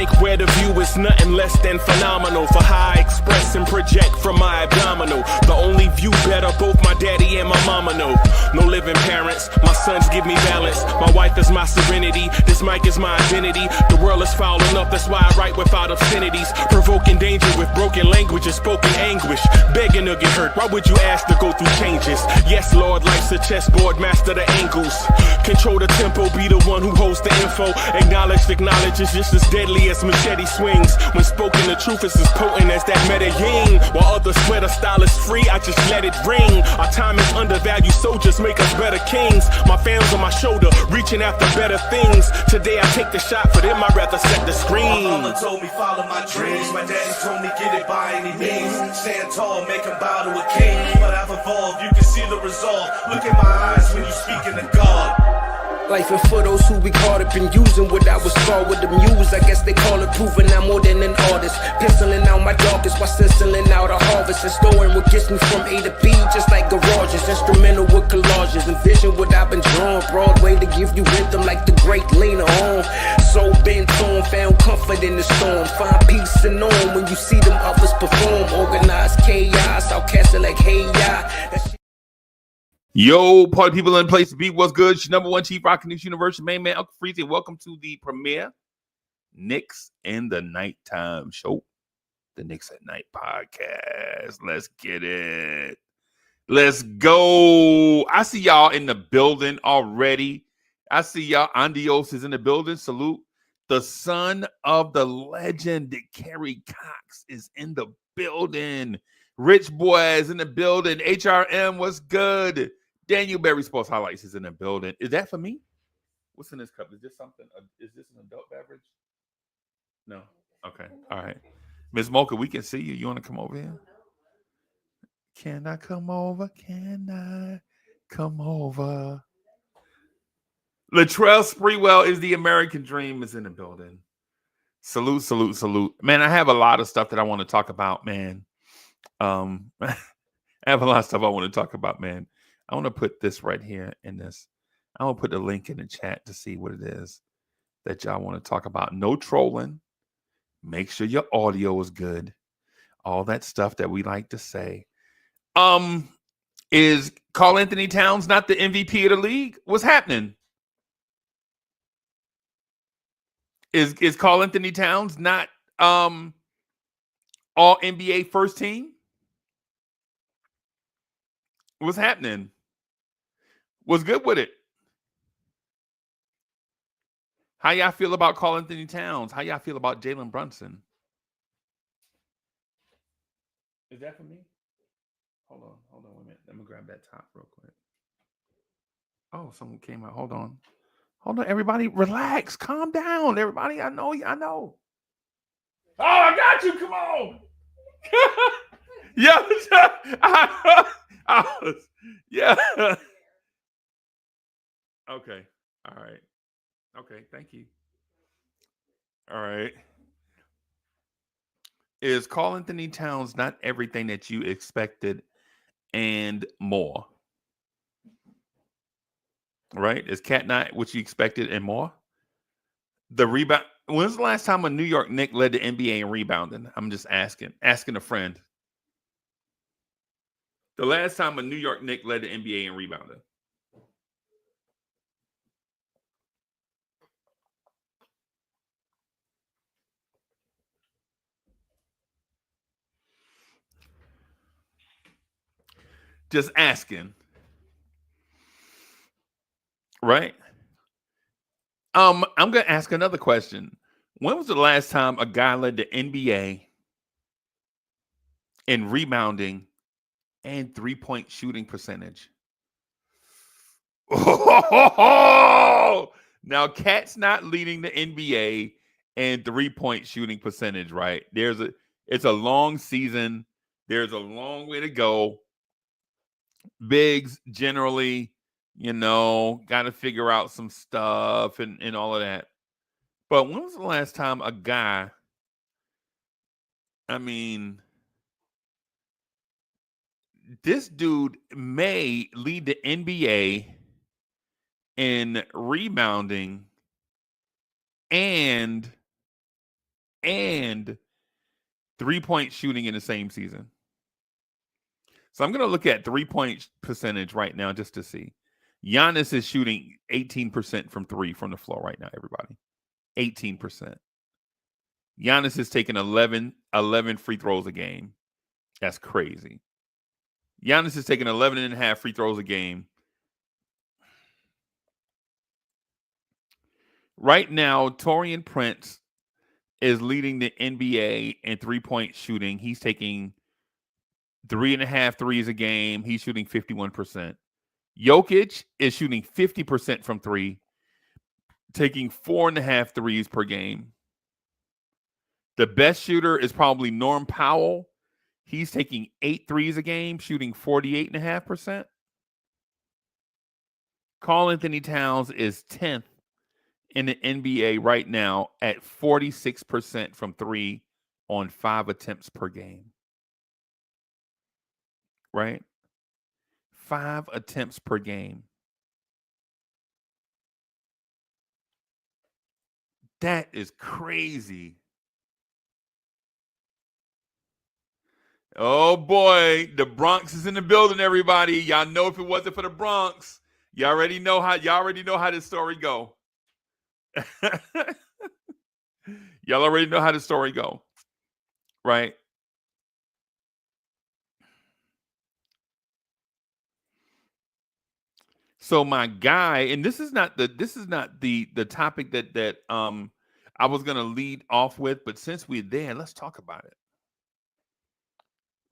bank where the view is nothing less than phenomenal. For how I express and project from my abdominal. The only view better, both my daddy and my mama know. No living parents, my sons give me balance. My wife is my serenity, this mic is my identity. The world is foul enough, that's why I write without obscenities. Provoking danger with broken language and spoken anguish. Begging to get hurt, why would you ask to go through changes? Yes, Lord, life's a chessboard, master the angles. Control the tempo, be the one who holds the info. Acknowledge is just as deadly as machete swings. When spoken, the truth is as potent as that Medellin. While others swear the style is free, I just let it ring. Our time is undervalued, soldiers make us better kings. My fans on my shoulder, reaching after better things. Today I take the shot, for them I'd rather set the screen. My mama told me follow my dreams. My daddy told me get it by any means. Stand tall, make him bow to a king. But I've evolved, you can see the resolve. Look in my eyes when you speaking to God. Life and for those who be caught up in using what I was taught with the muse. I guess they call it proving I'm more than an artist. Penciling out my darkest while stenciling out a harvest. And storing what gets me from A to B, just like garages. Instrumental with collages. Envision what I've been drawing. Broadway to give you rhythm like the great Lena Horne. So bent on, found comfort in the storm. Find peace and on when you see them others perform. Organized chaos, outcasted like hey ya. Yo, party people in place to be. What's good? It's your number one chief rockin' Knicks University main man, Uncle Freezy. Welcome to the premiere Knicks in the Nighttime show, the Knicks at Night podcast. Let's get it. Let's go. I see y'all in the building already. I see y'all. Andios is in the building. Salute. The son of the legend, Kerry Cox, is in the building. Rich Boy is in the building. HRM, what's good? Daniel Berry Sports Highlights is in the building. Is that for me? What's in this cup? Is this something? Is this an adult beverage? No. Okay. All right. Ms. Mocha, we can see you. You want to come over here? Can I come over? Can I come over? Latrell Sprewell is the American Dream is in the building. Salute, salute, salute. Man, I have a lot of stuff that I want to talk about, man. I have a lot of stuff I want to talk about, man. I want to put this right here in this. I want to put the link in the chat to see what it is that y'all want to talk about. No trolling. Make sure your audio is good. All that stuff that we like to say. Is Karl-Anthony Towns not the MVP of the league? What's happening? Is Karl-Anthony Towns not all NBA first team? What's happening? What's good with it? How y'all feel about Karl-Anthony Towns? How y'all feel about Jalen Brunson? Is that for me? Hold on, wait a minute. Let me grab that top real quick. Oh, someone came out. Hold on, everybody, relax, calm down, everybody. I know. Oh, I got you. Come on. Yeah. Okay. All right. Okay. Thank you. All right. Is Karl-Anthony Towns not everything that you expected and more? Right? Is Cat not what you expected and more? The rebound. When's the last time a New York Knicks led the NBA in rebounding? I'm just asking a friend. The last time a New York Knicks led the NBA in rebounding. Just asking. Right? I'm going to ask another question. When was the last time a guy led the NBA in rebounding and three-point shooting percentage? Oh, now Cat's not leading the NBA in three-point shooting percentage, right? It's a long season. There's a long way to go. Bigs generally, got to figure out some stuff and all of that. But when was the last time a guy, this dude may lead the NBA in rebounding and and 3-point shooting in the same season. So I'm going to look at 3-point percentage right now just to see. Giannis is shooting 18% from 3 from the floor right now, everybody. 18%. Giannis is taking 11 free throws a game. That's crazy. Giannis is taking 11 and a half free throws a game. Right now, Taurean Prince is leading the NBA in 3-point shooting. He's taking 3.5 threes a game. He's shooting 51%. Jokic is shooting 50% from 3, taking 4.5 threes per game. The best shooter is probably Norm Powell. He's taking 8 threes a game, shooting 48.5%. Karl-Anthony Towns is 10th in the NBA right now at 46% from 3 on 5 attempts per game. Right? 5 attempts per game. That is crazy. Oh boy, the Bronx is in the building, everybody. Y'all know if it wasn't for the Bronx, y'all already know how this story go. Y'all already know how the story go. Right? So my guy, and this is not the topic that I was gonna lead off with, but since we're there, let's talk about it.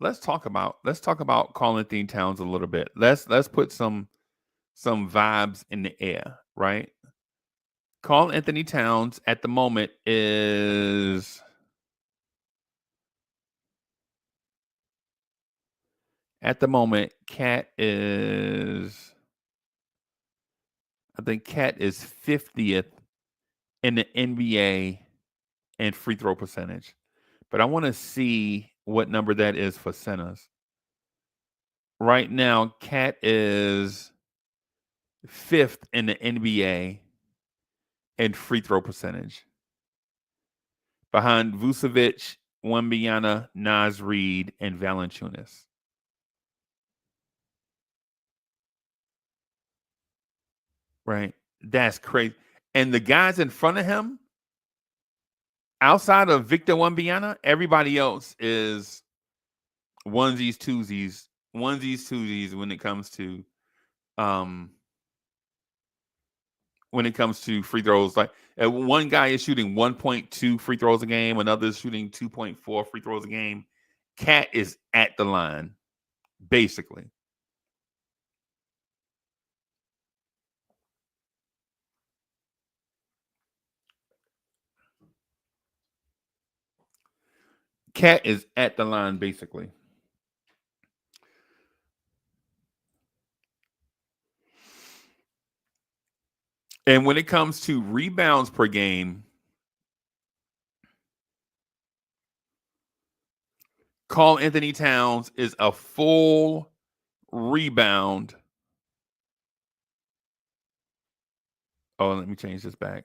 Let's talk about Karl-Anthony Towns a little bit. Let's put some vibes in the air, right? Karl-Anthony Towns at the moment is Cat is 50th in the NBA in free throw percentage. But I want to see what number that is for centers. Right now, Cat is 5th in the NBA in free throw percentage. Behind Vucevic, Wembanyama, Naz Reid, and Valanciunas. Right? That's crazy. And the guys in front of him, outside of Victor Wembanyama, everybody else is onesies, twosies when it comes to free throws. Like one guy is shooting 1.2 free throws a game, another is shooting 2.4 free throws a game. Cat is at the line, basically. Cat is at the line, basically. And when it comes to rebounds per game, Karl-Anthony Towns is a full rebound. Oh, let me change this back.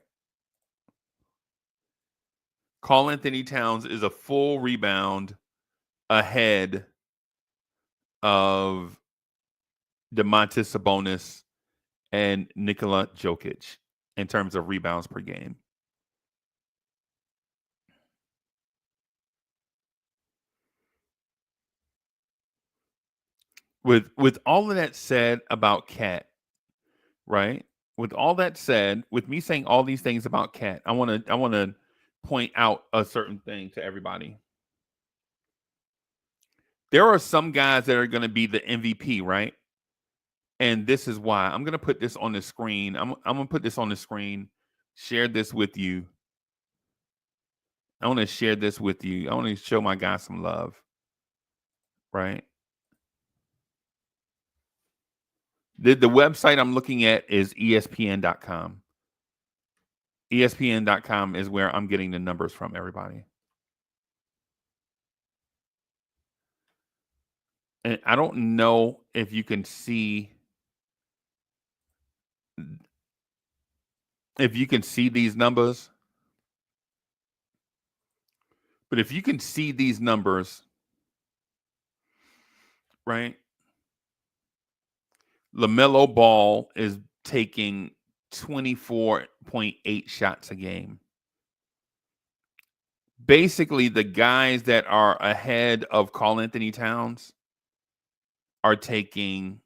Karl-Anthony Towns is a full rebound ahead of Domantas Sabonis and Nikola Jokic in terms of rebounds per game. With all of that said about Cat, right? With all that said, with me saying all these things about Cat, I want to point out a certain thing to everybody. There are some guys that are going to be the MVP, right? And this is why. I'm going to put this on the screen. I'm going to put this on the screen, share this with you. I want to share this with you. I want to show my guys some love, right? The website I'm looking at is ESPN.com. ESPN.com is where I'm getting the numbers from, everybody. And I don't know if you can see these numbers. But if you can see these numbers, right? LaMelo Ball is taking 24.8 shots a game. Basically, the guys that are ahead of Karl-Anthony Towns are taking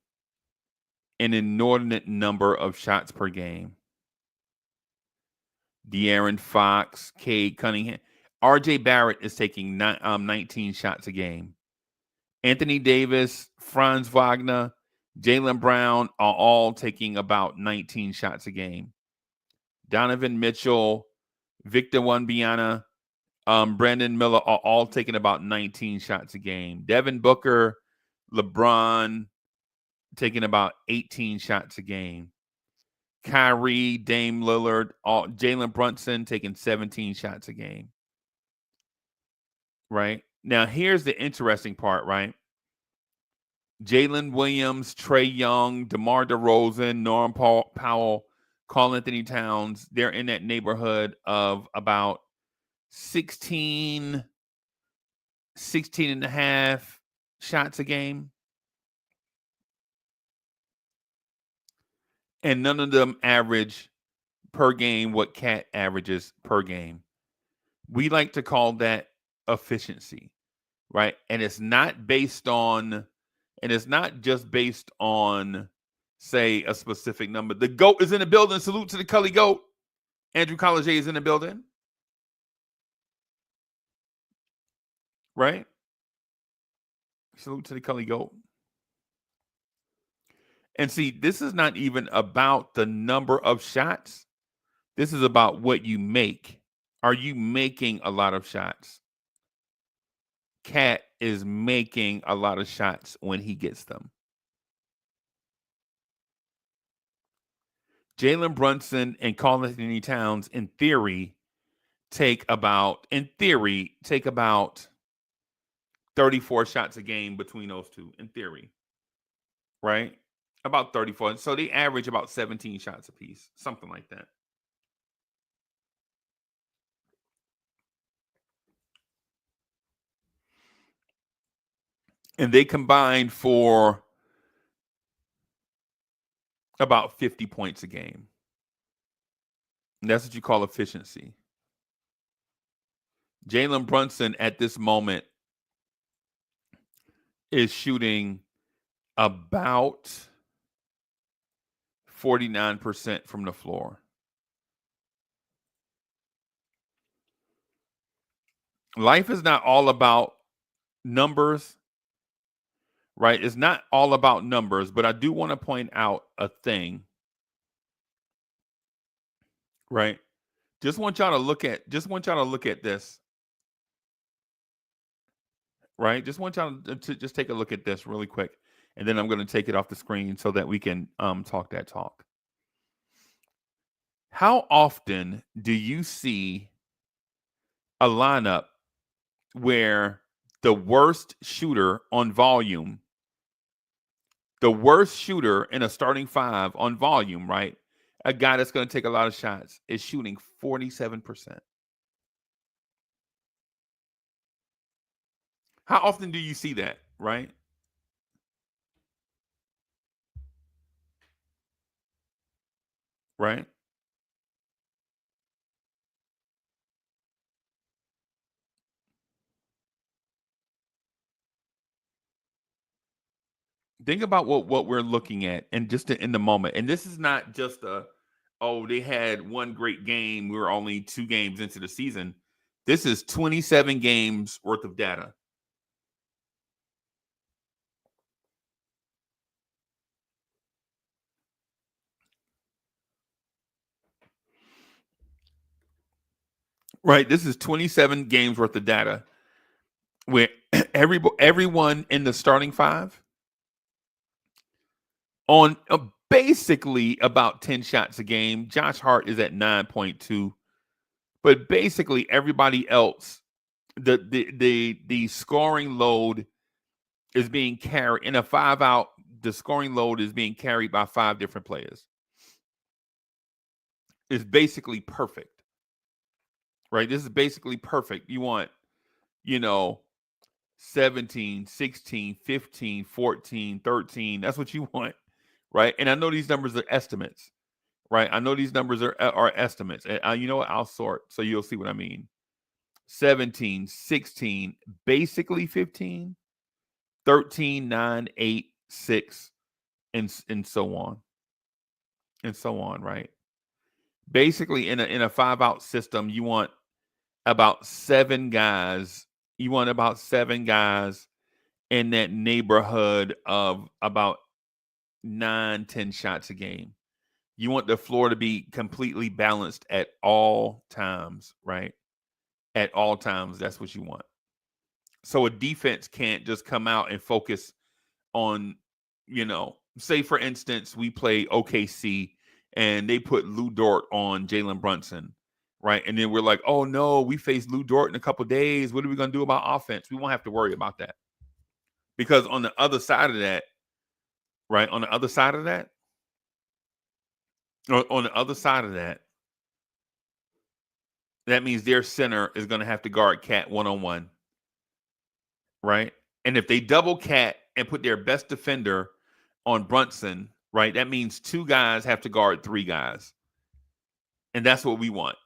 an inordinate number of shots per game. De'Aaron Fox, Cade Cunningham. R.J. Barrett is taking 19 shots a game. Anthony Davis, Franz Wagner, Jaylen Brown are all taking about 19 shots a game. Donovan Mitchell, Victor Wembanyama, Brandon Miller are all taking about 19 shots a game. Devin Booker, LeBron taking about 18 shots a game. Kyrie, Dame Lillard, Jalen Brunson taking 17 shots a game. Right? Now, here's the interesting part, right? Jalen Williams, Trae Young, DeMar DeRozan, Norm Powell, Karl-Anthony Towns, they're in that neighborhood of about 16 and a half shots a game. And none of them average per game what Cat averages per game. We like to call that efficiency, right? And it's not based on, and it's not just based on, say, a specific number. The GOAT is in the building. Salute to the Cully GOAT. Andrew College is in the building. Right? Salute to the Cully GOAT. And see, this is not even about the number of shots. This is about what you make. Are you making a lot of shots? Cat is making a lot of shots when he gets them. Jalen Brunson and Karl-Anthony Towns, in theory, take about 34 shots a game between those two, in theory. Right? About 34. So they average about 17 shots apiece, something like that. And they combine for about 50 points a game. And that's what you call efficiency. Jalen Brunson at this moment is shooting about 49% from the floor. Life is not all about numbers, right? It's not all about numbers, but I do want to point out a thing, right? Just want y'all to look at this, right? Just want y'all to just take a look at this really quick, and then I'm going to take it off the screen so that we can talk that talk. How often do you see a lineup where the worst shooter on volume, the worst shooter in a starting five on volume, right? A guy that's going to take a lot of shots is shooting 47%. How often do you see that, right? Right? Think about what we're looking at and just in the moment. And this is not just they had one great game. We were only 2 games into the season. This is 27 games worth of data. Right? This is 27 games worth of data where everyone in the starting five on basically about 10 shots a game. Josh Hart is at 9.2. But basically everybody else, the scoring load is being carried in a 5-out. The scoring load is being carried by 5 different players. It's basically perfect, right? This is basically perfect. You want 17, 16, 15, 14, 13. That's what you want, right? And I know these numbers are estimates, right? I know these numbers are estimates. And you know what? I'll sort so you'll see what I mean. 17, 16, basically 15, 13, 9, 8, 6, and so on. And so on, right? Basically, in a 5-out system, you want about 7 guys. You want about 7 guys in that neighborhood of about 9, 10 shots a game. You want the floor to be completely balanced at all times, right? At all times, that's what you want. So a defense can't just come out and focus on, say for instance, we play OKC and they put Lou Dort on Jalen Brunson, right? And then we're like, oh no, we face Lou Dort in a couple days. What are we going to do about offense? We won't have to worry about that. Because on the other side of that, right? On the other side of that, that means their center is going to have to guard Cat one-on-one, right? And if they double Cat and put their best defender on Brunson, right, that means 2 guys have to guard 3 guys. And that's what we want.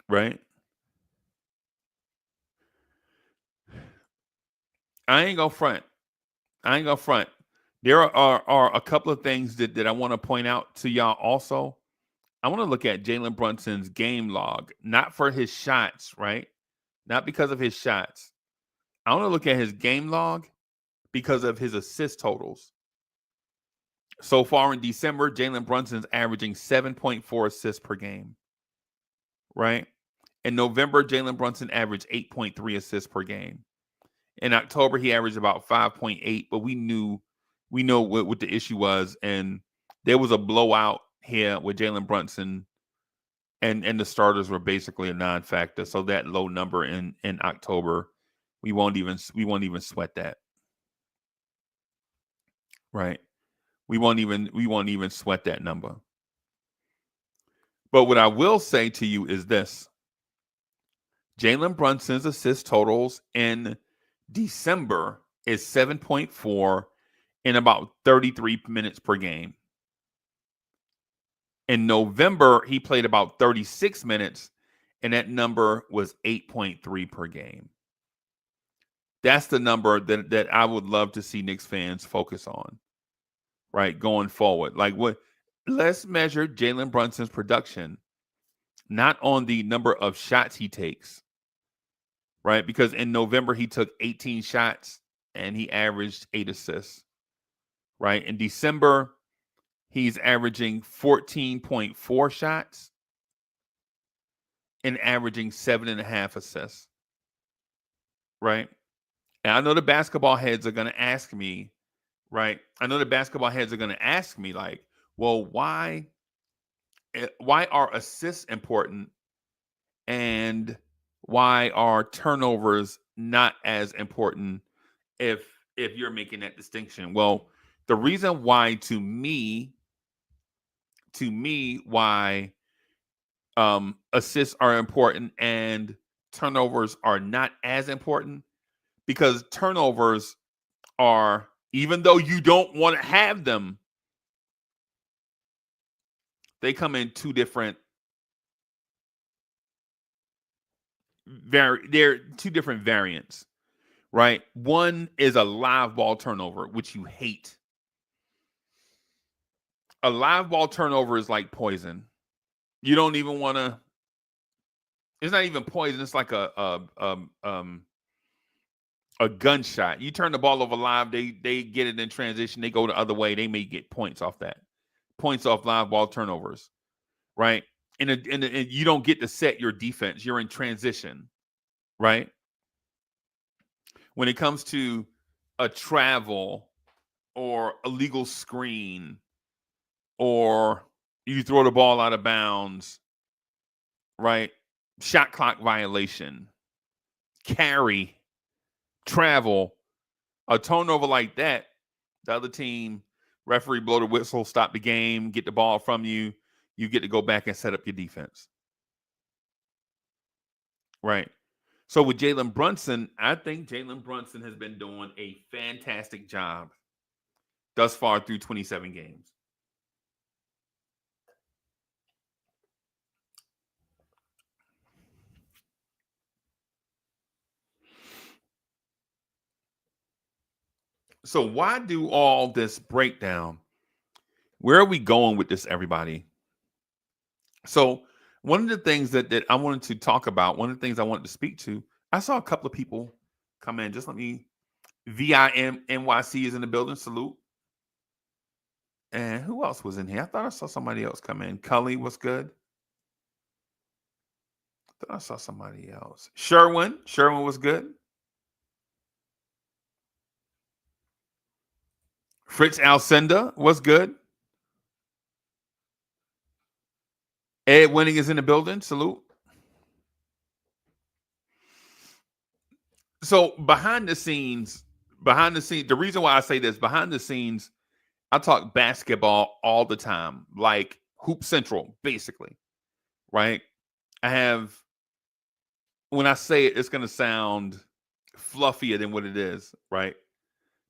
Right? I ain't gonna front. There are a couple of things that I want to point out to y'all also. I want to look at Jalen Brunson's game log, not for his shots, right? Not because of his shots. I want to look at his game log because of his assist totals. So far in December, Jalen Brunson's averaging 7.4 assists per game, right? In November, Jalen Brunson averaged 8.3 assists per game. In October, he averaged about 5.8, but we know what the issue was, and there was a blowout here with Jalen Brunson, and the starters were basically a non-factor. So that low number in October, we won't even sweat that, right? We won't even sweat that number. But what I will say to you is this: Jalen Brunson's assist totals in December is 7.4 in about 33 minutes per game. In November, he played about 36 minutes, and that number was 8.3 per game. That's the number that I would love to see Knicks fans focus on, right, going forward. Like, let's measure Jalen Brunson's production, not on the number of shots he takes, right? Because in November, he took 18 shots and he averaged 8 assists, right? In December, he's averaging 14.4 shots and averaging 7.5 assists, right? And I know the basketball heads are going to ask me, right? Like, well, why are assists important and why are turnovers not as important if you're making that distinction? Well, the reason why to me why assists are important and turnovers are not as important, because turnovers are, even though you don't want to have them, they come in 2 different they're 2 different variants, right? One is a live ball turnover, which you hate. A live ball turnover is like poison. You don't even want to. It's not even poison. It's like a gunshot. You turn the ball over live, they get it in transition. They go the other way. They may get points off that. Points off live ball turnovers, right? And you don't get to set your defense. You're in transition, right? When it comes to a travel or a legal screen, or you throw the ball out of bounds, right? Shot clock violation, carry, travel, a turnover like that, the other team Referee blow the whistle, stop the game, get the ball from you. You get to go back and set up your defense. Right. So with Jalen Brunson, I think Jalen Brunson has been doing a fantastic job thus far through 27 games. So why do all this breakdown? Where are we going with this, everybody? So one of the things that I wanted to talk about, one of the things I wanted to speak to, I saw a couple of people come in. Just let me, VIM NYC is in the building. Salute. And who else was in here? I thought I saw somebody else come in. Cully was good. I thought I saw somebody else. Sherwin was good. Fritz Alcindor was good. Ed Winning is in the building. Salute. So behind the scenes, the reason why I say this, behind the scenes, I talk basketball all the time, like Hoop Central, basically, right? I have, when I say it, it's going to sound fluffier than what it is, right?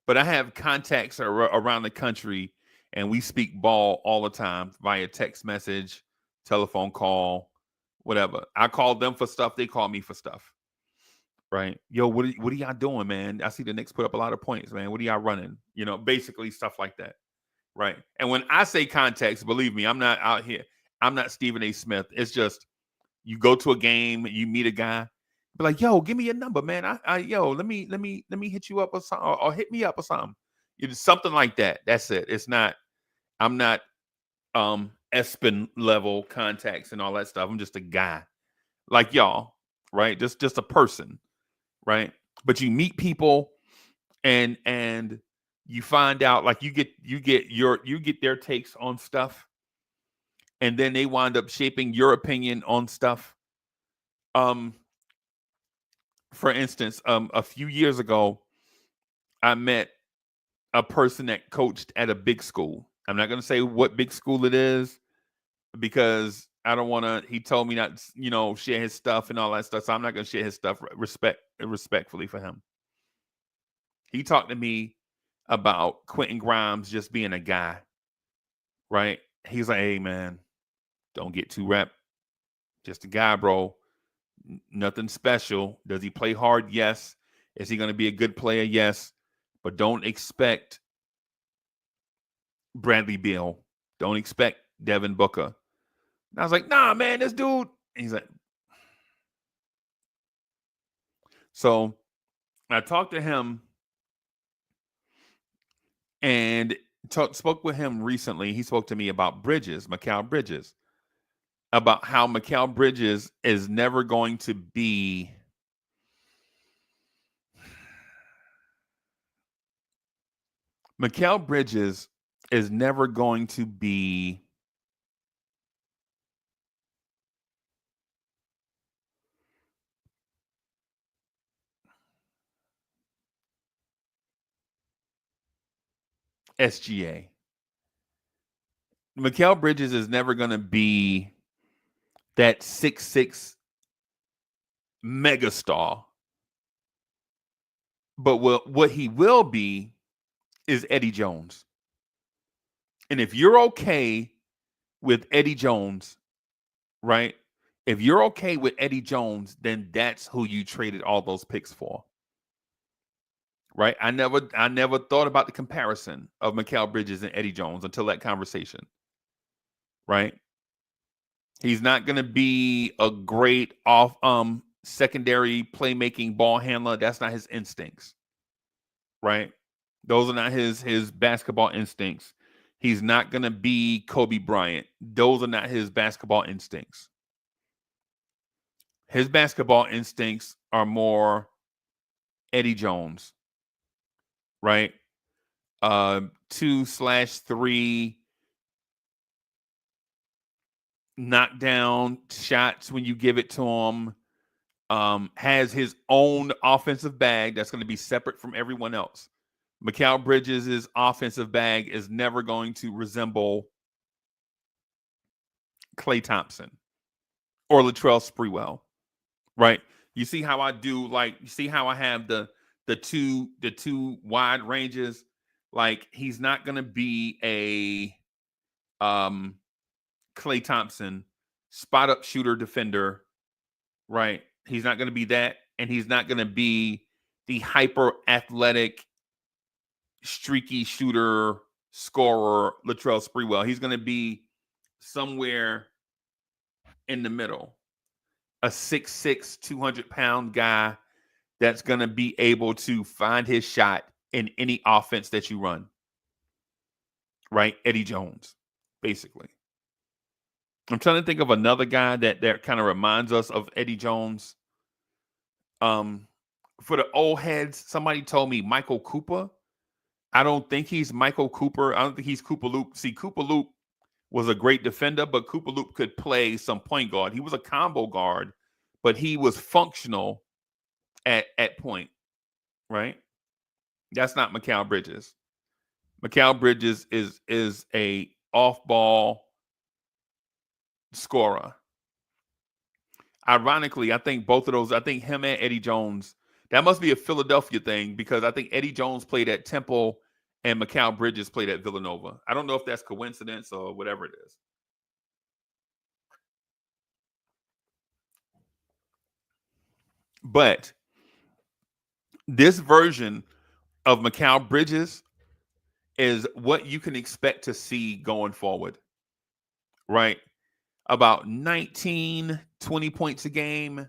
But I have contacts around the country, and we speak ball all the time via text message, telephone call, whatever. I call them for stuff. They call me for stuff, right? Yo, what are y'all doing, man? I see the Knicks put up a lot of points, man. What are y'all running? You know, basically stuff like that, right? And when I say contacts, believe me, I'm not out here. I'm not Stephen A. Smith. It's just you go to a game, you meet a guy, be like, yo, give me your number, man. Yo, let me hit you up or something, or hit me up or something. It's something like that. That's it. It's not, I'm not Espen level contacts and all that stuff. I'm just a guy like y'all, right? Just a person, right? But you meet people and you find out, like you get their takes on stuff, and then they wind up shaping your opinion on stuff. For instance, a few years ago, I met a person that coached at a big school. I'm not going to say what big school it is because I don't want to. He told me not, share his stuff and all that stuff. So I'm not going to share his stuff respectfully for him. He talked to me about Quentin Grimes just being a guy, right? He's like, hey, man, don't get too rep. Just a guy, bro. Nothing special. Does he play hard? Yes. Is he going to be a good player? Yes. But don't expect Bradley Beal. Don't expect Devin Booker. And I was like, nah, man, this dude. And he's like, so I talked to him and spoke with him recently. He spoke to me about Mikal Bridges, about how Mikal Bridges is never going to be Mikal Bridges is never going to be SGA. Mikal Bridges is never going to be that 6'6" megastar. But what he will be is Eddie Jones. And if you're okay with Eddie Jones, right? If you're okay with Eddie Jones, then that's who you traded all those picks for. Right? I never thought about the comparison of Mikal Bridges and Eddie Jones until that conversation. Right? He's not going to be a great secondary playmaking ball handler. That's not his instincts. Right? Those are not his basketball instincts. He's not going to be Kobe Bryant. Those are not his basketball instincts. His basketball instincts are more Eddie Jones, right? 2/3 knockdown shots when you give it to him. Has his own offensive bag that's going to be separate from everyone else, Mikal Bridges' offensive bag is never going to resemble Klay Thompson or Latrell Sprewell, right? You see how I do, like, you see how I have the two wide ranges? Like, he's not gonna be a Klay Thompson spot up shooter defender, right? He's not gonna be that, and he's not gonna be the hyper athletic, streaky shooter scorer Latrell Sprewell. He's gonna be somewhere in the middle. A 6'6", 200-pound guy that's going to be able to find his shot in any offense that you run. Right? Eddie Jones, basically. I'm trying to think of another guy that kind of reminds us of Eddie Jones. For the old heads, somebody told me Michael Cooper. I don't think he's Michael Cooper. I don't think he's Cooper Loop. See, Cooper Loop was a great defender, but Cooper Loop could play some point guard. He was a combo guard, but he was functional at point, right? That's not Mikal Bridges. Mikal Bridges is a off-ball scorer. Ironically, I think both of those, I think him and Eddie Jones, that must be a Philadelphia thing, because I think Eddie Jones played at Temple and Mikal Bridges played at Villanova. I don't know if that's coincidence or whatever it is. But this version of Mikal Bridges is what you can expect to see going forward, right? About 19, 20 points a game.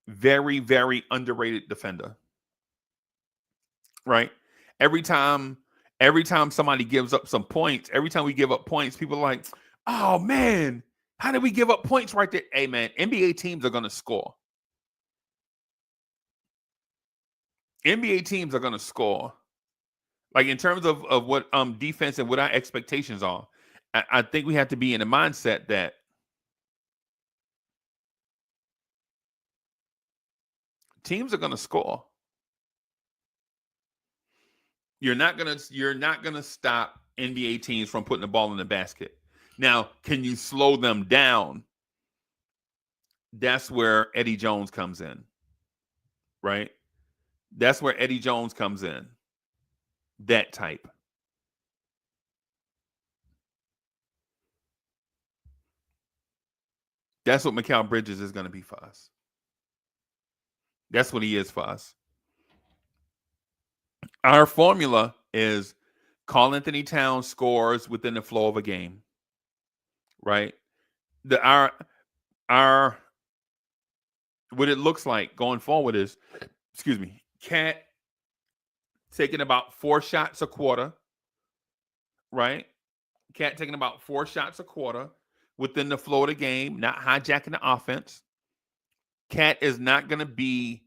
Very, very underrated defender, right? Every time somebody gives up some points, every time we give up points, people are like, oh man, how did we give up points right there? Hey man, NBA teams are going to score. NBA teams are going to score. Like, in terms of what defense and what our expectations are, I think we have to be in a mindset that teams are going to score. You're not gonna stop NBA teams from putting the ball in the basket. Now, can you slow them down? That's where Eddie Jones comes in, right? That's where Eddie Jones comes in. That type. That's what Mikal Bridges is going to be for us. That's what he is for us. Our formula is Karl-Anthony Towns scores within the flow of a game, right? Our what it looks like going forward is, Cat taking about 4 shots a quarter, right? Cat taking about 4 shots a quarter within the flow of the game, not hijacking the offense. Cat is not going to be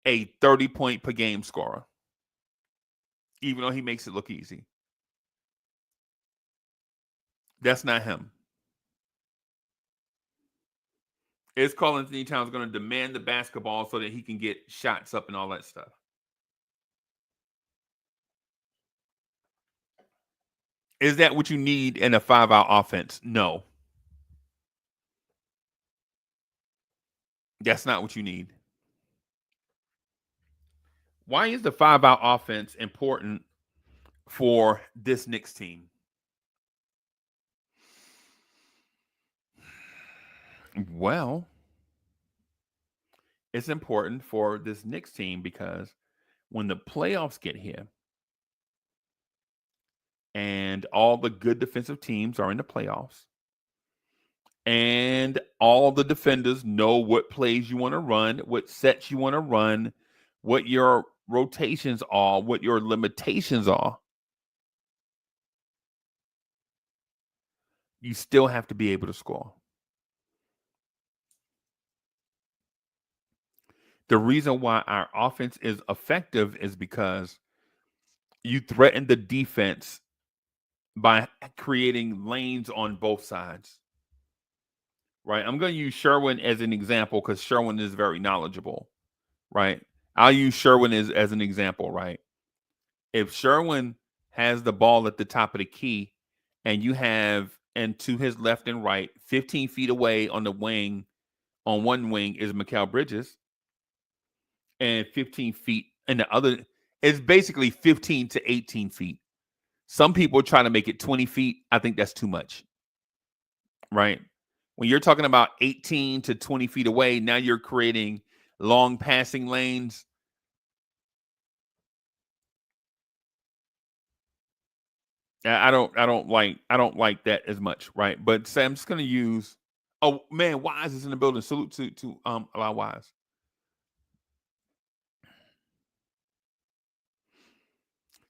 a 30-point per game scorer, even though he makes it look easy. That's not him. Is Karl-Anthony Towns going to demand the basketball so that he can get shots up and all that stuff? Is that what you need in a 5-out offense? No. That's not what you need. Why is the 5-out offense important for this Knicks team? Well, it's important for this Knicks team because when the playoffs get here and all the good defensive teams are in the playoffs and all the defenders know what plays you want to run, what sets you want to run, what your rotations are, what your limitations are, you still have to be able to score. The reason why our offense is effective is because you threaten the defense by creating lanes on both sides, right? I'm going to use Sherwin as an example because Sherwin is very knowledgeable, right? I'll use Sherwin as an example, right? if Sherwin has the ball at the top of the key, and you have, and to his left and right, 15 feet away on the wing, on one wing is Mikal Bridges, and 15 feet, and the other is basically 15 to 18 feet. Some people try to make it 20 feet. I think that's too much, right? When you're talking about 18 to 20 feet away, now you're creating long passing lanes. I don't like that as much, right? But say I'm just gonna use. Oh man, Wise is in the building. Salute to Allow Wise.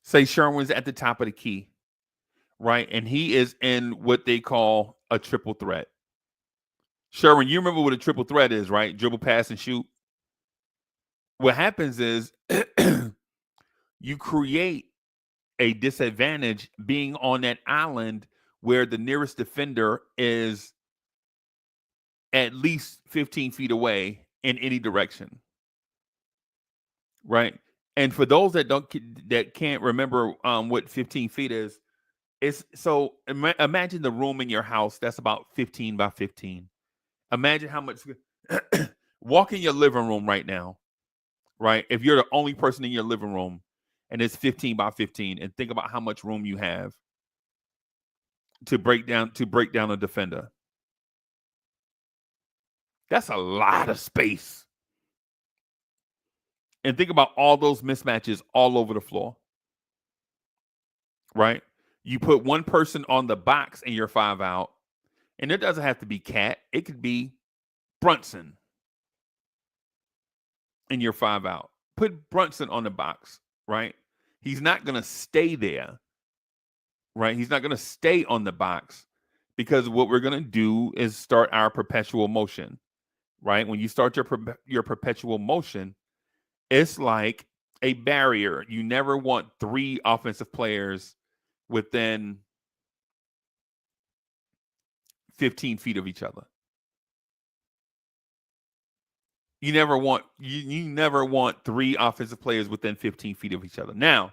Say Sherwin's at the top of the key, right? And he is in what they call a triple threat. Sherwin, you remember what a triple threat is, right? Dribble, pass, and shoot. What happens is you create a disadvantage being on that island where the nearest defender is at least 15 feet away in any direction, right? And for those that can't remember what 15 feet is, it's so imagine the room in your house that's about 15 by 15. Imagine how much. Walk in your living room right now, right? If you're the only person in your living room and it's 15 by 15, and think about how much room you have to break down a defender. That's a lot of space. And think about all those mismatches all over the floor, right? You put one person on the box and you're 5 out, and it doesn't have to be Cat. It could be Brunson, and you're 5 out. Put Brunson on the box, right? He's not going to stay there, right? He's not going to stay on the box, because what we're going to do is start our perpetual motion, right? When you start your perpetual motion, it's like a barrier. You never want 3 offensive players within 15 feet of each other. You never want 3 offensive players within 15 feet of each other. Now,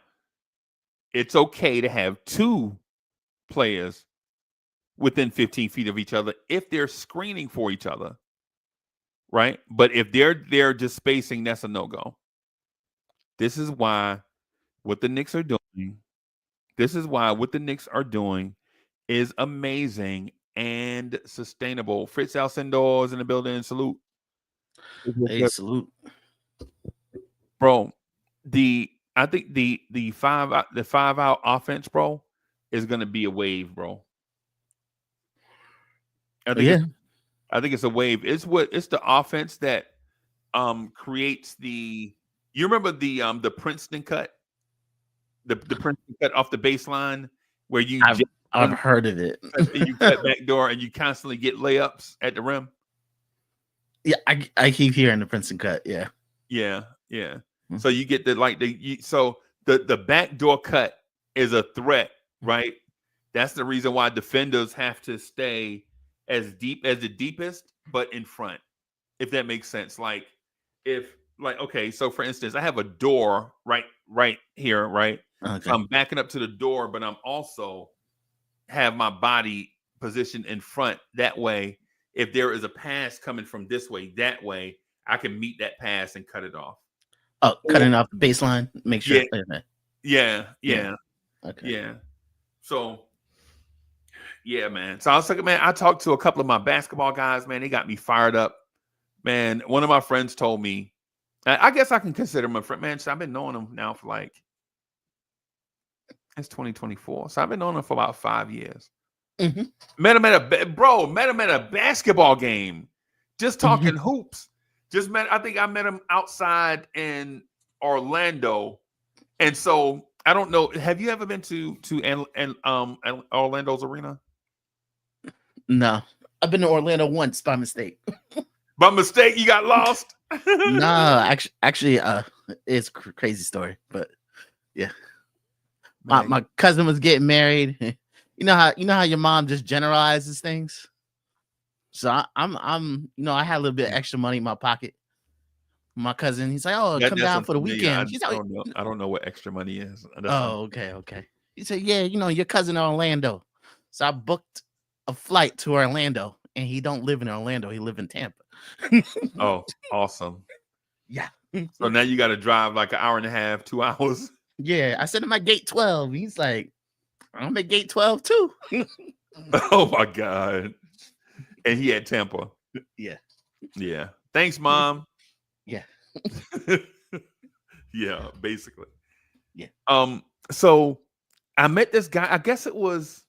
it's okay to have 2 players within 15 feet of each other if they're screening for each other, right? But if they're just spacing, that's a no-go. This is why what the Knicks are doing. This is why what the Knicks are doing is amazing and sustainable. Fritz Alcindor in the building. Salute. Hey, salute, bro. I think the 5 out offense, bro, is gonna be a wave, bro. I think it's a wave. It's the offense that creates the. You remember the Princeton cut, the Princeton cut off the baseline where I've heard of it. You cut back door and you constantly get layups at the rim. Yeah, I keep hearing the Princeton cut. Yeah. Mm-hmm. So you get the back door cut is a threat, right? That's the reason why defenders have to stay as deep as the deepest, but in front, if that makes sense. Okay, so for instance, I have a door right here, right? Okay. So I'm backing up to the door, but I'm also have my body positioned in front. That way, if there is a pass coming from this way, that way, I can meet that pass and cut it off. Oh, cutting off the baseline. Make sure. Yeah. Okay. Yeah. So, yeah, man. So I was like, man, I talked to a couple of my basketball guys, man. They got me fired up. Man, one of my friends told me, I guess I can consider him a friend, man. So I've been knowing him now for it's 2024. So I've been knowing him for about 5 years. Mm-hmm. Met him at a basketball game, just talking hoops. I think I met him outside in Orlando. And so I don't know. Have you ever been to Orlando's arena? No, I've been to Orlando once by mistake. By mistake, you got lost? No, actually, it's a crazy story, but yeah. My cousin was getting married. You know how your mom just generalizes things. So I'm I had a little bit of extra money in my pocket. My cousin, he's like, "Oh, come That's down for the unfamiliar. weekend." She's I like, don't know. I don't know what extra money is. That's "Oh, okay." He said, "Yeah, your cousin in Orlando." So I booked a flight to Orlando, and he don't live in Orlando. He live in Tampa. oh, awesome. Yeah. So now you got to drive like an hour and a half, 2 hours. Yeah. I said, "I'm at gate 12." He's like, "I'm at gate 12 too." Oh my God. And he at Tampa. Yeah. Yeah. Thanks, Mom. Yeah. Yeah, basically. Yeah. So I met this guy, I guess it was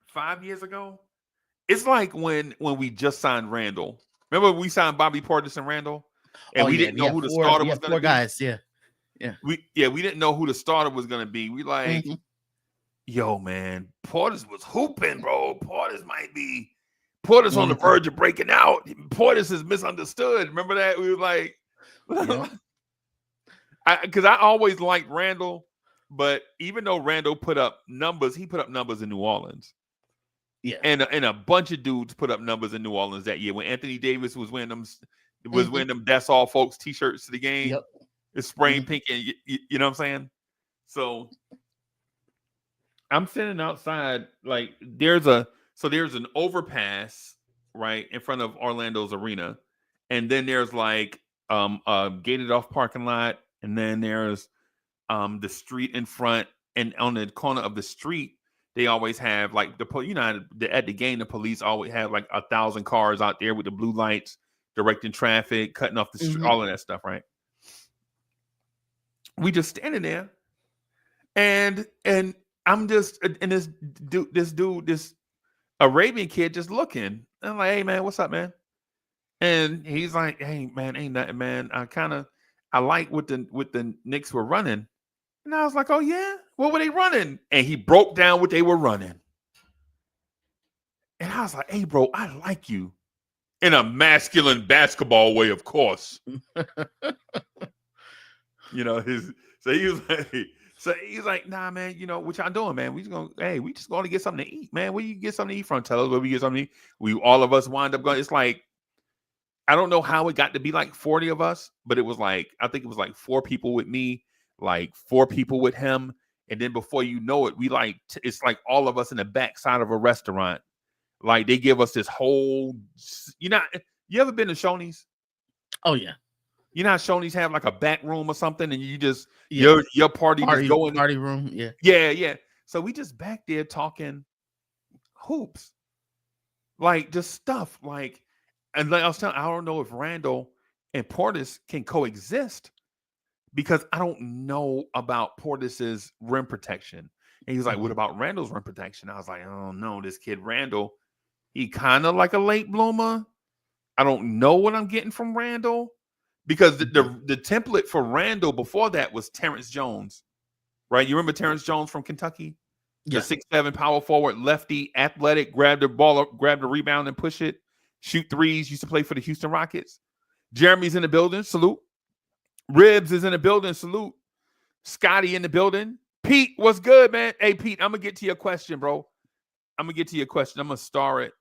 5 years ago. It's like when we just signed Randall. Remember we signed Bobby Portis and Randall? And we didn't know who the starter was going to be. 4 guys. Yeah. We didn't know who the starter was going to be. We like, yo, man, Portis was hooping, bro. Portis on the verge of breaking out. Portis is misunderstood. Remember that? We were like, because I always liked Randall, but even though Randall put up numbers, he put up numbers in New Orleans. Yeah. And a bunch of dudes put up numbers in New Orleans that year when Anthony Davis was wearing them That's All Folks t-shirts to the game. Yep. It's spraying pink, and you know what I'm saying? So I'm sitting outside, like there's an overpass right in front of Orlando's arena, and then there's like a gated off parking lot, and then there's the street in front, and on the corner of the street they always have like at the game the police always have like 1,000 cars out there with the blue lights directing traffic, cutting off the street, all of that stuff, right? We just standing there, and I'm just and this Arabian kid just looking. And I'm like, "Hey man, what's up, man?" And he's like, "Hey man, ain't nothing, man. I like what the Knicks were running." And I was like, "Oh yeah, what were they running?" And he broke down what they were running. And I was like, "Hey bro, I like you," in a masculine basketball way, of course. So he's like, "Nah, man, what y'all doing, man? We just going to get something to eat, man. Where you get something to eat from? Tell us where we get something to eat." We all of us wind up going. It's like, I don't know how it got to be like 40 of us, but it was like, I think it was like 4 people with me, like 4 people with him. And then before you know it, it's like all of us in the backside of a restaurant. Like they give us this whole, you ever been to Shoney's? Oh yeah. You know how Shoney's have like a back room or something, and you just your party just going party room, yeah. So we just back there talking hoops, like just stuff like, and like I was telling, I don't know if Randall and Portis can coexist because I don't know about Portis's rim protection. And he's like, "What about Randall's rim protection?" I was like, "I don't know. This kid Randall, he kind of like a late bloomer. I don't know what I'm getting from Randall." Because the template for Randall before that was Terrence Jones, right? You remember Terrence Jones from Kentucky? The 6'7" power forward, lefty, athletic, grab the ball, grab the rebound and push it, shoot threes, used to play for the Houston Rockets. Jeremy's in the building, salute. Ribs is in the building, salute. Scotty in the building. Pete, what's good, man? Hey, Pete, I'm going to get to your question, bro. I'm going to star it.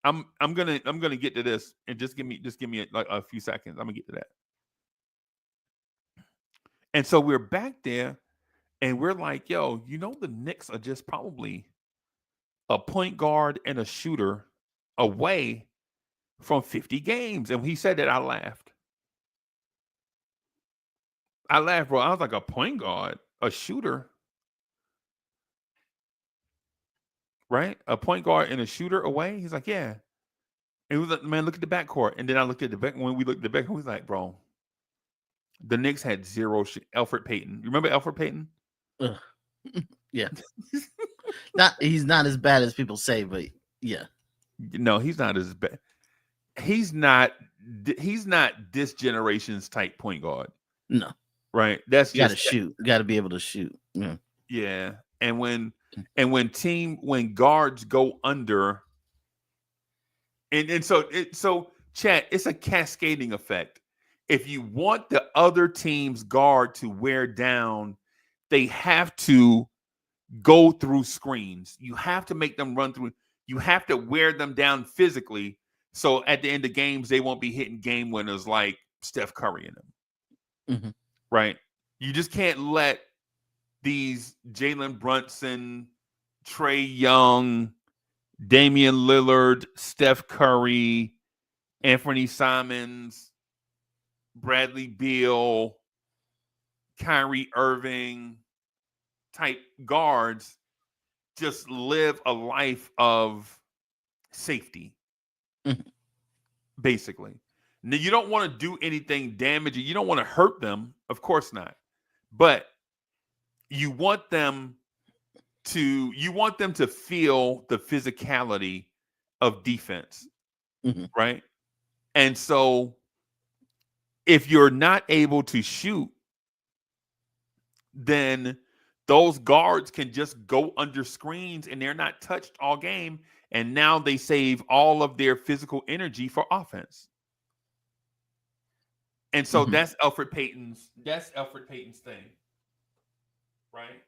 I'm gonna get to this, and just give me like a few seconds. I'm gonna get to that. And so we're back there, and we're like, "Yo, the Knicks are just probably a point guard and a shooter away from 50 games." And he said that, I laughed. Bro. I was like, "A point guard, a shooter, right? A point guard and a shooter away?" He's like, "Yeah." And he was like, "Man, look at the backcourt." And then I looked at the back. When we looked at the backcourt, we was like, "Bro, the Knicks had 0 Elfrid Payton. You remember Elfrid Payton? Yeah. He's not as bad as people say, but yeah. No, he's not as bad. He's not this generation's type point guard. No. Right? That's you got to shoot. You got to be able to shoot. Yeah. Yeah. And when guards go under, and so chat, it's a cascading effect. If you want the other team's guard to wear down, they have to go through screens. You have to make them run through. You have to wear them down physically So at the end of games, they won't be hitting game winners like Steph Curry in them. Right? You just can't let these Jalen Brunson, Trae Young, Damian Lillard, Steph Curry, Anthony Simons, Bradley Beal, Kyrie Irving type guards just live a life of safety, basically. Now, you don't want to do anything damaging. You don't want to hurt them. Of course not. But you want them to feel the physicality of defense, right? And so if you're not able to shoot, then those guards can just go under screens and they're not touched all game. And now they save all of their physical energy for offense. And so that's Elfrid Payton's thing. Right?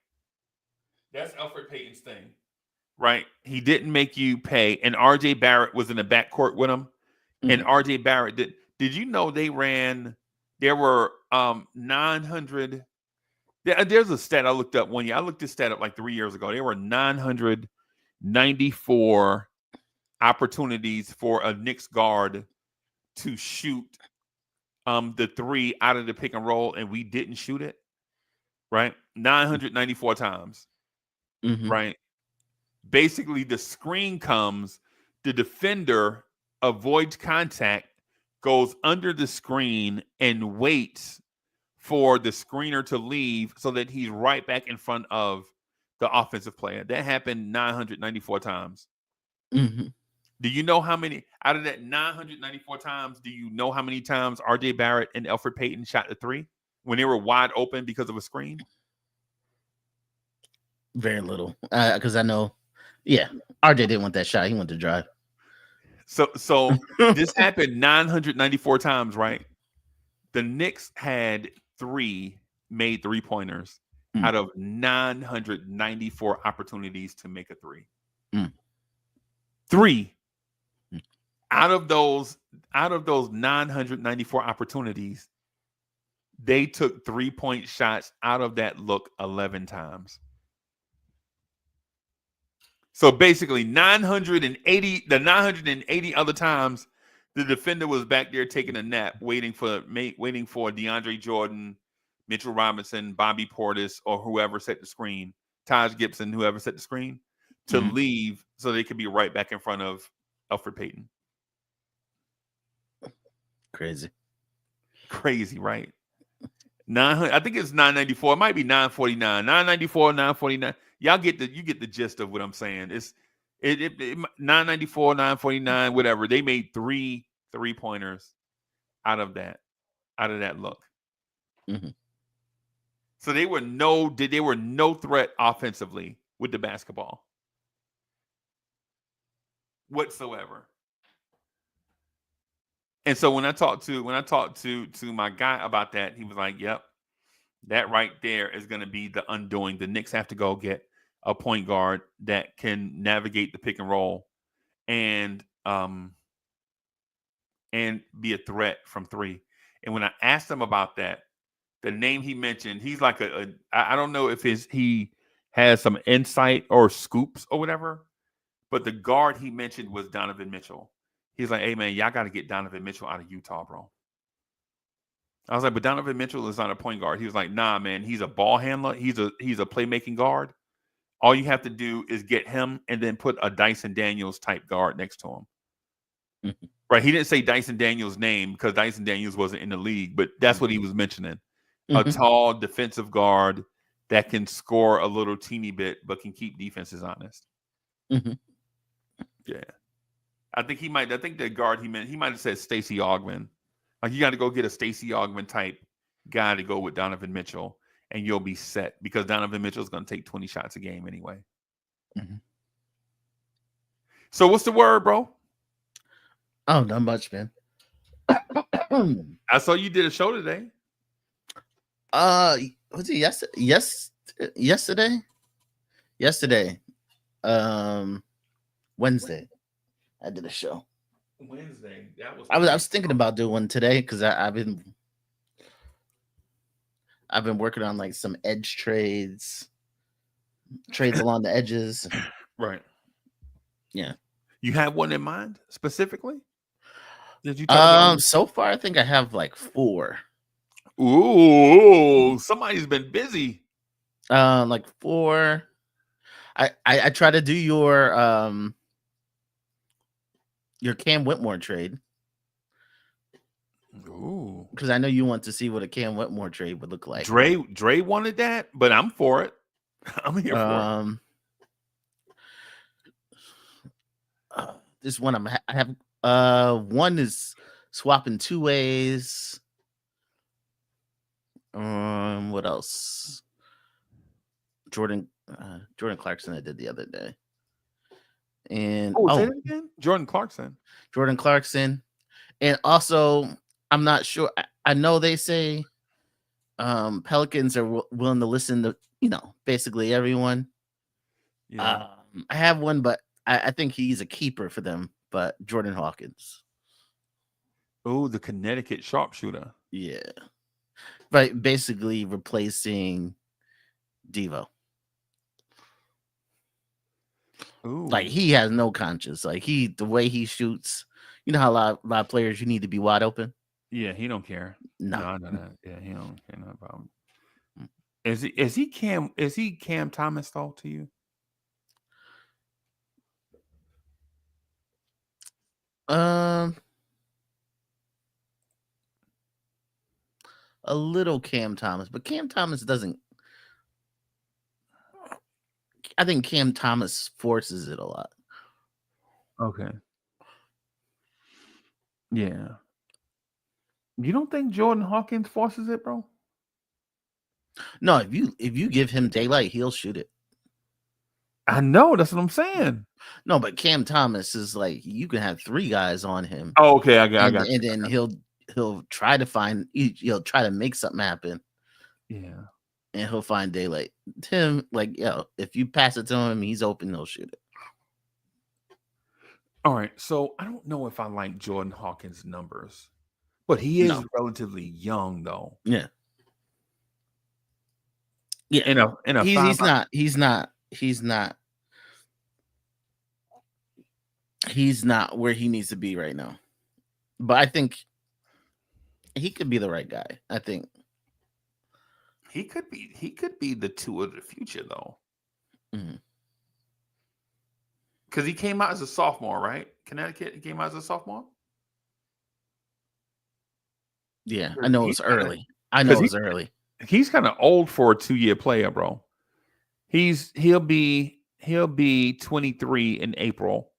That's Elfrid Payton's thing. Right? He didn't make you pay. And RJ Barrett was in the backcourt with him. And RJ Barrett did you know there were 900. There's a stat I looked up one year. I looked this stat up like 3 years ago. There were 994 opportunities for a Knicks guard to shoot the three out of the pick and roll, and we didn't shoot it. Right? 994 times. Right? Basically, the screen comes, the defender avoids contact, goes under the screen, and waits for the screener to leave so that he's right back in front of the offensive player. That happened 994 times. Do you know how many out of that 994 times? Do you know how many times RJ Barrett and Elfrid Payton shot the three when they were wide open because of a screen? Very little, because I know, RJ didn't want that shot. He wanted to drive. So this happened 994 times, right? The Knicks had 3 made 3-pointers out of 994 opportunities to make a 3. 3 out of those 994 opportunities, they took 3-point shots out of that look 11 times. So basically 980 other times the defender was back there taking a nap, waiting for DeAndre Jordan, Mitchell Robinson, Bobby Portis, or whoever set the screen, Taj Gibson, whoever set the screen, to leave so they could be right back in front of Elfrid Payton. Crazy, right? 900. I think it's 994. It might be 949. 994, 949. You get the gist of what I'm saying. It's 994, 949, whatever. They made 3 3-pointers out of that look. So they were no threat offensively with the basketball whatsoever. And so when I talked to my guy about that, he was like, "Yep, that right there is going to be the undoing. The Knicks have to go get a point guard that can navigate the pick and roll and be a threat from 3." And when I asked him about that, the name he mentioned, he's like I don't know if he has some insight or scoops or whatever, but the guard he mentioned was Donovan Mitchell. He's like, "Hey man, y'all got to get Donovan Mitchell out of Utah, bro." I was like, "But Donovan Mitchell is not a point guard." He was like, "Nah, man, he's a ball handler. He's a playmaking guard. All you have to do is get him and then put a Dyson Daniels type guard next to him." Right? He didn't say Dyson Daniels' name because Dyson Daniels wasn't in the league, but that's what he was mentioning. A tall defensive guard that can score a little teeny bit, but can keep defenses honest. Yeah. I think the guard he might have said Stacey Augmon. Like, you got to go get a Stacey Augmon type guy to go with Donovan Mitchell, and you'll be set because Donovan Mitchell is going to take 20 shots a game anyway. So what's the word, bro? Oh, not much, man. I saw you did a show today. Was it yesterday? Yesterday. Wednesday. I did a show. Wednesday. That was. I was thinking about doing one today because I've been working on like some edge trades along the edges. Right. Yeah. You have one in mind specifically? Did you talk about? So far I think I have like 4. Ooh, somebody's been busy. Like 4. I try to do your Cam Whitmore trade. Ooh. Because I know you want to see what a Cam Whitmore trade would look like. Dre wanted that, but I'm for it. I'm here for it. This one I have one is swapping 2 ways. What else? Jordan Clarkson I did the other day. And say that again? Jordan Clarkson. And also I'm not sure. I know they say Pelicans are willing to listen to, basically everyone. Yeah. I have one, but I think he's a keeper for them. But Jordan Hawkins. Oh, the Connecticut sharpshooter. Yeah. Right, basically replacing Devo. Ooh. Like he has no conscience. Like the way he shoots, you know how a lot of players you need to be wide open. Yeah, he don't care. No. Yeah, he don't care no problem. Is he Cam Thomas though to you? A little Cam Thomas, but Cam Thomas doesn't. I think Cam Thomas forces it a lot. Okay. Yeah. You don't think Jordan Hawkins forces it, bro? No, if you give him daylight, he'll shoot it. I know, that's what I'm saying. No, but Cam Thomas is like you can have 3 guys on him. Oh, okay, I got. And then he'll try to he'll try to make something happen. Yeah. And he'll find daylight. Tim, like, if you pass it to him, he's open, he'll shoot it. All right. So I don't know if I like Jordan Hawkins' numbers, but he is relatively young, though. Yeah. Yeah. He's not where he needs to be right now. But I think he could be the right guy. I think he could be the 2 of the future, though. Because he came out as a sophomore, right? Connecticut, he came out as a sophomore. Yeah, I know it's early. Early. He's kind of old for a 2-year player, bro. He'll be 23 in April.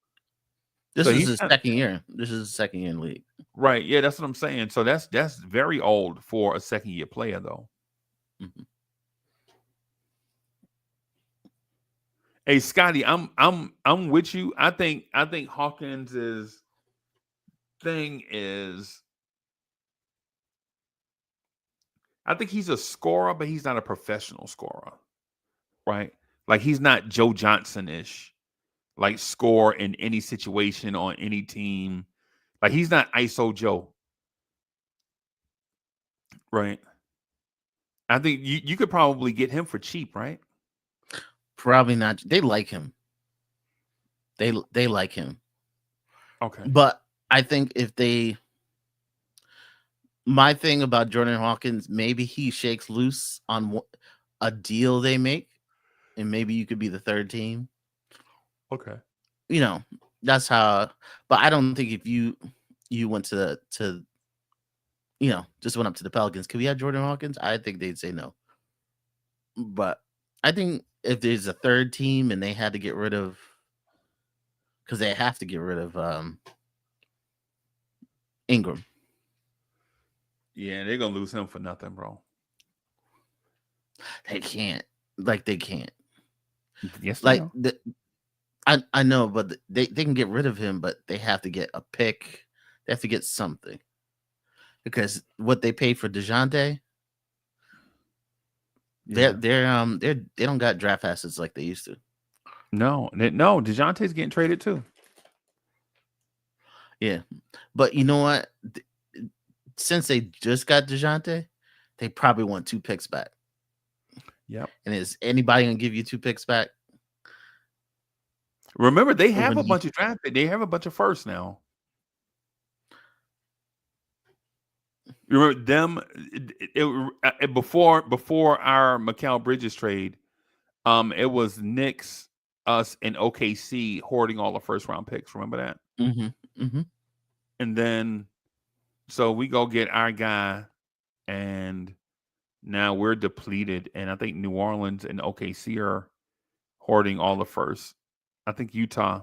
This is his second year. This is his second year in the league. Right. Yeah, that's what I'm saying. So that's very old for a second-year player, though. Mm-hmm. Hey, Scotty, I'm with you. I think Hawkins' thing is, I think he's a scorer, but he's not a professional scorer, right? Like he's not Joe Johnson-ish, like score in any situation on any team. Like he's not ISO Joe, right? I think you could probably get him for cheap, right? Probably not. They like him. They like him. Okay. But I think my thing about Jordan Hawkins, maybe he shakes loose on a deal they make, and maybe you could be the 3rd team. Okay. That's how. But I don't think if you went to just went up to the Pelicans, could we have Jordan Hawkins? I think they'd say no. But I think if there's a 3rd team and they had to get rid of, because they have to get rid of Ingram. Yeah, they're gonna lose him for nothing, bro. They can't. They can't. Yes, I know, but they can get rid of him, but they have to get a pick. They have to get something. Because what they paid for DeJounte, they don't got draft assets like they used to. No, DeJounte's getting traded too. Yeah, but you know what? Since they just got DeJounte, they probably want 2 picks back. Yep. And is anybody gonna give you 2 picks back? Remember, they have When a you- bunch of draft picks. They have a bunch of firsts now. You remember them before our Mikal Bridges trade. It was Knicks, us, and OKC hoarding all the first round picks. Remember that? And then, so we go get our guy, and now we're depleted. And I think New Orleans and OKC are hoarding all the first. I think Utah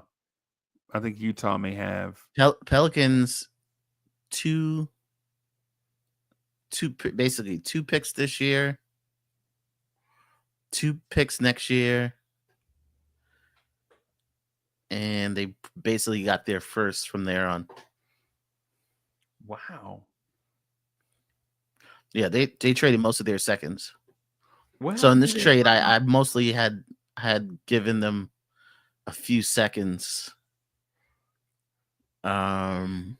may have Pelicans basically 2 picks this year, 2 picks next year, and they basically got their first from there on. Wow. Yeah, they traded most of their seconds. Well, So in this trade, I mostly had given them a few seconds. And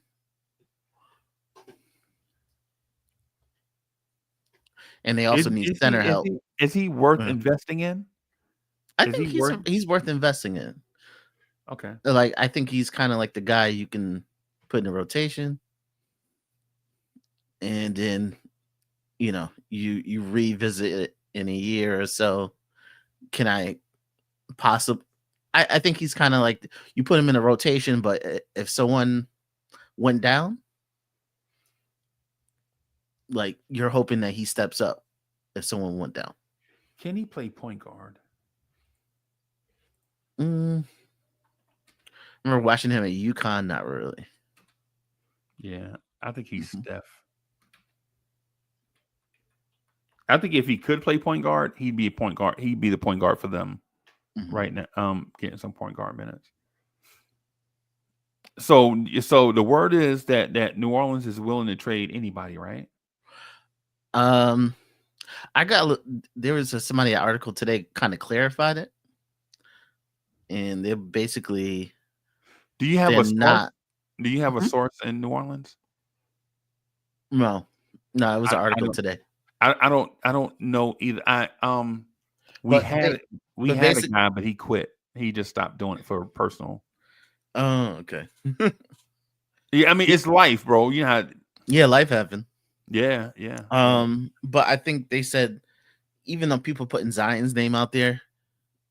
they also need center help. Is he worth investing in? I think he's worth investing in. Okay. Like, I think he's kind of like the guy you can put in a rotation, and then you revisit it in a year or so. Can I possibly? I think he's kind of like, you put him in a rotation, but if someone went down, like, you're hoping that he steps up if someone went down. Can he play point guard? Remember watching him at UConn? Not really. Yeah, I think he's Steph. I think if he could play point guard, he'd be a point guard. He'd be the point guard for them right now. Getting some point guard minutes. So the word is that New Orleans is willing to trade anybody, right? There was somebody article today kind of clarified it, and they're basically. Do you have a source? Do you have Mm-hmm. a source in New Orleans? No, it was an article today. I don't know either. We had a guy, but he quit. He just stopped doing it for personal. Oh, okay. Yeah, I mean, it's life, bro. You know. Yeah, life happened. Yeah. But I think they said, even though people putting Zion's name out there,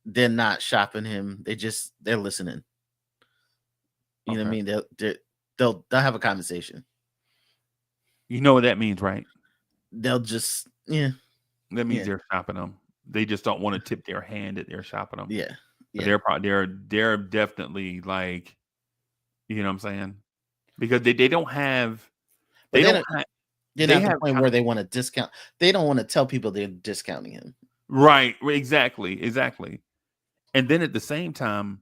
they're not shopping him. They're listening. You know what I mean? They'll have a conversation. You know what that means, right? They'll just That means they're shopping them. They just don't want to tip their hand that they're shopping them. Yeah. They're definitely, like, you know what I'm saying? Because they don't have. They're not at the point where they want to discount. They don't want to tell people they're discounting him. Right. Exactly. And then at the same time,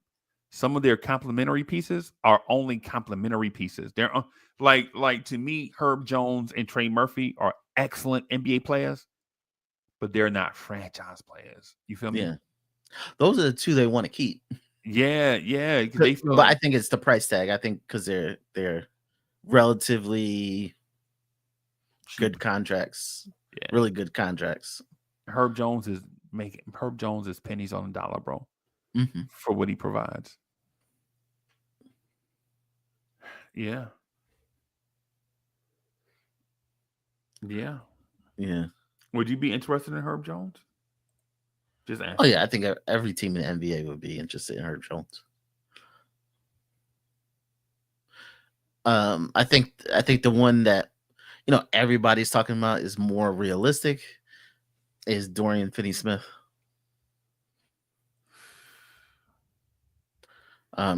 some of their complimentary pieces are only complimentary pieces. They're like to me, Herb Jones and Trey Murphy are excellent NBA players, but they're not franchise players. You feel me? Yeah. Those are the two they want to keep. Yeah. But I think it's the price tag. I think because they're relatively good contracts. Yeah. Really good contracts. Herb Jones is pennies on the dollar, bro. For what he provides. Yeah. Would you be interested in Herb Jones? Just ask. Oh yeah, I think every team in the NBA would be interested in Herb Jones. I think the one that everybody's talking about is more realistic is Dorian Finney-Smith.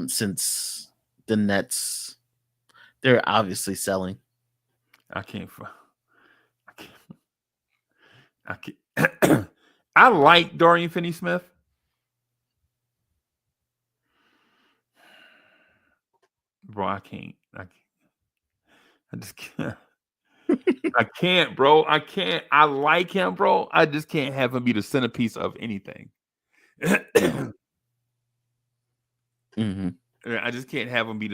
Since the Nets, they're obviously selling. I can't. I like Dorian Finney-Smith. Bro, I just can't. I can't, bro. I can't. I like him, bro. I just can't have him be the centerpiece of anything. I just can't have him be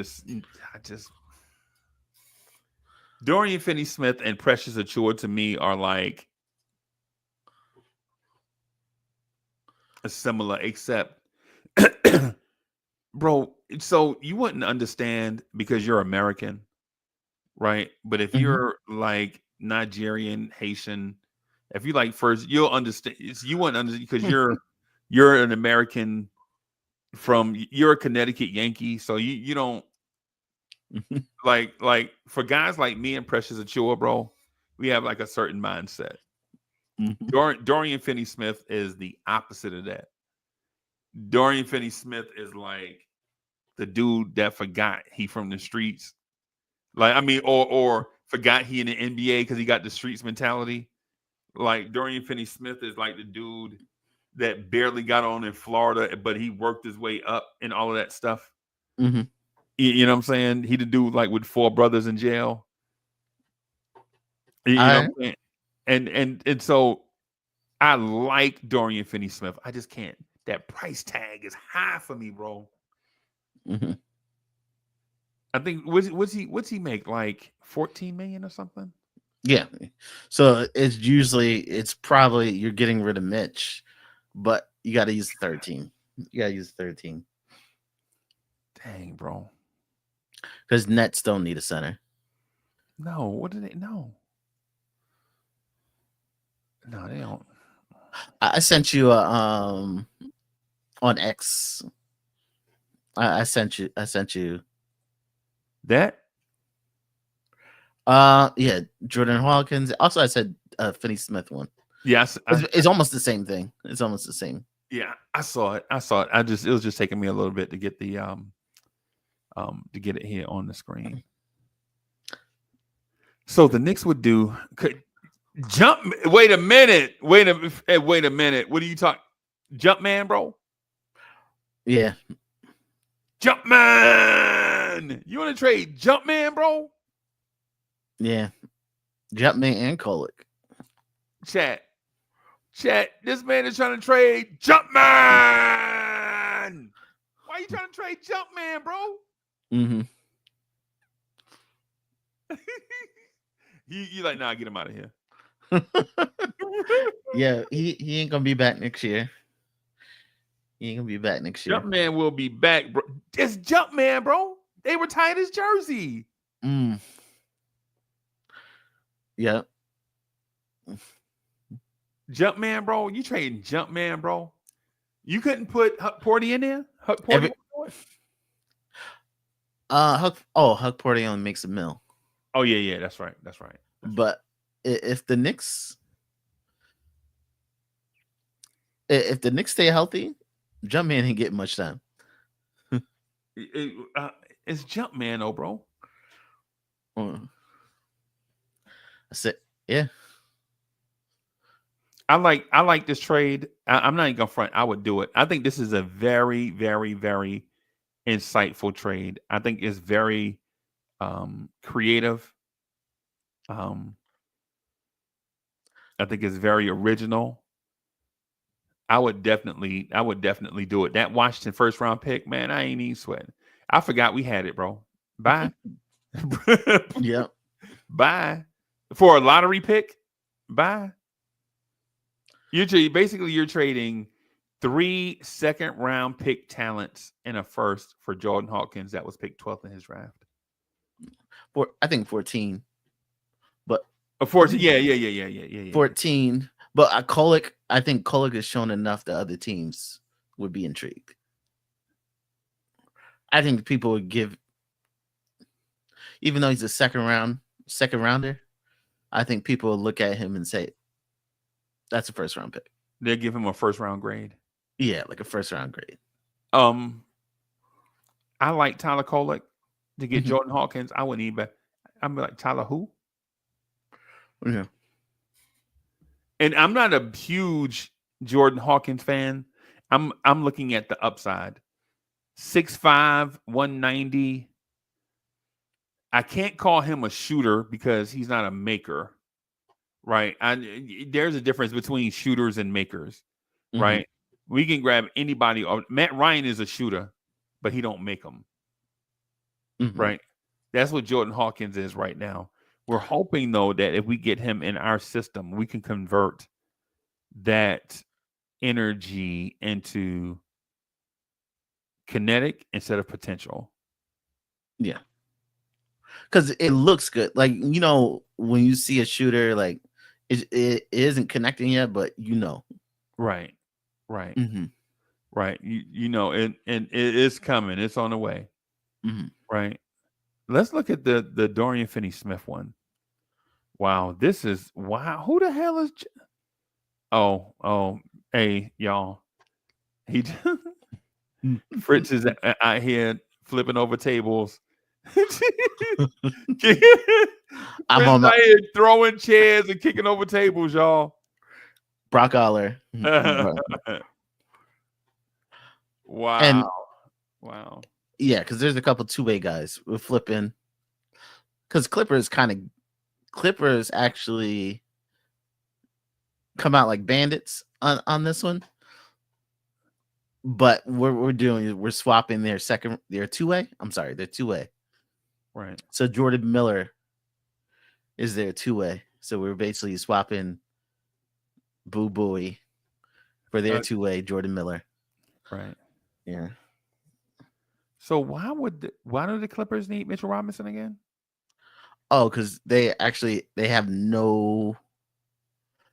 Dorian Finney-Smith and Precious Achiuwa to me are like similar, except, bro. So you wouldn't understand because you're American, right? But if you're like Nigerian, Haitian, if you like first, you'll understand. You wouldn't understand because you're an American you're a Connecticut Yankee, so you don't like for guys like me and Precious Achiuwa, bro. We have like a certain mindset. Dorian Finney-Smith is the opposite of that. Dorian Finney-Smith is like the dude that forgot he from the streets. Like, I mean, or forgot he in the NBA because he got the streets mentality. Like Dorian Finney-Smith is like the dude that barely got on in Florida, but he worked his way up and all of that stuff. You know what I'm saying? He the dude like with 4 brothers in jail. You know what I'm saying? And so I like Dorian Finney-Smith. I just can't. That price tag is high for me, bro. I think what's he make, like 14 million or something? Yeah. So it's probably you're getting rid of Mitch, but you got to use 13. You got to use 13. Dang, bro. Because Nets don't need a center. No, what do they? No, they don't. I sent you on X. I sent you that. Yeah, Jordan Hawkins. Also, I said Finney-Smith one. Yes, it's almost the same thing. It's almost the same. Yeah, I saw it. It was just taking me a little bit to get the to get it here on the screen. So the Knicks would do jump. Wait a minute. Wait a minute. What are you talking? Jump man, bro. Yeah. Jump man. You want to trade jump man, bro? Yeah. Jump man and Kolek. Chat. This man is trying to trade jump man. Why are you trying to trade jump man, bro? You like, nah, get him out of here. Yeah, he ain't gonna be back next year. Jumpman will be back, bro. It's Jumpman, bro. They retired his jersey. Yeah. Jumpman, bro. You trading Jumpman, bro. You couldn't put Huck Porty in there? Huck Porty? Huck Porty only makes $1 million. Oh, yeah, that's right. But if the Knicks stay healthy, Jumpman ain't getting much time. It's Jumpman, though, bro. I said, yeah. I like this trade. I'm not even gonna front. I would do it. I think this is a very, very, very insightful trade. I think it's very creative. I think it's very original. I would definitely do it. That Washington first round pick, man, I ain't even sweating. I forgot we had it, bro. Bye. Yep. Bye. For a lottery pick, bye. You're trading 3 second round pick talents and a first for Jordan Hawkins that was picked 12th in his draft. I think 14. But 14, yeah. 14. But I think Kolek has shown enough that other teams would be intrigued. I think people would give, even though he's a second rounder, I think people will look at him and say, that's a first round pick. They'll give him a first round grade. Yeah, like a first round grade. I like Tyler Kolek to get Jordan Hawkins. I wouldn't even. I'm like, Tyler who? Yeah. And I'm not a huge Jordan Hawkins fan. I'm looking at the upside. 6'5", 190. I can't call him a shooter because he's not a maker, right? There's a difference between shooters and makers, right? We can grab anybody. Matt Ryan is a shooter, but he don't make them, right? That's what Jordan Hawkins is right now. We're hoping though that if we get him in our system, we can convert that energy into kinetic instead of potential. Yeah. Because it looks good. Like, when you see a shooter, like it isn't connecting yet, but Right. Right. Mm-hmm. Right. And it is coming. It's on the way. Mm-hmm. Right. Let's look at the Dorian Finney-Smith one. Wow, this is wow. Who the hell is? Oh, hey, y'all. He Fritz is out here flipping over tables. Fritz I'm on out my here throwing chairs and kicking over tables, y'all. Brock Aller. Wow. And Wow. yeah, because there's a couple two-way guys with flipping. Because Clippers actually come out like bandits on this one. But what we're doing is we're swapping their two-way. I'm sorry, their two-way. Right. So Jordan Miller is their two-way. So we're basically swapping Boo Booey for their two-way Jordan Miller. Right. Yeah. So why do the Clippers need Mitchell Robinson again? Oh, because they have no.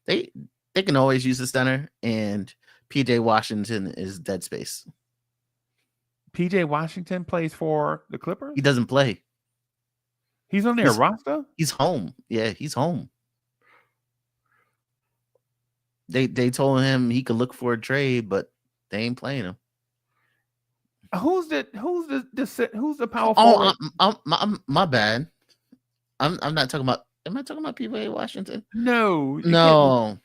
They can always use the center, and PJ Washington is dead space. PJ Washington plays for the Clippers? He doesn't play. He's on their roster? He's home. Yeah, he's home. They told him he could look for a trade, but they ain't playing him. Who's the power forward? My bad. I'm not talking about. Am I talking about PJ Washington? No.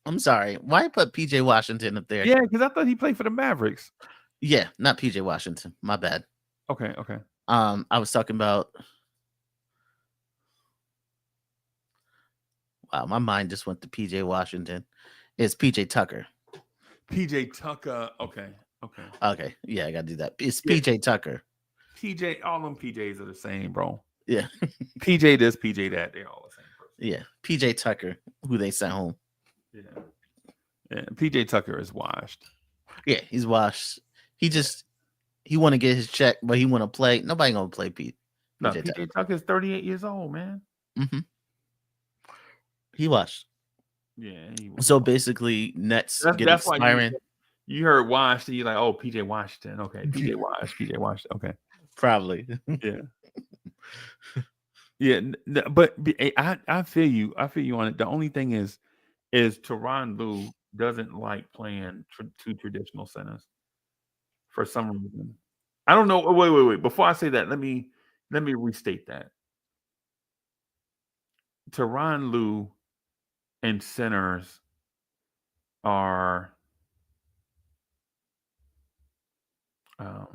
I'm sorry. Why put PJ Washington up there? Yeah, because I thought he played for the Mavericks. Yeah, not PJ Washington. My bad. Okay. I was talking about. Wow, my mind just went to PJ Washington. It's PJ Tucker. PJ Tucker. Okay. Okay. Yeah, I gotta do that. It's PJ Tucker. All them PJs are the same, bro. Yeah. PJ this, PJ that. They're all the same person. Yeah. PJ Tucker, who they sent home. Yeah. PJ Tucker is washed. Yeah, he's washed. He want to get his check, but he want to play. Nobody gonna play Pete. No, PJ Tucker is 38 years old, man. Mm-hmm. He washed. Yeah. So basically, Nets get expiring. You heard washed, and you're like, oh, PJ Washington. Okay, PJ Washed. Okay. Probably. Yeah. Yeah, but I feel you. I feel you on it. The only thing is Tyronn Lue doesn't like playing two traditional centers for some reason. I don't know. Wait. Before I say that, let me restate that. Tyronn Lue and centers are what's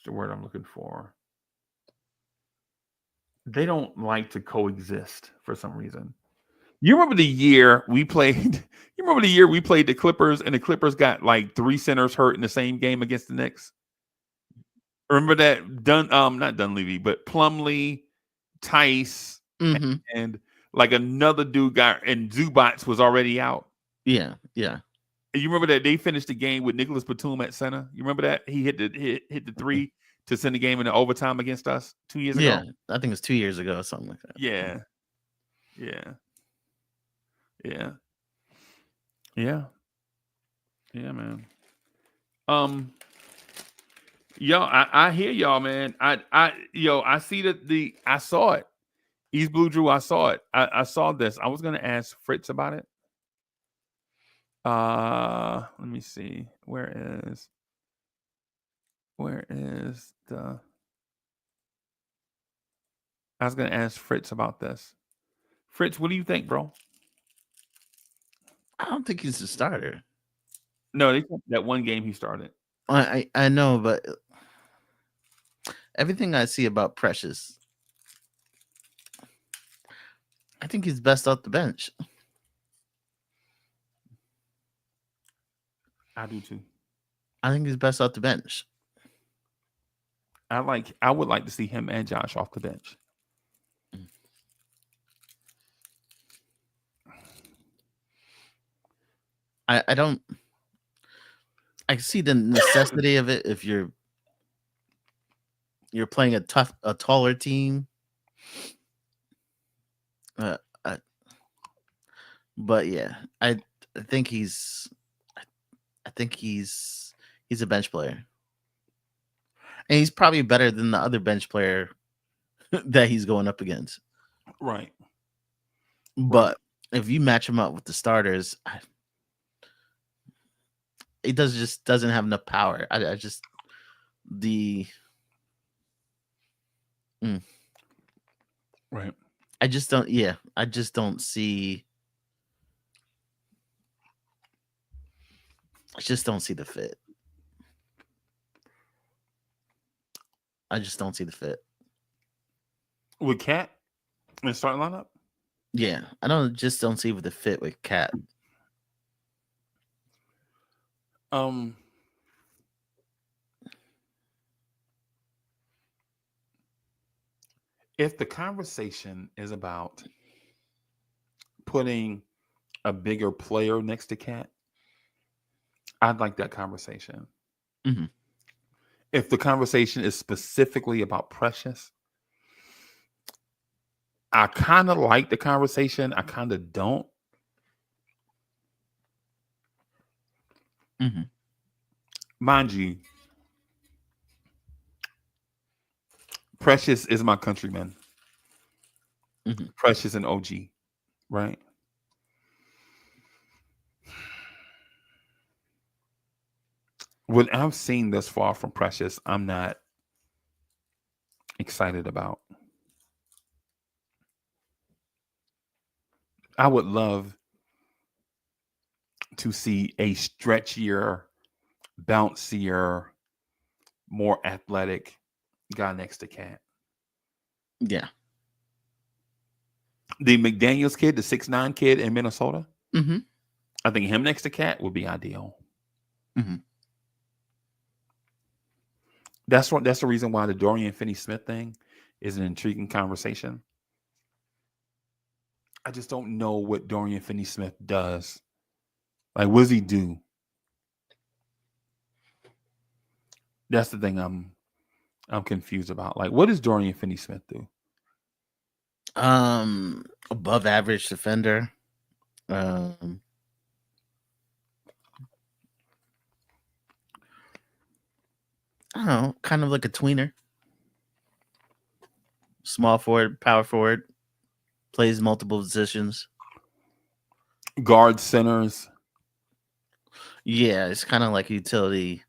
the word I'm looking for? They don't like to coexist for some reason. You remember the year we played? You remember the year we played the Clippers and the Clippers got like 3 centers hurt in the same game against the Knicks? Remember that? Not Dunleavy, but Plumlee, Tice, and like another dude got, and Zubats was already out. Yeah. You remember that they finished the game with Nicholas Batum at center? You remember that? He hit the 3 to send the game into overtime against us 2 years ago. Yeah, I think it was 2 years ago or something like that. Yeah, man. I hear y'all, man. I see that I saw it. East Blue Drew, I saw it. I saw this. I was gonna ask Fritz about it. Let me see. Where is the? I was gonna ask Fritz about this. Fritz, what do you think, bro? I don't think he's a starter. No, that one game he started. I know, but everything I see about Precious, I think he's best off the bench. I do too. I think he's best off the bench. I would like to see him and Josh off the bench. I don't. I see the necessity of it if you're playing a taller team. But yeah, I think he's a bench player, and he's probably better than the other bench player that he's going up against. Right. But if you match him up with the starters, it doesn't have enough power. I just the right. I just don't. Yeah, I just don't see. I just don't see the fit. I just don't see the fit. With Cat in the starting lineup? Yeah, I don't see the fit with Cat. If the conversation is about putting a bigger player next to Cat, I'd like that conversation. Mm-hmm. If the conversation is specifically about Precious, I kind of like the conversation. I kind of don't. Mm-hmm. Mind you, Precious is my countryman. Mm-hmm. Precious and OG, right? What I've seen thus far from Precious, I'm not excited about. I would love to see a stretchier, bouncier, more athletic guy next to Cat. Yeah. The McDaniels kid, the 6'9" kid in Minnesota, Mm-hmm. I think him next to Cat would be ideal. Mm-hmm. That's the reason why the Dorian Finney-Smith thing is an intriguing conversation. I just don't know what Dorian Finney-Smith does. Like, what does he do? That's the thing I'm confused about. Like, what does Dorian Finney-Smith do? Above average defender. I don't know, kind of like a tweener. Small forward, power forward, plays multiple positions. Guard centers. Yeah, it's kind of like a utility.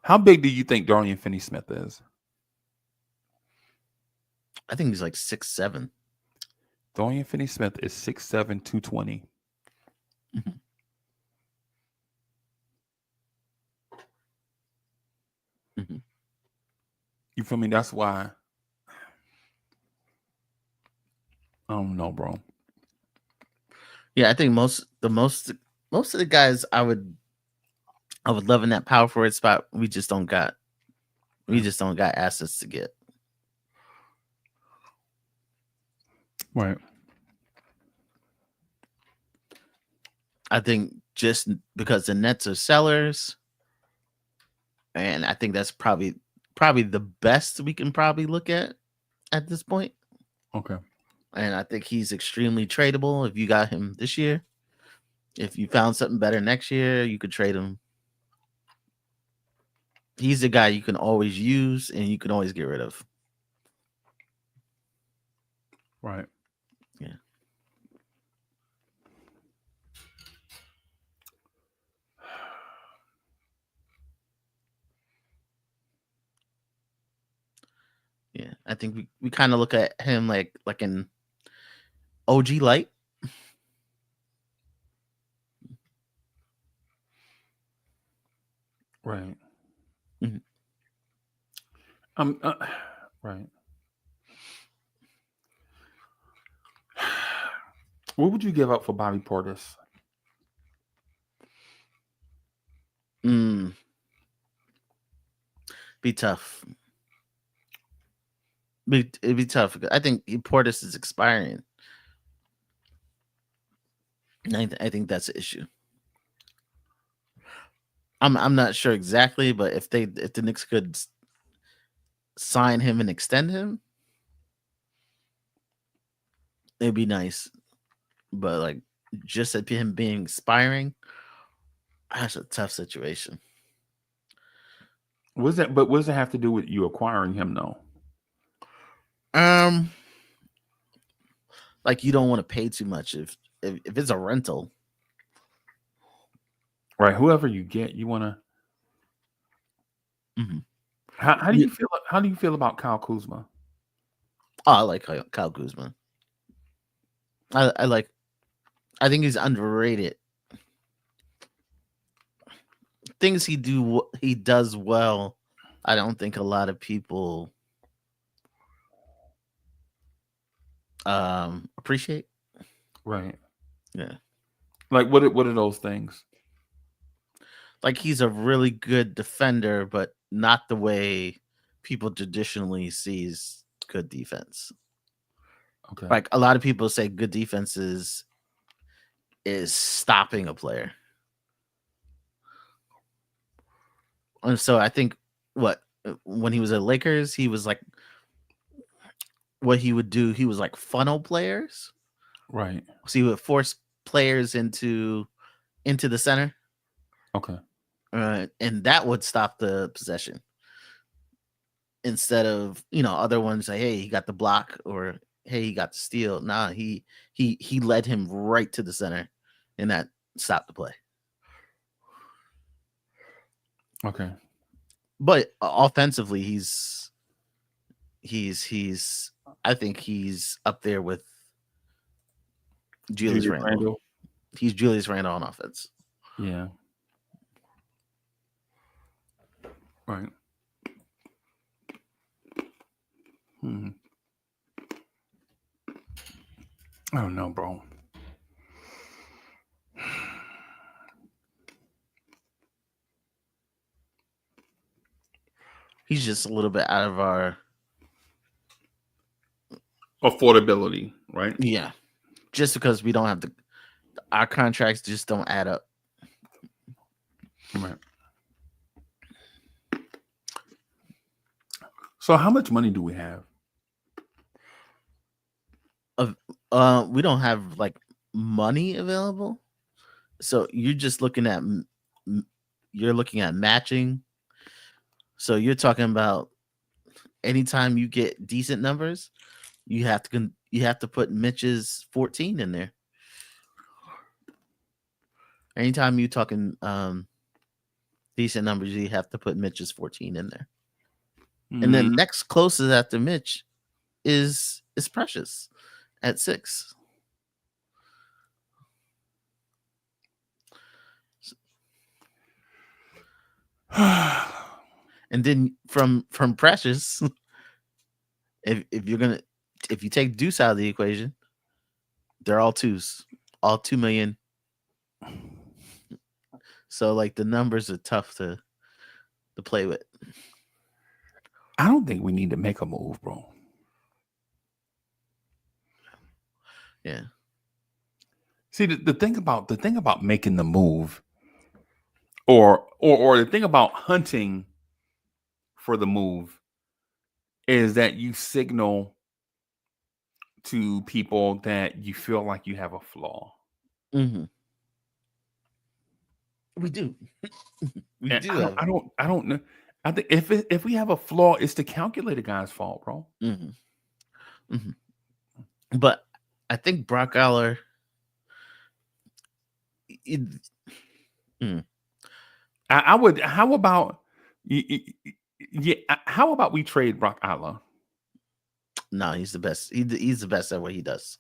How big do you think Dorian Finney-Smith is? I think he's like 6'7". Dorian Finney-Smith is 6'7", 220. Mm-hmm. Mm-hmm. You feel me? That's why. I don't know, bro. Yeah, I think most of the guys I would love in that power forward spot. We just don't got assets to get. Right. I think just because the Nets are sellers, and I think that's probably the best we can probably look at this point. Okay. And I think he's extremely tradable. If you got him this year, if you found something better next year, you could trade him. He's a guy you can always use and you can always get rid of. Right. Yeah. Yeah, I think we kind of look at him like an OG light. Right. Mm-hmm. Right. What would you give up for Bobby Portis? Be tough. It'd be tough. I think Portis is expiring. I think that's an issue. I'm not sure exactly, but if the Knicks could sign him and extend him, it'd be nice. But like just at him being expiring, that's a tough situation. What does that have to do with you acquiring him though? Like you don't want to pay too much if it's a rental. Right. Whoever you get, you want to. Mm-hmm. How do you feel? How do you feel about Kyle Kuzma? Oh, I like Kyle Kuzma. I think he's underrated. Things he does well. I don't think a lot of people appreciate. Right. Yeah. Like what are those things? Like he's a really good defender, but not the way people traditionally sees good defense. Okay. Like a lot of people say good defense is stopping a player. And so I think when he was at Lakers, he was like what he would do, he was like funnel players. Right. So he would force players into the center. Okay. And that would stop the possession. Instead of, other ones say, hey, he got the block or hey, he got the steal. Nah, he led him right to the center and that stopped the play. Okay. But offensively, I think he's up there with Julius Randle. He's Julius Randle on offense. Yeah. Right. I don't know, bro. He's just a little bit out of our affordability, right? Yeah. Just because we don't have our contracts just don't add up. Right. So how much money do we have? We don't have like money available. So you're just looking at matching. So you're talking about anytime you get decent numbers, you have to put Mitch's 14 in there. Anytime you're talking decent numbers, you have to put Mitch's 14 in there. And then next closest after Mitch is Precious at 6. And then from Precious, if you take Deuce out of the equation, they're all 2s, all 2 million. So like the numbers are tough to play with. I don't think we need to make a move, bro. Yeah. See, the thing about making the move, or the thing about hunting for the move, is that you signal to people that you feel like you have a flaw. Mm-hmm. We do. We And do. I don't know. I think if we have a flaw, it's the calculator guy's fault, bro. Mm-hmm. Mm-hmm. But I think Brock Aller. I would. How about how about we trade Brock Aller? No, he's the best. He's the best at what he does.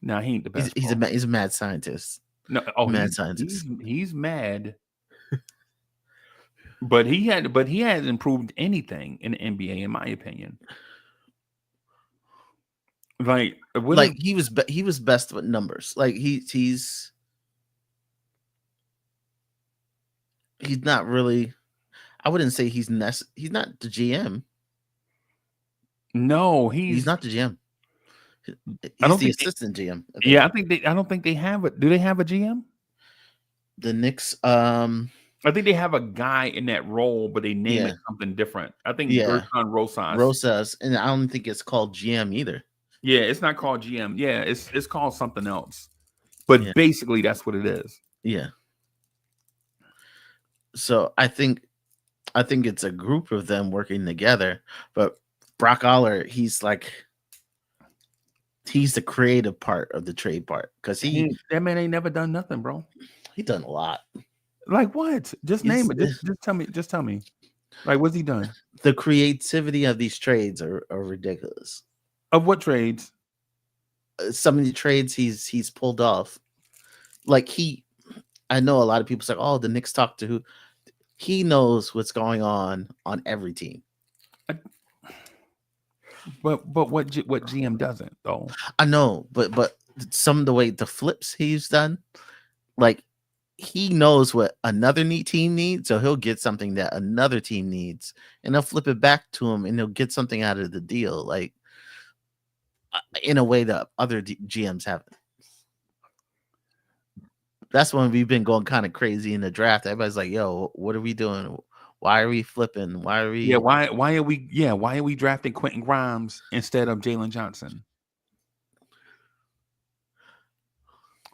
No, he ain't the best. He's a mad scientist. No, mad scientist. He's mad. But he hasn't improved anything in the NBA, in my opinion. Like he was best with numbers. Like he's not really. I wouldn't say he's not the GM. No, He's not the GM. I He's don't the think assistant GM. Yeah, I don't think they have it. Do they have a GM? The Knicks. I think they have a guy in that role, but they name Yeah. it something different. I think Yeah. Gershon Rosas. Rosas, and I don't think it's called GM either. Yeah, it's not called GM. Yeah, it's called something else. But Yeah. basically, that's what it is. Yeah. So I think it's a group of them working together. But Brock Aller, he's the creative part of the trade part because That man ain't never done nothing, bro. he done a lot. Like what? Just name it. Just tell me. Just tell me. Like, what's he done? The creativity of these trades are ridiculous. Of what trades? Some of the trades he's pulled off. Like I know a lot of people say, "Oh, the Knicks talk to who." He knows what's going on every team. But what GM doesn't though? I know, but some of the way the flips he's done, like he knows what another team needs, so he'll get something that another team needs, and they'll flip it back to him, and he'll get something out of the deal, like in a way that other GMs haven't. That's when we've been going kind of crazy in the draft. Everybody's like, "Yo, what are we doing? Why are we flipping? Why are we?" Yeah, why are we drafting Quentin Grimes instead of Jalen Johnson?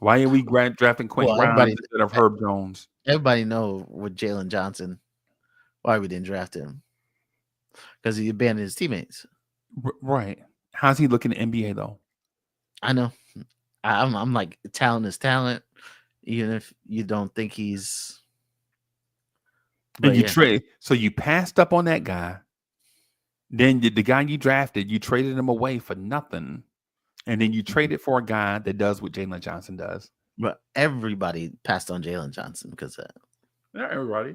Why are we drafting Quentin Grimes instead of Herb Jones? Everybody know with Jalen Johnson why we didn't draft him, because he abandoned his teammates. Right? How's he looking at NBA though? I know. I'm like, talent is talent, even if you don't think he's. And you trade, so you passed up on that guy. Then the guy you drafted, you traded him away for nothing, and then you traded for a guy that does what Jalen Johnson does. But everybody passed on Jalen Johnson because of that. Not everybody.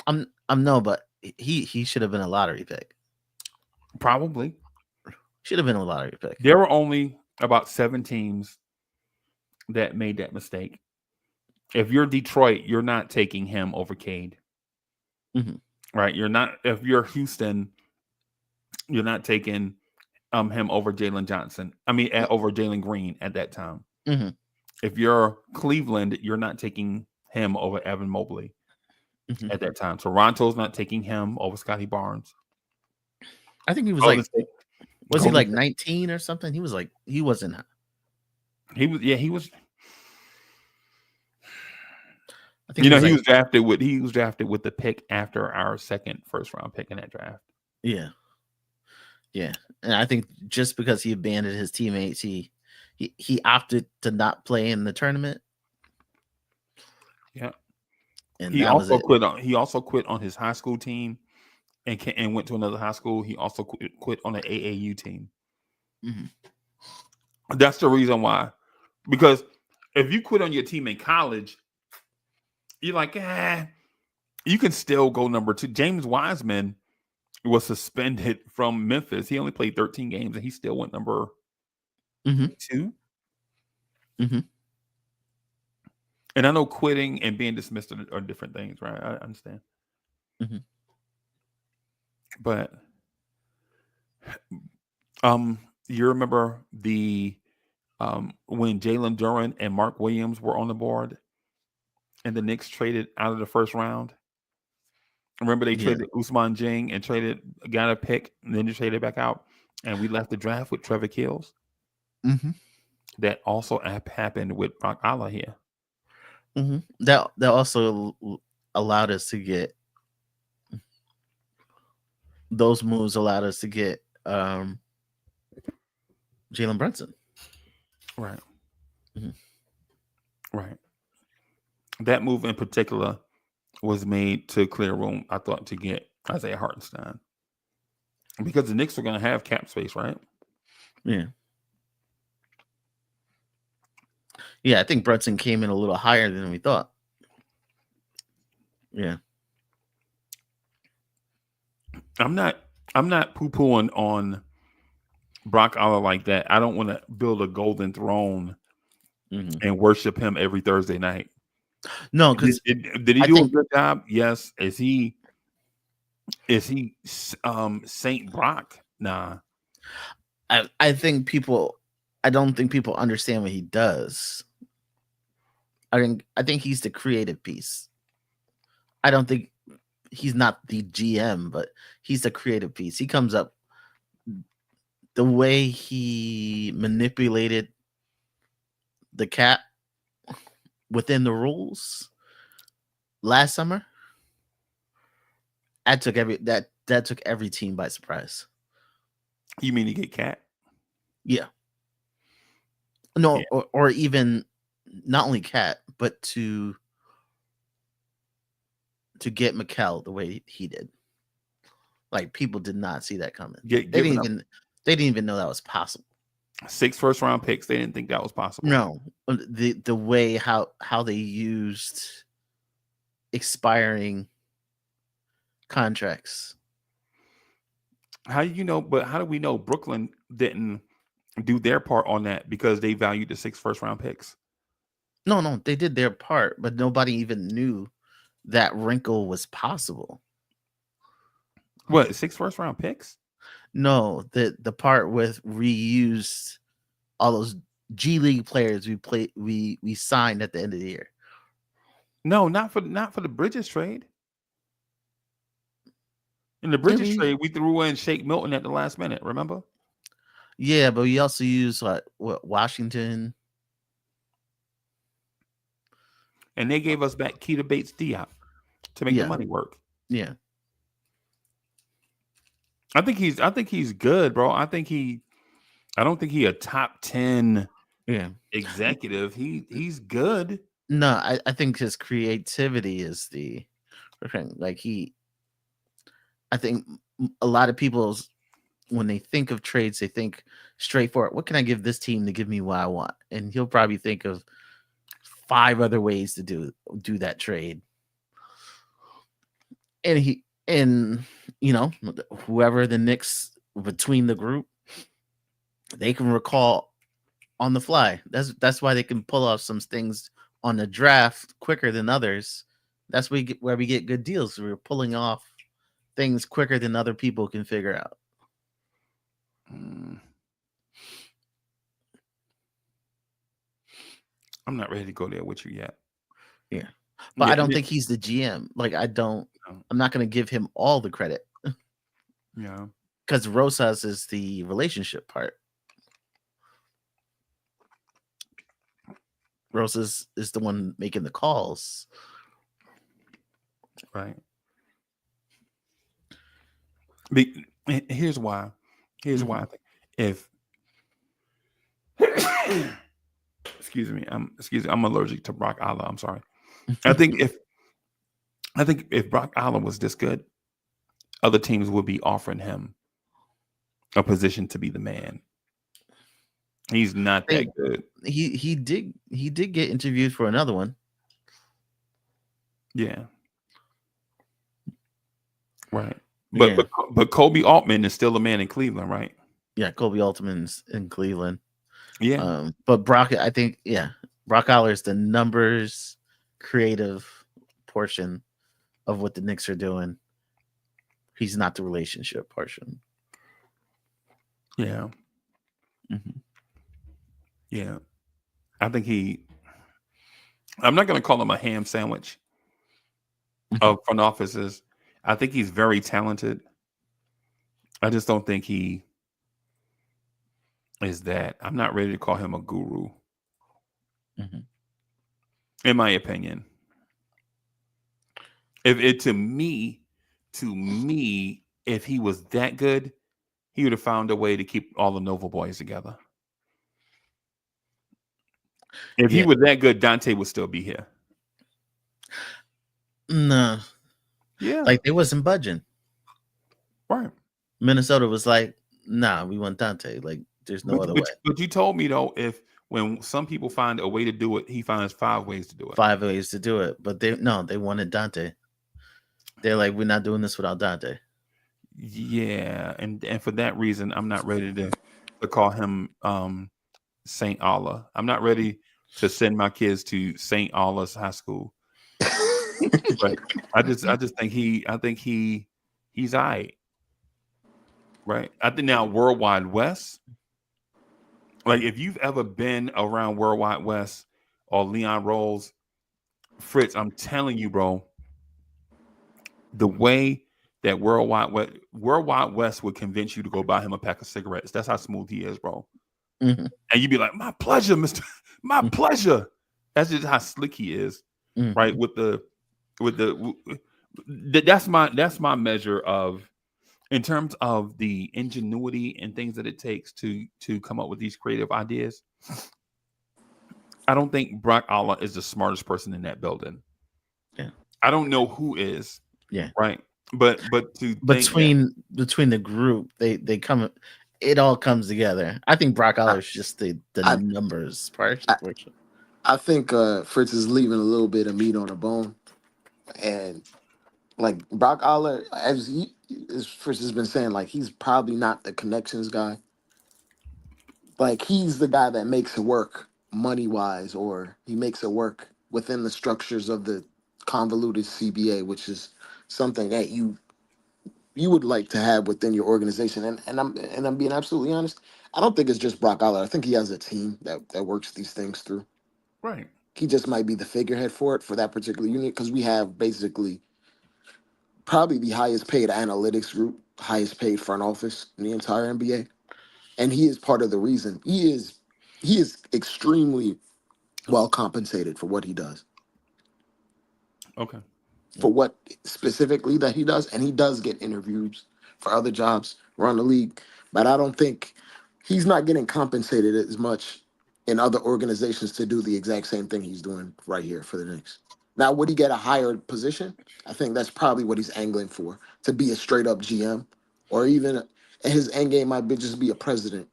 I'm no, but he should have been a lottery pick. Probably should have been a lottery pick. There were only about 7 teams that made that mistake. If you're Detroit, you're not taking him over Cade. Mm-hmm. Right? You're not. If you're Houston, you're not taking him over Jalen Johnson. I mean, over Jalen Green at that time. Mm-hmm. If you're Cleveland, you're not taking him over Evan Mobley at that time. Toronto's not taking him over Scotty Barnes. I think he was was he like 19 or something? He wasn't. He was. I think he was drafted with the pick after our second first-round pick in that draft. Yeah. Yeah. And I think just because he abandoned his teammates, he opted to not play in the tournament. Yeah. And he also quit on his high school team and went to another high school. He also quit on an AAU team. Mm-hmm. That's the reason why. Because if you quit on your team in college, you're like, you can still go number 2. James Wiseman was suspended from Memphis. He only played 13 games, and he still went number 2. Mm-hmm. And I know quitting and being dismissed are different things, right? I understand. Mm-hmm. But you remember the when Jalen Duren and Mark Williams were on the board and the Knicks traded out of the first round? Remember they traded Ousmane Dieng and got a pick, and then they traded back out, and we left the draft with Trevor Kills. Mm-hmm. That also happened with Brock Aller here. Mm-hmm. That also allowed us to get those moves. Allowed us to get Jalen Brunson. Right. Mm-hmm. Right. That move in particular was made to clear room, I thought, to get Isaiah Hartenstein, because the Knicks are going to have cap space, right? Yeah. Yeah, I think Brunson came in a little higher than we thought. Yeah. I'm not poo-pooing on Brock Aller like that. I don't want to build a golden throne and worship him every Thursday night. No, because did he do a good job? Yes. Is he Is he Saint Brock? Nah. I don't think people understand what he does. I think he's the creative piece. I don't think he's not the GM, but he's the creative piece. He comes up the way he manipulated the cap within the rules last summer. That took every team by surprise. You mean to get Cat? Yeah. No, Yeah. or even not only Cat, but to get Mikal the way he did. Like, people did not see that coming. They didn't even know that was possible. 6 first-round picks. They didn't think that was possible. No, the way how they used expiring contracts. How do you know? But how do we know Brooklyn didn't do their part on that because they valued the 6 first-round picks? No, they did their part, but nobody even knew that wrinkle was possible. What, 6 first-round picks? No, the part with reused all those G League players we signed at the end of the year. No, not for the Bridges trade. In the Bridges trade, we threw in Shake Milton at the last minute. Remember? Yeah, but we also used Washington, and they gave us back Keita Bates Diop to make the money work. Yeah, I think he's good, bro. I don't think he a top 10 executive. He's good. No, I think his creativity is the thing. Like, I think a lot of people, when they think of trades, they think straightforward. What can I give this team to give me what I want? And he'll probably think of 5 other ways to do that trade. And whoever the Knicks between the group, they can recall on the fly. That's why they can pull off some things on the draft quicker than others. That's where we get good deals. We're pulling off things quicker than other people can figure out. I'm not ready to go there with you yet. Yeah. But I don't think he's the GM. Like, I'm not going to give him all the credit. Yeah. Because Rosas is the relationship part. Rosas is the one making the calls. Right. Here's why. I think if excuse me, I'm allergic to Brock Aller. I'm sorry. I think if Brock Aller was this good, other teams would be offering him a position to be the man. He's not that good. He did get interviewed for another one. Yeah. Right. But Kobe Altman is still the man in Cleveland, right? Yeah, Kobe Altman's in Cleveland. Yeah. But Brock, I think, Brock Aller is the numbers creative portion of what the Knicks are doing. He's not the relationship portion. Yeah. Mm-hmm. Yeah. I think I'm not going to call him a ham sandwich of front offices. I think he's very talented. I just don't think he is that. I'm not ready to call him a guru. Mm-hmm. In my opinion. To me, if he was that good, he would have found a way to keep all the Nova boys together. If he was that good, Dante would still be here. No. Yeah. Like, they wasn't budging. Right. Minnesota was like, nah, we want Dante. Like, there's no other way. But you told me, though, when some people find a way to do it, he finds 5 ways to do it. 5 ways to do it. But they wanted Dante. They're like, we're not doing this without Dante. Yeah. And for that reason, I'm not ready to call him St. Allah. I'm not ready to send my kids to St. Allah's high school. But I just think he He's all right. Right. I think now Worldwide West, like if you've ever been around Worldwide West or Leon Rolls, Fritz, I'm telling you, bro, the way that Worldwide West would convince you to go buy him a pack of cigarettes. That's how smooth he is, bro. Mm-hmm. And you'd be like, my pleasure, Mr. My pleasure. That's just how slick he is, right? That's my measure of, in terms of the ingenuity and things that it takes to come up with these creative ideas. I don't think Brock Aller is the smartest person in that building. Yeah, I don't know who is. Yeah, right. But between the group, they come. It all comes together. I think Brock Aller is just the numbers part. I think Fritz is leaving a little bit of meat on the bone, and like Brock Aller, as Fritz has been saying, like he's probably not the connections guy. Like he's the guy that makes it work money wise, or he makes it work within the structures of the convoluted CBA, which is something that you would like to have within your organization. And I'm being absolutely honest. I don't think it's just Brock Aller. I think he has a team that works these things through. right. He just might be the figurehead for that particular unit, because we have basically probably the highest paid analytics group, highest paid front office in the entire NBA. And he is part of the reason. He is extremely well compensated for what he does. Okay. For what specifically that he does, and he does get interviews for other jobs around the league, but I don't think he's not getting compensated as much in other organizations to do the exact same thing he's doing right here for the Knicks. Now, would he get a higher position? I think that's probably what he's angling for, to be a straight up GM, or even his end game might just be a president.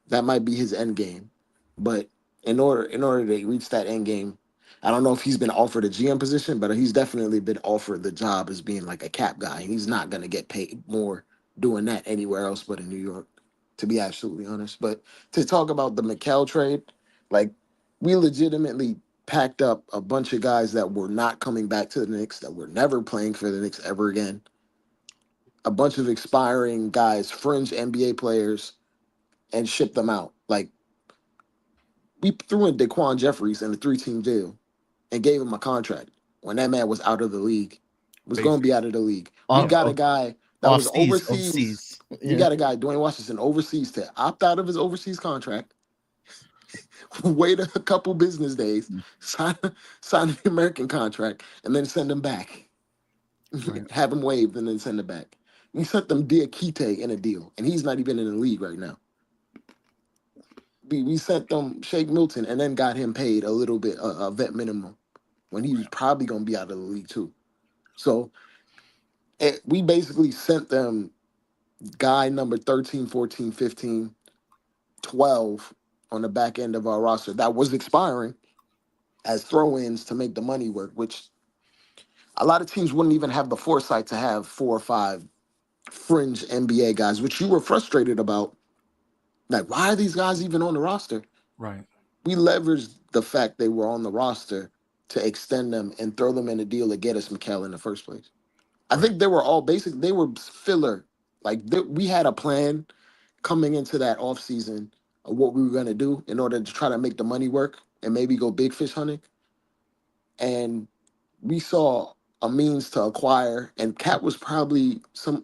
That might be his end game, but in order to reach that end game, I don't know if he's been offered a GM position, but he's definitely been offered the job as being like a cap guy. He's not going to get paid more doing that anywhere else but in New York, to be absolutely honest. But to talk about the Mikal trade, like we legitimately packed up a bunch of guys that were not coming back to the Knicks, that were never playing for the Knicks ever again. A bunch of expiring guys, fringe NBA players, and shipped them out. Like we threw in Daquan Jeffries in a 3-team deal and gave him a contract when that man was out of the league, was going to be out of the league. We got a guy that was overseas. We got a guy, Dwayne Washington, overseas, to opt out of his overseas contract, wait a couple business days, sign an American contract, and then send him back. Right. Have him waived and then send him back. We sent them Diakite in a deal, and he's not even in the league right now. We sent them Shake Milton and then got him paid a little bit, a vet minimum, when he was probably going to be out of the league too. So we basically sent them guy number 13, 14, 15, 12 on the back end of our roster that was expiring as throw-ins to make the money work, which a lot of teams wouldn't even have the foresight to have 4 or 5 fringe NBA guys, which you were frustrated about. Like, why are these guys even on the roster? Right. We leveraged the fact they were on the roster to extend them and throw them in a deal to get us Mikal in the first place. I think they were all they were filler. Like, we had a plan coming into that offseason of what we were going to do in order to try to make the money work and maybe go big fish hunting. And we saw a means to acquire, and Cat was probably to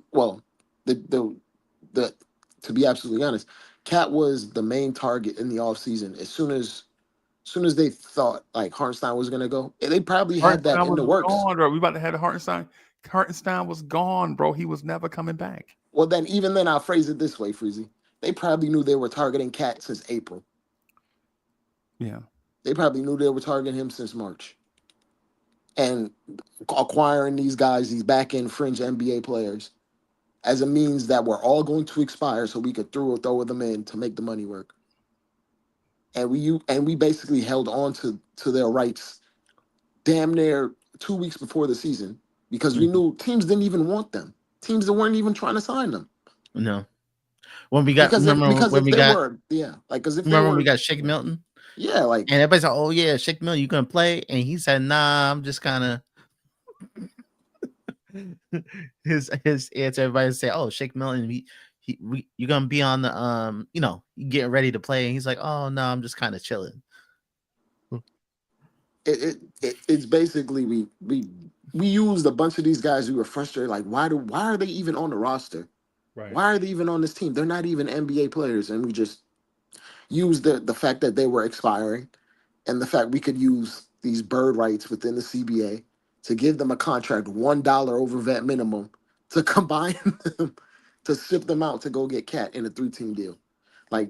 be absolutely honest, Cat was the main target in the offseason. As soon as they thought like Hartenstein was gonna go, they probably had that in the works. Gone, bro. We about to have a Hartenstein. Hartenstein was gone, bro. He was never coming back. Well, then even then, I'll phrase it this way, Freezy. They probably knew they were targeting Cat since April. Yeah. They probably knew they were targeting him since March. And acquiring these guys, these back-end fringe NBA players, as a means that were all going to expire so we could throw them in to make the money work. And we basically held on to their rights damn near 2 weeks before the season, because we knew teams didn't even want them. Teams that weren't even trying to sign them. No. When we got remember when we got Shake Milton? Yeah, like, and everybody's like, oh yeah, Shake Milton, you gonna play? And he said, nah, I'm just kinda his answer, everybody say, "Oh, Shake Milton, you're gonna be on the getting ready to play," and he's like, "Oh no, I'm just kind of chilling." It's basically we used a bunch of these guys who were frustrated. Like, why are they even on the roster? Right. Why are they even on this team? They're not even NBA players, and we just used the fact that they were expiring, and the fact we could use these bird rights within the CBA to give them a contract $1 over vet minimum to combine them to ship them out to go get Cat in a 3-team deal. Like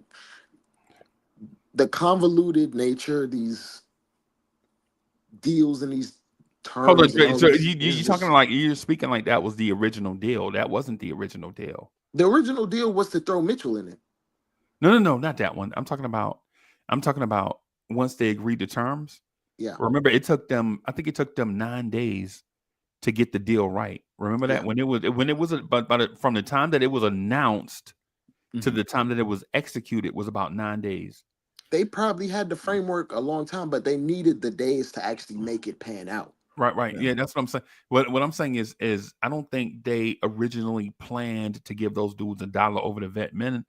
the convoluted nature of these deals and these Hold on. terms and all So this you is talking just like you're speaking like that was the original deal. That wasn't the original deal. the original deal was to throw Mitchell in it. No, not that one. I'm talking about once they agreed to terms. Yeah, Remember, I think it took them 9 days to get the deal right. Remember that yeah. from the time that it was announced to Mhm. the time that it was executed was about 9 days. They probably had the framework a long time, but they needed the days to actually make it pan out. Right. Yeah. Yeah, that's what I'm saying. What I'm saying is I don't think they originally planned to give those dudes $1 over the vet men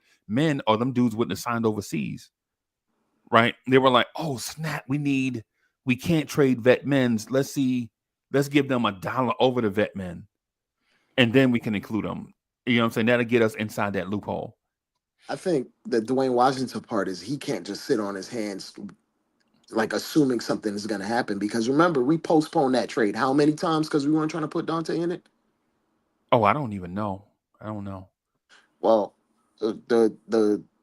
or them dudes wouldn't have signed overseas. Right? They were like, "Oh, snap, we can't trade vet men's. Let's give them $1 over the vet men and then we can include them." You know what I'm saying? That'll get us inside that loophole. I think the Dwayne Washington part is he can't just sit on his hands like assuming something is going to happen, because remember, we postponed that trade how many times because we weren't trying to put Dante in it. Oh, I don't even know. I don't know. Well, the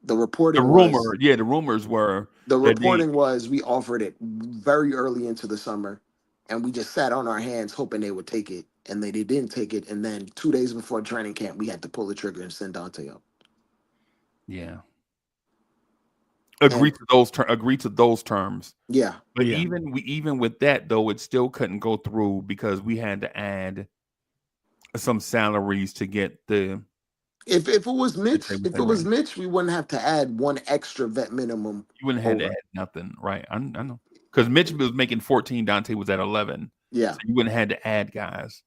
The reporting was rumors were that we offered it very early into the summer, and we just sat on our hands hoping they would take it, and they didn't take it, and then 2 days before training camp we had to pull the trigger and send Dante up. yeah. And Agree to those terms. yeah, But Yeah. even with that though, it still couldn't go through because we had to add some salaries to get the if it was Mitch, trade within range. we wouldn't have to add one extra vet minimum You wouldn't have to over. add nothing, right? I know because Mitch was making 14, Dante was at 11, Yeah, so you wouldn't have had to add guys.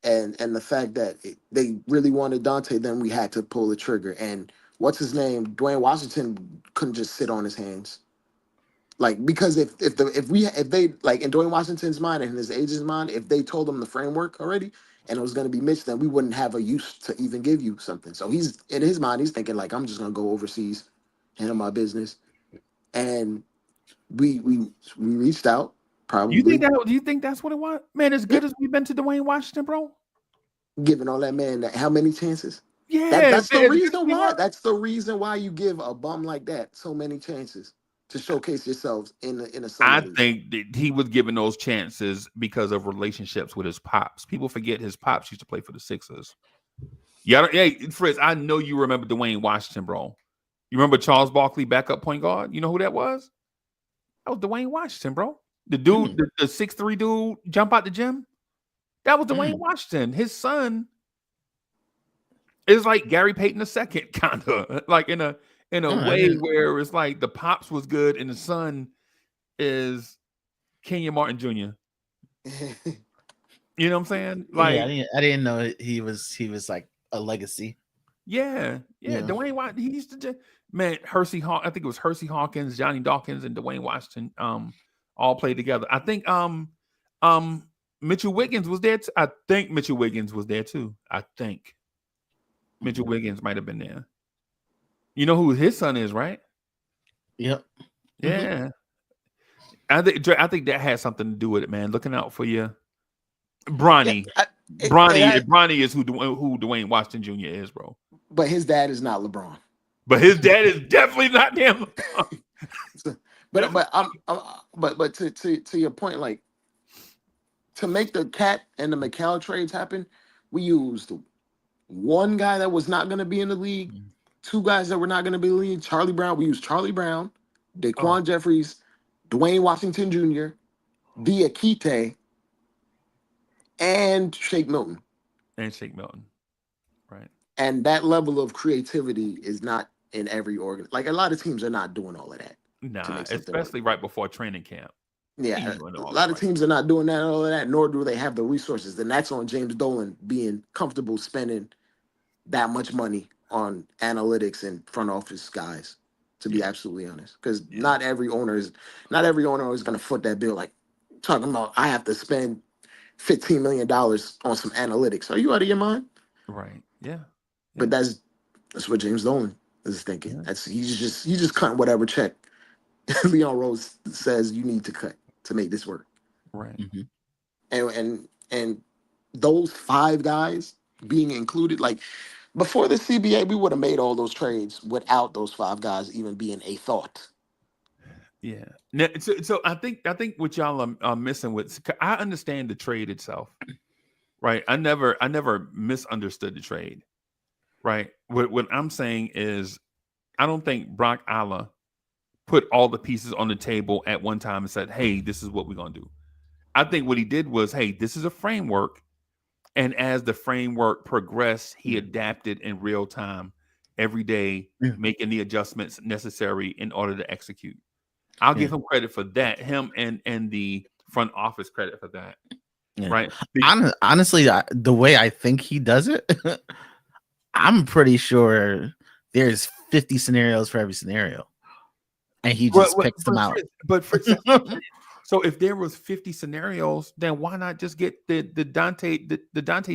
and the fact that they really wanted Dante, then we had to pull the trigger. And what's his name? Dwayne Washington couldn't just sit on his hands. Like, because if they like in Dwayne Washington's mind and his agent's mind, if they told him the framework already and it was going to be Mitch, then we wouldn't have a use to even give you something. So he's in his mind, he's thinking like, I'm just going to go overseas, handle my business. And we reached out You probably think do you think that's what it was? Man, as good as we've been to Dwayne Washington, bro. giving all that man how many chances? Yeah, That's the man, as good as reason we why. were. That's the reason why you give a bum like that so many chances to showcase yourselves in a summer I league. think that he was given those chances because of relationships with his pops. People forget his pops used to play for the Sixers. Yeah, hey, Fritz, I know you remember Dwayne Washington, bro. You remember Charles Barkley, backup point guard? You know who that was? That was Dwayne Washington, bro. The dude, the 6'3" dude, jump out the gym. That was Dwayne Washington. His son is like Gary Payton II, kind of like in a way where it's like the pops was good and the son is Kenya Martin Jr. You know what I'm saying? Like, Yeah, I didn't know he was like a legacy. yeah. Dwayne Washington, he used to man, I think it was Hersey Hawkins, Johnny Dawkins, and Dwayne Washington all played together. I think Mitchell Wiggins was there. I think Mitchell Wiggins was there too. I think Mitchell Wiggins might have been there. You know who his son is, right? Yep. Yeah. I think that has something to do with it, man. Looking out for you. Bronny. Bronny is who Dwayne Washington Jr. is, bro. But his dad is not LeBron. But his dad is definitely not damn LeBron. But to your point, like, to make the Cat and the Mikal trades happen, we used one guy that was not going to be in the league, two guys that were not going to be in the league. Charlie Brown. We used Charlie Brown, Daquan Jeffries, Dwayne Washington Jr., Diakite, and Shake Milton. Right. And that level of creativity is not in every organ. Like, a lot of teams are not doing all of that. Nah, especially right before training camp. Yeah, He's doing a all lot that of right. teams are not doing that, all of that, nor do they have the resources. And that's on James Dolan being comfortable spending that much money on analytics and front office guys. To be Yeah, absolutely honest, because yeah, not every owner is going to foot that bill. Like talking about, I have to spend $15 million on some analytics. Are you out of your mind? right. Yeah, But yeah, that's what James Dolan is thinking. yeah. That's he's just cutting whatever check Leon Rose says you need to cut to make this work. Right. Mhm. And those five guys being included, like before the CBA, we would have made all those trades without those five guys even being a thought. Yeah. Now, so I think what y'all are missing with I understand the trade itself, right? I never misunderstood the trade, right? What I'm saying is I don't think Brock Alla put all the pieces on the table at one time and said, "Hey, this is what we're gonna do." I think what he did was, "Hey, this is a framework," and as the framework progressed, he adapted in real time, every day, Yeah. making the adjustments necessary in order to execute. I'll Yeah. give him credit for that. Him and the front office credit for that. Yeah. Right. Honestly, the way I think he does it, I'm pretty sure there's 50 scenarios for every scenario, and he just picks them out. But Fritz, so if there was 50 scenarios, then why not just get the Dante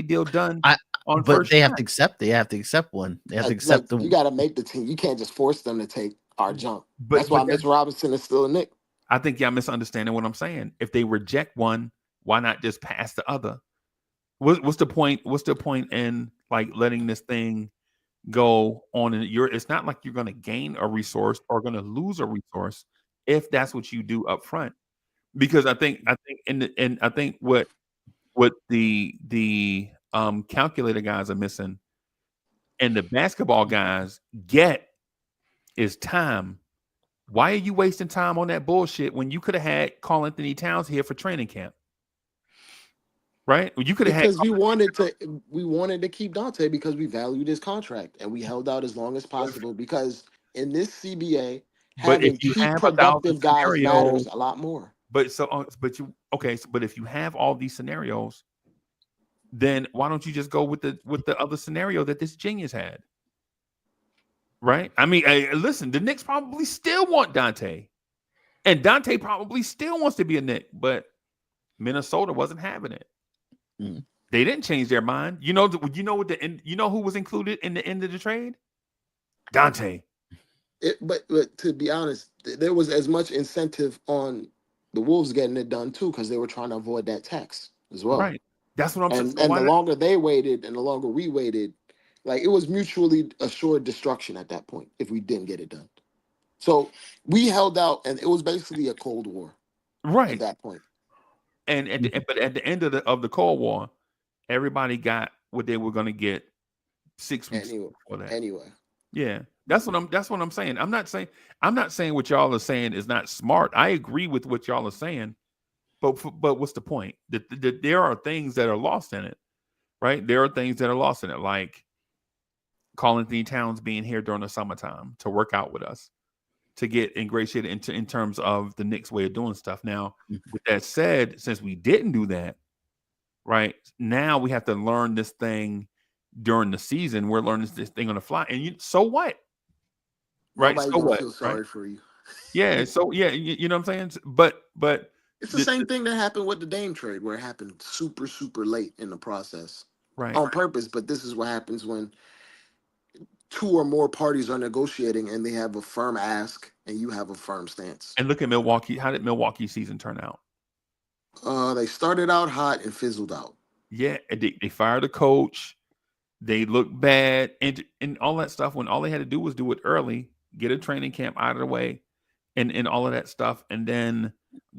deal done I, on but first they have shot? to accept. They have to accept one. They have to Like accept you the. got to make the team. You can't just force them to take our jump. That's But why but Mitch that's, Robinson is still a Knick. I think y'all misunderstanding what I'm saying. If they reject one, why not just pass the other? What's the point? What's the point in like letting this thing go on? And it's not like you're going to gain a resource or going to lose a resource if that's what you do up front. Because I think what the calculator guys are missing and the basketball guys get is time. Why are you wasting time on that bullshit when you could have had Karl-Anthony Towns here for training camp? Right? You could have had Because we wanted to keep Dante because we valued his contract and we held out as long as possible because in this CBA, but if having you peak have 1,000 productive guys scenarios, matters a lot more. but if you have all these scenarios, then why don't you just go with the other scenario that this genius had? Right? I mean, listen, the Knicks probably still want Dante. And Dante probably still wants to be a Knick, but Minnesota wasn't having it. Mm. They didn't change their mind. You know what you know who was included in the end of the trade? Dante. But to be honest, there was as much incentive on the Wolves getting it done too because they were trying to avoid that tax as well. Right. That's what I'm saying. So And why the not? longer they waited and the longer we waited, like it was mutually assured destruction at that point if we didn't get it done. So we held out, and it was basically a Cold War at Right. that point. And but at the end of the Cold War, everybody got what they were going to get 6 weeks Anyway, before that. anyway, Yeah. That's what I'm saying. I'm not saying what y'all are saying is not smart. I agree with what y'all are saying. But what's the point? There are things that are lost in it, right? There are things that are lost in it, like Karl-Anthony Towns being here during the summertime to work out with us, to get ingratiated in terms of the Knicks way of doing stuff. Now, with that said, since we didn't do that, right now we have to learn this thing during the season. We're learning this thing on the fly, and so what? Right? nobody's So gonna what? feel Right? sorry for you. Yeah. So yeah, you know what I'm saying? But It's the same thing that happened with the Dame trade, where it happened super, super late in the process right. on purpose. But this is what happens when two or more parties are negotiating and they have a firm ask and you have a firm stance. And look at Milwaukee. How did Milwaukee season turn out? They started out hot and fizzled out. Yeah, and they fired a coach. They looked bad and all that stuff when all they had to do was do it early, get a training camp out of the way, and all of that stuff, and then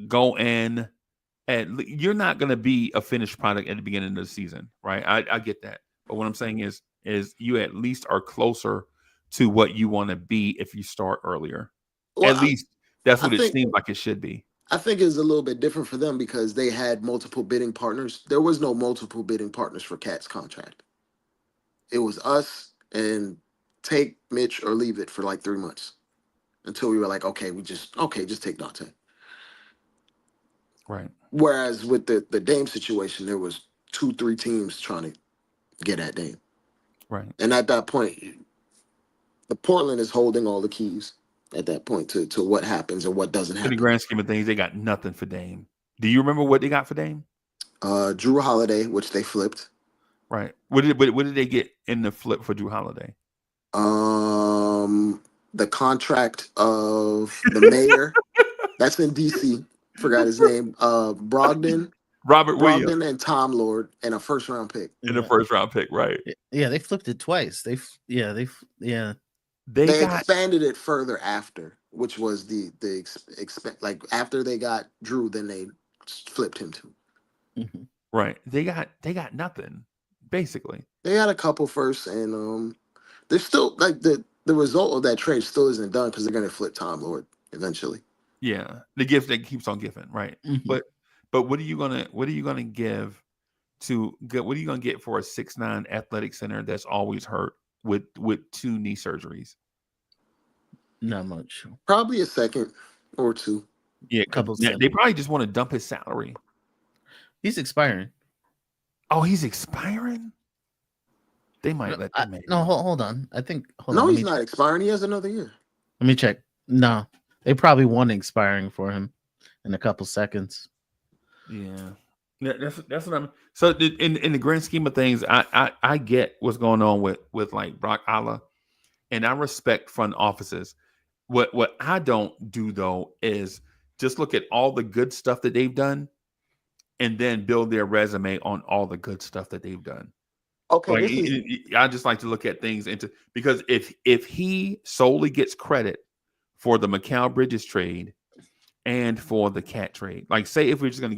go in. You're not going to be a finished product at the beginning of the season, right? I get that, but what I'm saying is you at least are closer to what you want to be if you start earlier. Well, At least that's I what it think seems like it should be. I think it's a little bit different for them because they had multiple bidding partners. There was no multiple bidding partners for Cat's contract. It was us and take Mitch or leave it for like 3 months until we were like, okay, just take Dante. Right. Whereas with the Dame situation, there was 2-3 teams trying to get at Dame. Right. And at that point, the Portland is holding all the keys at that point to what happens and what doesn't In the happen. grand scheme of things, they got nothing for Dame. Do you remember what they got for Dame? Drew Holiday, which they flipped. Right. What did they get in the flip for Drew Holiday? The contract of the mayor. That's in DC. Forgot his name. Brogdon Robert Williams and Tom Lord and a first round pick. in the first round pick, right? Yeah, they flipped it twice. They They got expanded it further after, which was the like after they got Drew, then they flipped him too. right. They got nothing, basically. They had a couple first, and they're still like the result of that trade still isn't done because they're gonna flip Tom Lord eventually. Yeah, the gift that keeps on giving, right? But what are you gonna give to get? What are you gonna get for a 6'9" athletic center that's always hurt with 2 knee surgeries? not much. Probably a second or two. Yeah, Couple they probably just want to dump his salary. He's expiring. Oh, he's expiring. They might let him. No, hold on. I think. No, he's not expiring. He has another year. Let me check. No, they probably want expiring for him in a couple seconds. Yeah, that's what I'm. So in the grand scheme of things, I get what's going on with like Brock Allah, and I respect front offices. What I don't do though is just look at all the good stuff that they've done, and then build their resume on all the good stuff that they've done. Okay, Like, I just like to look at things because if he solely gets credit for the Mikal Bridges trade and for the Cat trade, like say if we're just gonna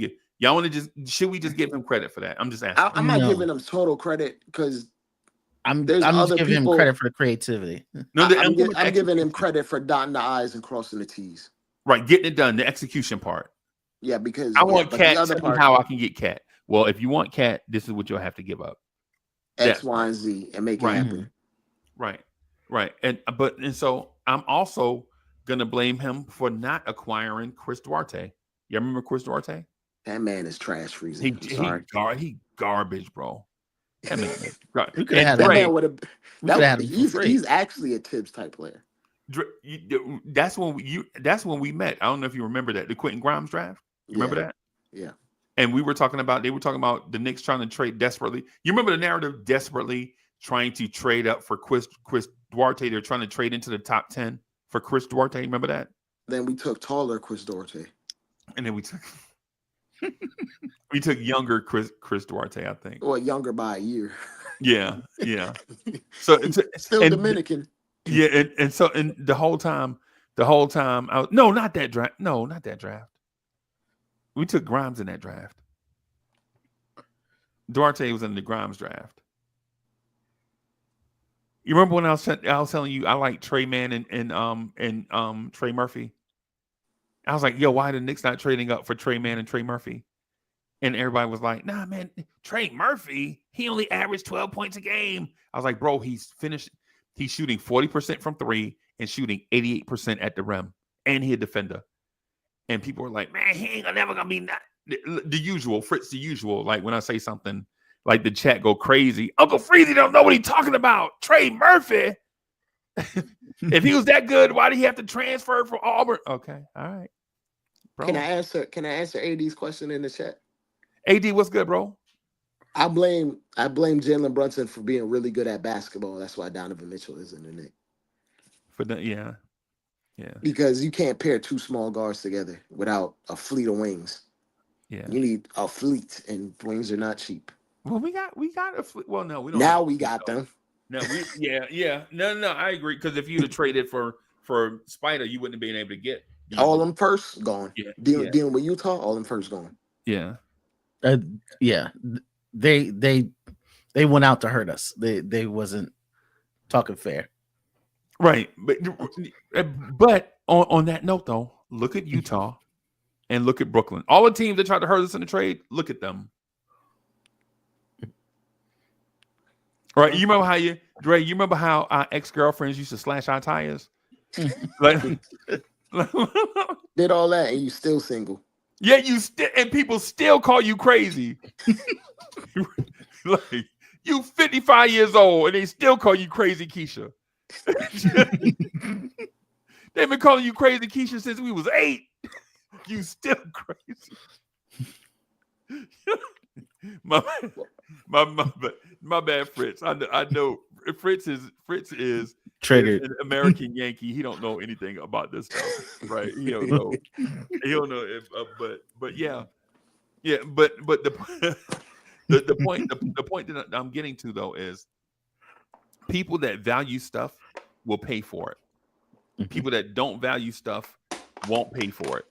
should we just give him credit for that? I'm just asking. I'm not giving him total credit because I'm just giving him credit for the creativity. No, I'm giving him credit for dotting the I's and crossing the T's. Right, getting it done, the execution part. Yeah, because I want Cat. the other part, how I can get Cat. Well, if you want Cat, this is what you'll have to give up. X, Y, and Z, and make it happen. Right. And so I'm also gonna blame him for not acquiring Chris Duarte. You remember Chris Duarte? That man is trash freezing. He garbage, bro. That man, we could have had that. He's actually a Tibbs type player. That's when we met. I don't know if you remember that, the Quentin Grimes draft. You remember that? Yeah. And they were talking about the Knicks trying to trade desperately. You remember the narrative, desperately trying to trade up for Chris Duarte. They're trying to trade into the top 10 for Chris Duarte. Remember that? Then we took taller Chris Duarte. And then we took younger Chris Duarte, I think. Well, younger by a year. Yeah. So still Dominican. Yeah, and so the whole time not that draft. We took Grimes in that draft. Duarte was in the Grimes draft. You remember when I was telling you I like Trey Mann and Trey Murphy? I was like, yo, why are the Knicks not trading up for Trey Mann and Trey Murphy? And everybody was like, nah, man, Trey Murphy, he only averaged 12 points a game. I was like, bro, he's shooting 40% from 3 and shooting 88% at the rim. And he a defender. And people were like, man, he ain't never gonna be the usual, Fritz, the usual. Like when I say something, like the chat go crazy. Uncle Freezy don't know what he's talking about. Trey Murphy. If he was that good, why did he have to transfer from Auburn? Okay, all right. Bro. Can I answer AD's question in the chat? AD, what's good, bro? I blame Jalen Brunson for being really good at basketball. That's why Donovan Mitchell is in the Knicks. Yeah. Because you can't pair 2 small guards together without a fleet of wings. Yeah. You need a fleet, and wings are not cheap. Well, we got a fleet. Well, no, we don't. Now we got them. No, No, I agree. Because if you'd have traded for Spider, you wouldn't have been able to get all them first gone. Yeah. Dealing with Utah, all them first gone. Yeah. They went out to hurt us. They wasn't talking fair. Right. But on that note, though, look at Utah and look at Brooklyn. All the teams that tried to hurt us in the trade, look at them. Right. You remember how our ex-girlfriends used to slash our tires? Like, did all that and you still single. Yeah, and people still call you crazy. Like you 55 years old and they still call you crazy, Keisha. They've been calling you crazy, Keisha, since we was 8. You still crazy. my bad, Fritz. I know Fritz is Triggered. an American Yankee. He don't know anything about this stuff, right? He don't know. He don't know. But yeah. But the point that I'm getting to though is people that value stuff will pay for it. People that don't value stuff won't pay for it,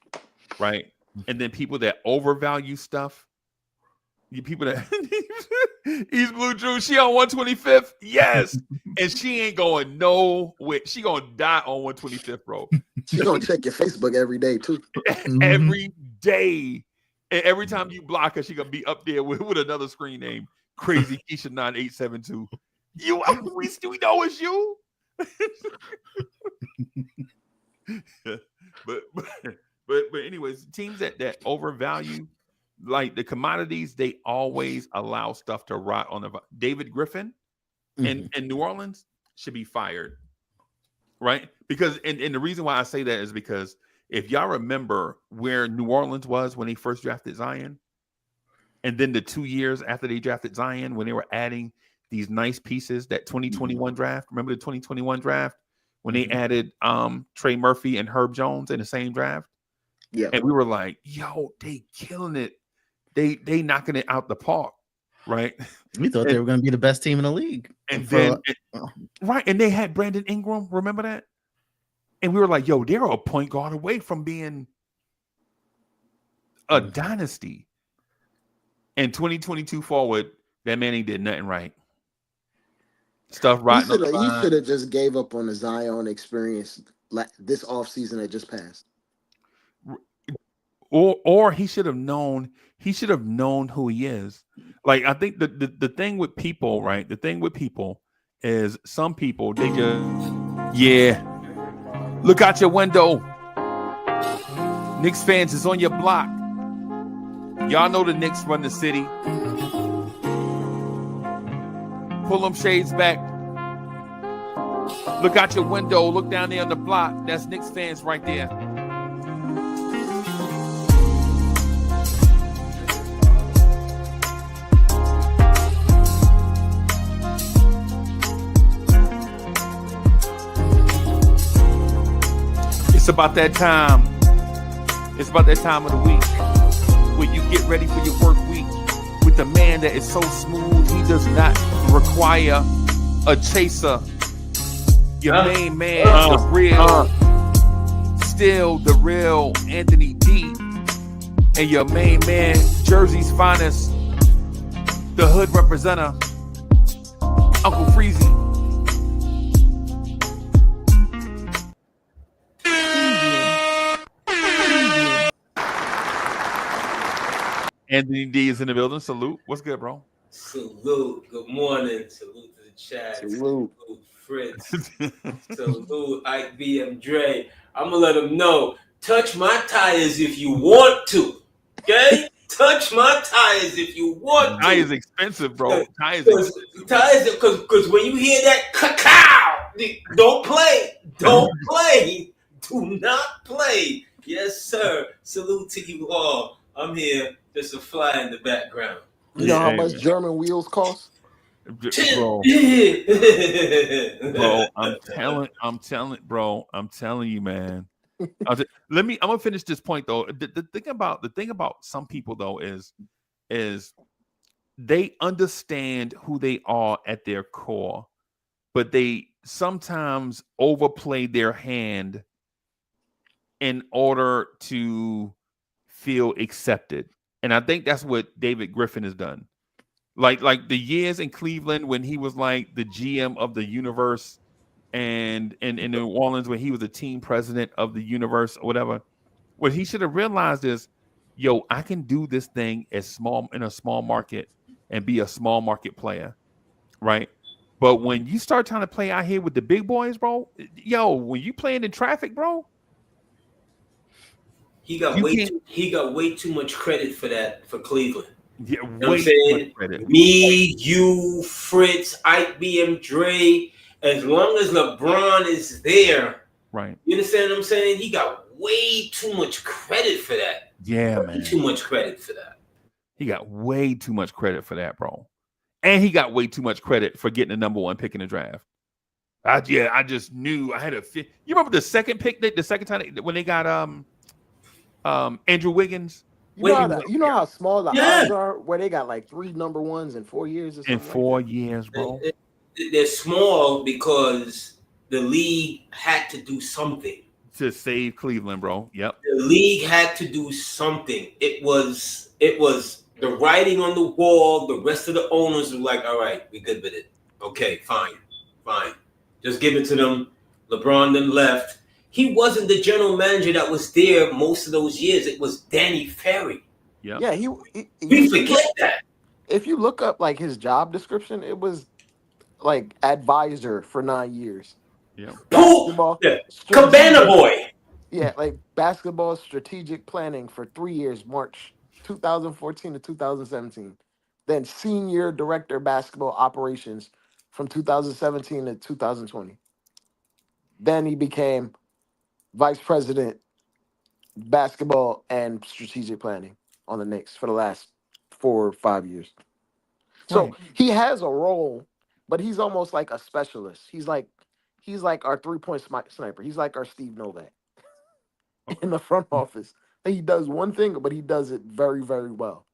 right? And then people that overvalue stuff, people that East Blue Drew, she on 125th, yes, and she ain't going nowhere. She gonna die on 125th, bro. She's gonna check your Facebook every day too. Every day, and every time you block her, she gonna be up there with another screen name, Crazy Keisha 9872. We know it's you. but anyways, teams that overvalue like the commodities, they always allow stuff to rot on the. David Griffin in New Orleans should be fired, right? Because and the reason why I say that is because if y'all remember where New Orleans was when they first drafted Zion, and then the 2 years after they drafted Zion, when they were adding these nice pieces, that 2021 draft. Remember the 2021 draft when they added Trey Murphy and Herb Jones in the same draft? Yeah. And we were like, yo, they killing it. They knocking it out the park, right? We thought they were going to be the best team in the league. And then, right, and they had Brandon Ingram, remember that? And we were like, yo, they're a point guard away from being a dynasty. And 2022 forward, that man ain't did nothing right. Stuff right. He should have just gave up on the Zion experience this offseason that just passed. Or he should have known. He should have known who he is. Like I think the thing with people, right? The thing with people is some people they just look out your window. Knicks fans is on your block. Y'all know the Knicks run the city. Pull them shades back. Look out your window. Look down there on the block. That's Knicks fans right there. It's about that time. It's about that time of the week where you get ready for your work week with a man that is so smooth he does not require a chaser. Your main man, the real, still the real Anthony D, and your main man, Jersey's finest, the hood representative, Uncle Freezy. Anthony D is in the building. Salute. What's good, bro? Salute. Good morning. Salute to the chat. Salute. Fritz. Salute. Ike BM Dre. I'm going to let them know. Touch my tires if you want to. Okay? Touch my tires if you want to. Tires expensive, bro. Tires because when you hear that cacao, don't play. Don't play. Do not play. Yes, sir. Salute to you all. I'm here. There's a fly in the background. You know how much German wheels cost? Bro, I'm telling you, man. I'm gonna finish this point though. The thing about some people though is they understand who they are at their core, but they sometimes overplay their hand in order to feel accepted. And I think that's what David Griffin has done. Like the years in Cleveland when he was like the GM of the universe, and in New Orleans when he was the team president of the universe or whatever. What he should have realized is, yo, I can do this thing in a small market and be a small market player, right? But when you start trying to play out here with the big boys, bro, yo, when you playing in traffic, bro, he got way too he got way too much credit for that for Cleveland. Yeah, You know what I'm way too much saying? credit. Me, you, Fritz, Ike, BM, Dre. As long as LeBron is there, Right. you understand what I'm saying? He got way too much credit for that. Yeah, Way man. too much credit for that. He got way too much credit for that, bro. And he got way too much credit for getting the #1 pick in the draft. I just knew I had a fit. You remember the second pick, the second time when they got Andrew Wiggins You know how small the Yeah. odds are where they got like 3 #1s in 4 years or something. in 4 years, bro. They're small because the league had to do something. To save Cleveland, bro. Yep. The league had to do something. It was the writing on the wall. The rest of the owners were like, all right, we good with it. Okay, fine. Just give it to them. LeBron then left. He wasn't the general manager that was there most of those years. It was Danny Ferry. Yep. Yeah, We forget that. if you look up like his job description, it was like advisor for 9 years. Yep. Basketball, Cabana boy. Yeah, like basketball strategic planning for 3 years, March 2014 to 2017. Then senior director basketball operations from 2017 to 2020. Then he became vice president basketball and strategic planning on the Knicks for the last 4 or 5 years. So Right. he has a role, but he's almost like a specialist. He's like our 3-point sniper. He's like our Steve Novak in the front office. He does one thing, but he does it very, very well.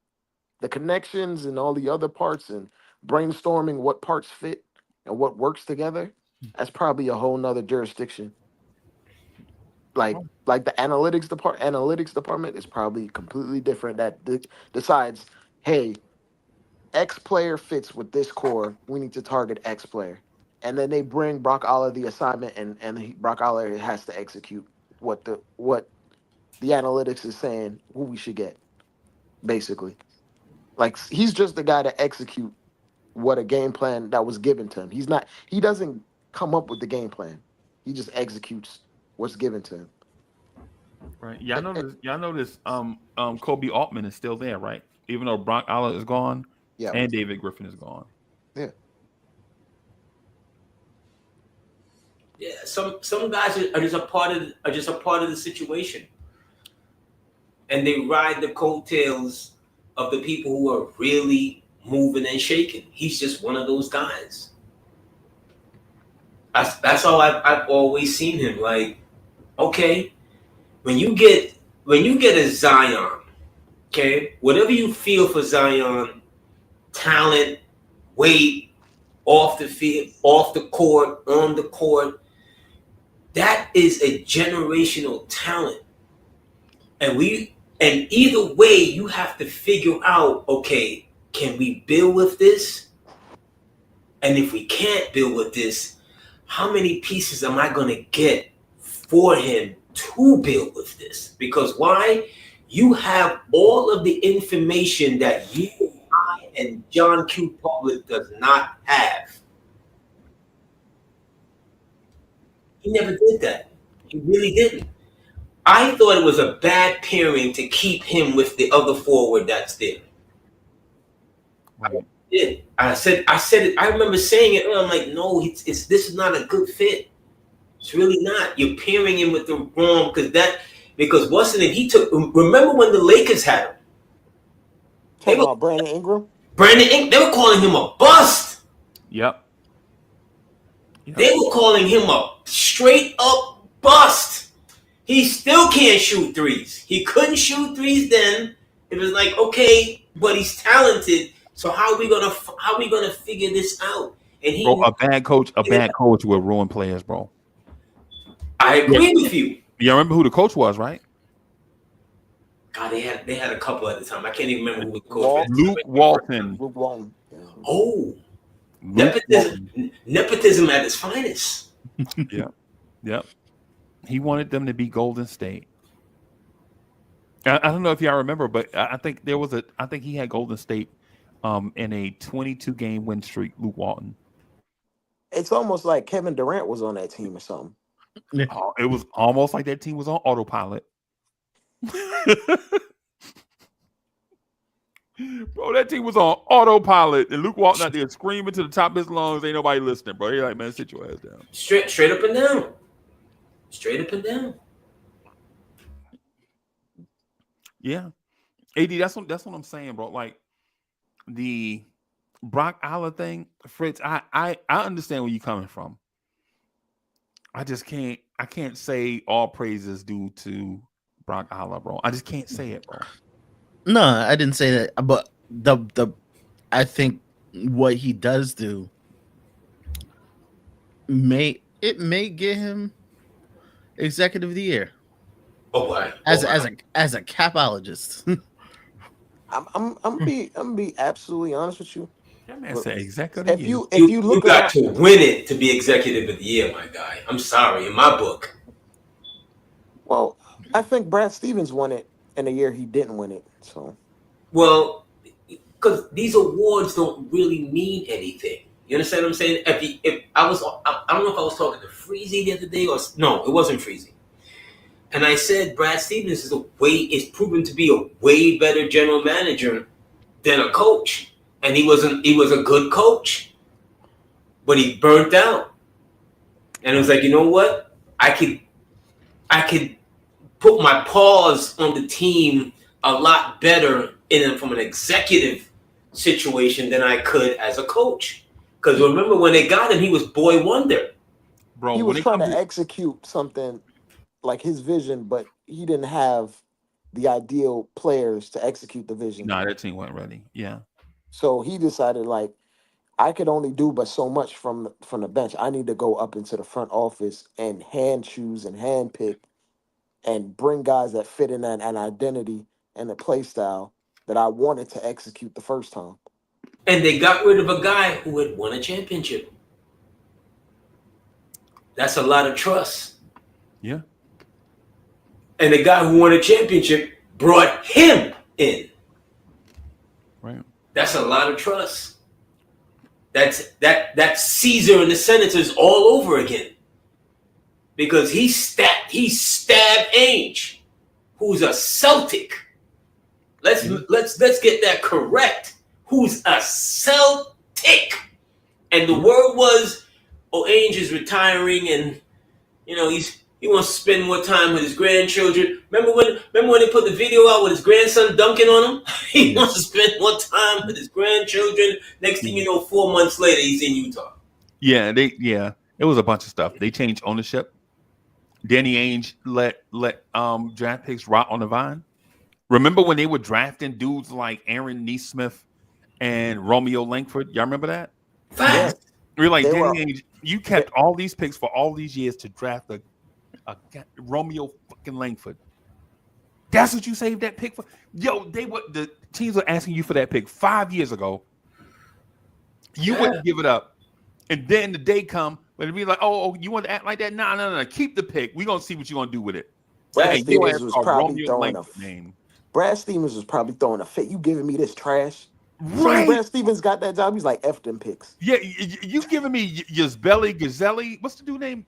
The connections and all the other parts and brainstorming what parts fit and what works together, that's probably a whole nother jurisdiction. Like the analytics department is probably completely different. That decides, hey, X player fits with this core. We need to target X player, and then they bring Brock Aller the assignment, and Brock Aller has to execute what the analytics is saying who we should get. Basically, like he's just the guy to execute what a game plan that was given to him. He doesn't come up with the game plan. He just executes what's given to him. Right. Y'all notice Kobe Altman is still there, right? Even though Brock Aller is gone, Yeah. and David Griffin is gone. Yeah. Yeah, some guys are just a part of the situation, and they ride the coattails of the people who are really moving and shaking. He's just one of those guys. That's all I've always seen him. Like, okay, when you get a Zion, okay, whatever you feel for Zion, talent, weight, off the field, off the court, on the court, that is a generational talent. And either way, you have to figure out, okay, can we build with this? And if we can't build with this, how many pieces am I going to get for him to build with this? Because why? You have all of the information that you, I, and John Q. Public does not have. He never did that. He really didn't. I thought it was a bad pairing to keep him with the other forward that's there. Right. I said it. I remember saying it. I'm like, no, this is not a good fit. It's really not. You're pairing him with the wrong because what's the name? He took. Remember when the Lakers had him? Talking about Brandon Ingram. They were calling him a bust. Yep. They were calling him a straight up bust. He still can't shoot threes. He couldn't shoot threes then. It was like, okay, but he's talented. So how are we gonna figure this out? And Bro, a bad coach will ruin players, bro. I agree with you. You remember who the coach was, right? God, they had a couple at the time. I can't even remember who the coach was. Luke Walton. Luke Walton. Yeah. Oh, nepotism at its finest. Yep. He wanted them to be Golden State. I don't know if y'all remember, but I think he had Golden State in a 22-game win streak, Luke Walton. It's almost like Kevin Durant was on that team or something. It was almost like that team was on autopilot. Bro, that team was on autopilot, and Luke walked out there screaming to the top of his lungs. Ain't nobody listening, bro. He like, man, sit your ass down. Straight up and down. Straight up and down. Yeah, AD. That's what I'm saying, bro. Like the Brock Aller thing, Fritz. I understand where you're coming from. I just can't. I can't say all praises due to Brock Aller, bro. I just can't say it, bro. No, I didn't say that. But I think what he does do may get him executive of the year. Oh, why? As a capologist. I'm be absolutely honest with you. That man said executive. If you look got at to win it to be executive of the year, my guy. I'm sorry, in my book. well, I think Brad Stevens won it in a year he didn't win it. So Well, because these awards don't really mean anything. You understand what I'm saying? If I don't know if I was talking to Freezy the other day or no, it wasn't Freezy. And I said Brad Stevens is proven to be a way better general manager than a coach. And he was a good coach, but he burnt out. And it was like, you know what? I could put my paws on the team a lot better from an executive situation than I could as a coach. Because remember when they got him, he was boy wonder. Bro, he was trying to execute something like his vision, but he didn't have the ideal players to execute the vision. Nah, that team wasn't ready. Yeah. So he decided, like, I could only do but so much from the bench. I need to go up into the front office and hand choose and hand pick and bring guys that fit in an identity and a play style that I wanted to execute the first time. And they got rid of a guy who had won a championship. That's a lot of trust. Yeah. And the guy who won a championship brought him in. Right. That's a lot of trust. That's Caesar and the Senators all over again. Because he stabbed Ainge, who's a Celtic. Let's get that correct. Who's a Celtic. And the word was, Ainge is retiring and he wants to spend more time with his grandchildren. Remember when they put the video out with his grandson dunking on him? He wants to spend more time with his grandchildren. Next thing you know, 4 months later, he's in Utah. Yeah, it was a bunch of stuff. They changed ownership. Danny Ainge let draft picks rot on the vine. Remember when they were drafting dudes like Aaron Neesmith and Romeo Langford? Y'all remember that? Fast. We're like, Danny Ainge, you kept all these picks for all these years to draft a Romeo fucking Langford. That's what you saved that pick for? Yo, the teams were asking you for that pick 5 years ago. You wouldn't give it up. And then the day come when it'd be like, oh, you want to act like that? No. Keep the pick. We're going to see what you're going to do with it. Brad Stevens was probably throwing a fit. You giving me this trash? Right. So Brad Stevens got that job. He's like, F them picks. Yeah, you giving me Gazelli? What's the dude name?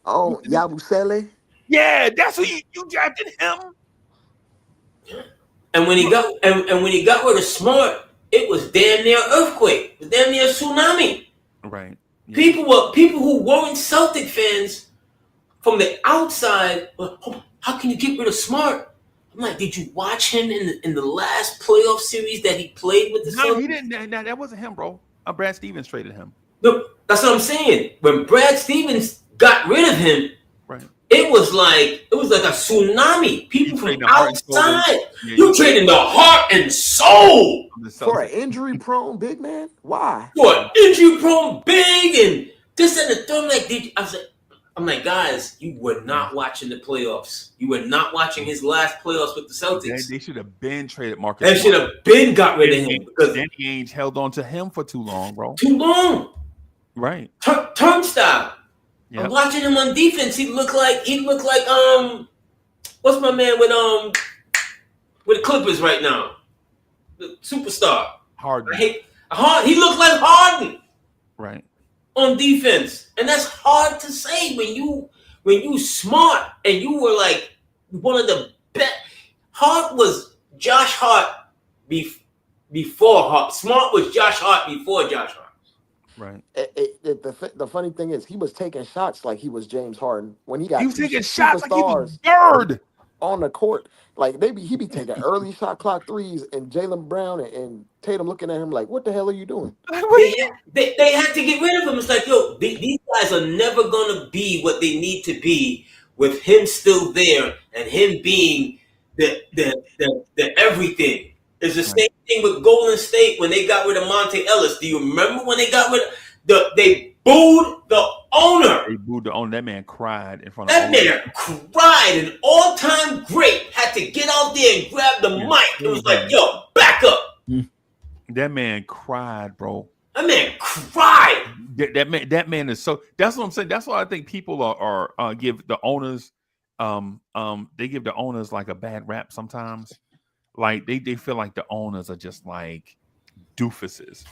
Yabusele. Yeah, that's who you drafted him. And when he got rid of Smart, it was damn near earthquake. It was damn near tsunami. Right. Yeah. People who weren't Celtic fans from the outside. How can you get rid of Smart? I'm like, did you watch him in the last playoff series that he played with the Celtics? No, he didn't. That wasn't him, bro. Brad Stevens traded him. No, that's what I'm saying. When Brad Stevens got rid of him, right, it was like a tsunami. People from outside. You trading the heart and soul for an injury-prone big man. Why? For an injury-prone big and this and the third. I'm like, guys, you were not watching the playoffs. You were not watching his last playoffs with the Celtics. They should have been traded Marcus. They should have been got rid of him because Danny Ainge held on to him for too long, bro. Too long. Right. Turnstile. Yep. I'm watching him on defense. He looked like what's my man with the Clippers right now? The superstar. Harden. He looked like Harden. Right. On defense. And that's hard to say when you smart and you were like one of the best. Hart was Josh Hart before Hart. Smart was Josh Hart before Josh Hart. Right. The funny thing is, he was taking shots like he was James Harden when he got He was two taking shots like he was superstars Bird. on the court. Like he be taking early shot clock threes, and Jaylen Brown and Tatum looking at him like, "What the hell are you doing?" They had to get rid of him. It's like, yo, these guys are never gonna be what they need to be with him still there and him being the everything. It's the same thing with Golden State when they got rid of Monte Ellis. Do you remember when they got rid of they booed the owner? They booed the owner. That man cried in front of That man cried. An all-time great had to get out there and grab the mic. It was like, yo, back up. That man cried, bro. That man cried. That man is so. That's what I'm saying. That's why I think people are give the owners, they give the owners like a bad rap sometimes. Like they feel like the owners are just like doofuses.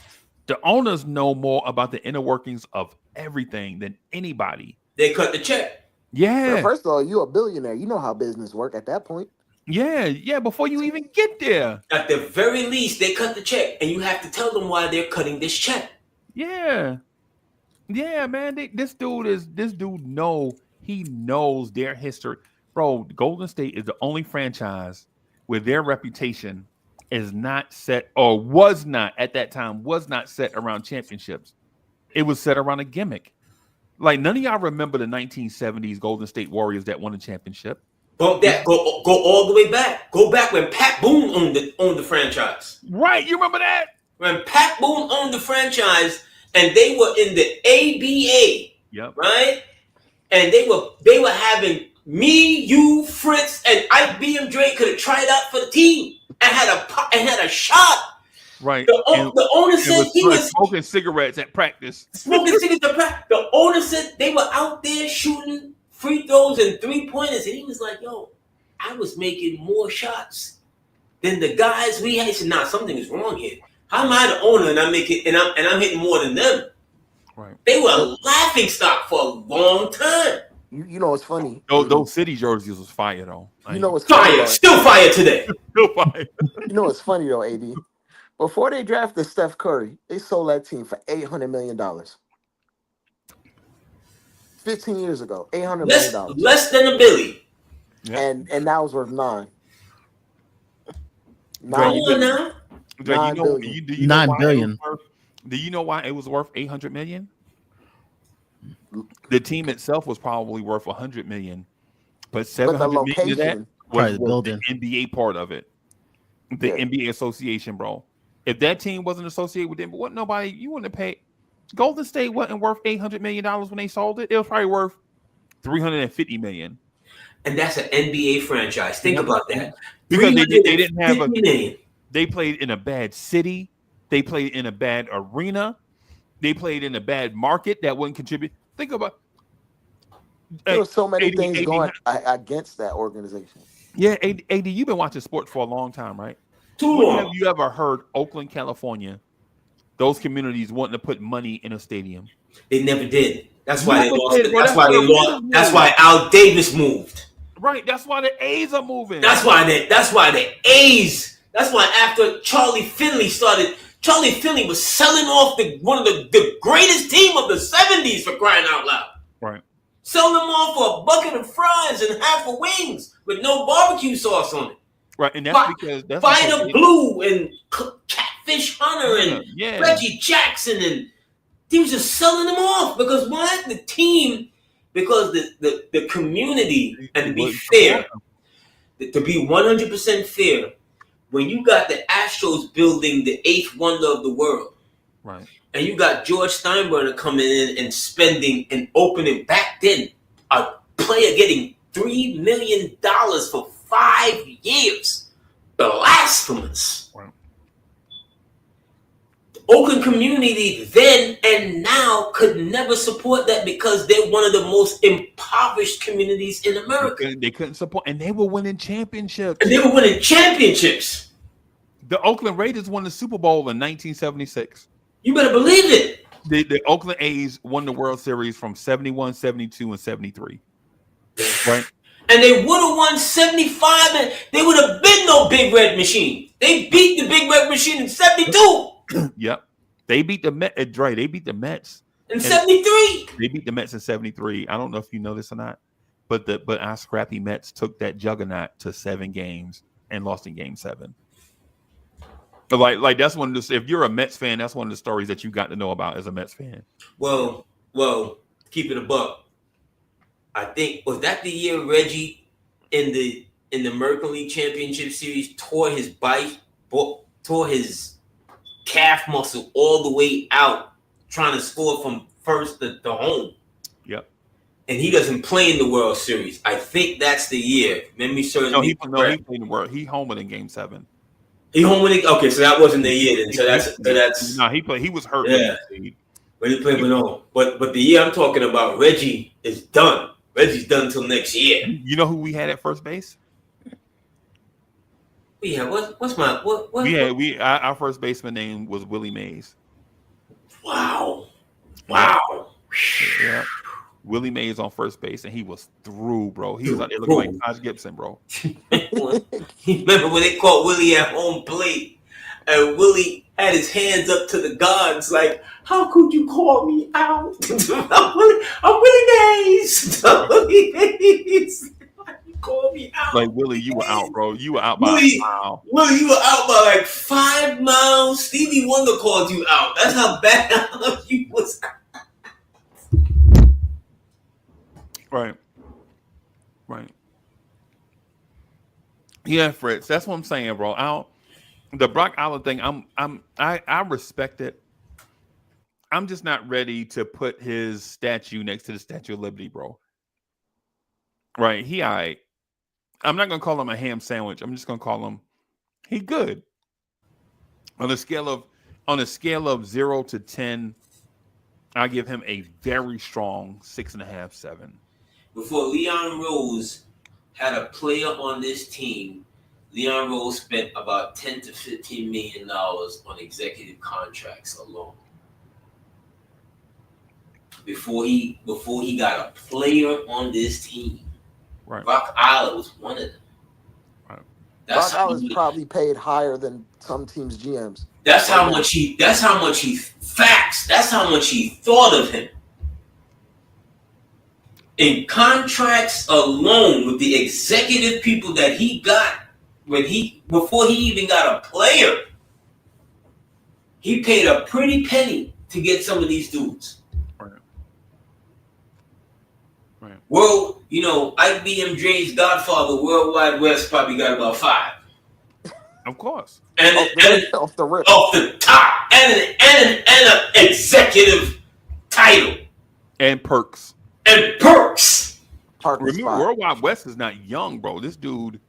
The owners know more about the inner workings of everything than anybody. They cut the check. Yeah. Well, first of all, you're a billionaire. You know how business work at that point. Yeah. Before you even get there. At the very least, they cut the check, and you have to tell them why they're cutting this check. Yeah, man. This dude knows their history, bro. Golden State is the only franchise where their reputation is not set, or was not at that time, was not set around championships. It was set around a gimmick. Like none of y'all remember the 1970s Golden State Warriors that won a championship. Bump that. Go all the way back. Go back when Pat Boone owned the franchise. Right, you remember that? When Pat Boone owned the franchise and they were in the ABA. Yep. Right? And they were having me, you, Fritz, and Ike B.M. Drake could have tried out for the team and had a shot. Right. The owner said he was smoking cigarettes at practice. Smoking cigarettes at practice. The owner said they were out there shooting free throws and 3-pointers, and he was like, "Yo, I was making more shots than the guys we had." He said, "Nah, something is wrong here. How am I the owner and I'm hitting more than them?" Right. They were a laughing stock for a long time. You know what's funny? Those city jerseys was fire though. You know what's fire, funny, still fire today. Still fire. You know what's funny though, AD? Before they drafted Steph Curry, they sold that team for $800 million. 15 years ago, $800 million. Less than a billion. Yep. And now it's worth $9 billion. $9 billion. Do you know why it was worth $800 million? The team itself was probably worth $100 million, but $700 million of that was the NBA part of it. The NBA association, bro. If that team wasn't associated with them, but nobody, you wouldn't have paid. Golden State wasn't worth $800 million when they sold it. It was probably worth $350 million. And that's an NBA franchise. Think about that. Because they didn't have they played in a bad city. They played in a bad arena. They played in a bad market that wouldn't contribute. Think about there were so many things going against that organization. Yeah, AD, you've been watching sports for a long time, right? Too when long. Have you ever heard Oakland, California, those communities wanting to put money in a stadium? They never did. That's why they lost. That's why Al Davis moved. Right. That's why the A's are moving. That's why the A's. That's why after Charlie Finley was selling off one of the greatest team of the 70s, for crying out loud. Right. Selling them off for a bucket of fries and half of wings with no barbecue sauce on it. Right, and that's because Fighter Blue and Catfish Hunter and Reggie Jackson, and he was just selling them off because why? The team, because the community, and to be fair, to be 100% fair, when you got the Astros building the 8th wonder of the world, right, and you got George Steinbrenner coming in and spending and opening back then a player getting $3 million for 5 years. Blasphemous. Right. The Oakland community then and now could never support that because they're one of the most impoverished communities in America. They couldn't support, and they were winning championships. The Oakland Raiders won the Super Bowl in 1976. You better believe it. The Oakland A's won the World Series from 71, 72, and 73. Right? And they would have won 75, and they would have been no Big Red Machine. They beat the Big Red Machine in 72. Yep. They beat the Mets. Dre, they beat the Mets in 73. They beat the Mets in 73. I don't know if you know this or not, but our scrappy Mets took that juggernaut to 7 games and lost in game 7. Like that's one of the, if you're a Mets fan, that's one of the stories that you got to know about as a Mets fan. Well, keep it a buck. I think was that the year Reggie in the American League Championship Series tore his calf muscle all the way out trying to score from first to home. Yep. And he doesn't play in the World Series. I think that's the year. Memory serves me. He played in the World. He homered in game 7. He home when okay, so that wasn't the year then. So that's no, he played. He was hurt. Yeah, but he played. But the year I'm talking about, Reggie is done. Reggie's done until next year. You know who we had at first base? Yeah, what's my what? Our first baseman name was Willie Mays. Wow. Yeah. Willie Mays on first base, and he was through, bro. He was out there looking like Taj Gibson, bro. Remember when they caught Willie at home plate, and Willie had his hands up to the gods, like, "How could you call me out? I'm Willie Mays. Willie Mays. You call me out? Like Willie, you were out, bro. You were out by a mile. Willie, you were out by like 5 miles. Stevie Wonder called you out. That's how bad you was." Right. Yeah, Fritz. That's what I'm saying, bro. The Brock Aller thing. I respect it. I'm just not ready to put his statue next to the Statue of Liberty, bro. Right? I'm not gonna call him a ham sandwich. I'm just gonna call him he good. On a scale of 0 to 10, I give him a very strong 6.5, 7. Before Leon Rose had a player on this team, Leon Rose spent about $10 to $15 million on executive contracts alone. Before he got a player on this team, right. Brock Aller was one of them. Right. Brock Aller's probably paid higher than some teams' GMs. That's how much he thought of him. In contracts alone with the executive people that he got before he even got a player, he paid a pretty penny to get some of these dudes. Right. World, IBMJ's Godfather, World Wide West probably got about 5. Of course. And off the rip. Off the top. And an executive title. And perks. Remember, World Wide West is not young, bro. This dude,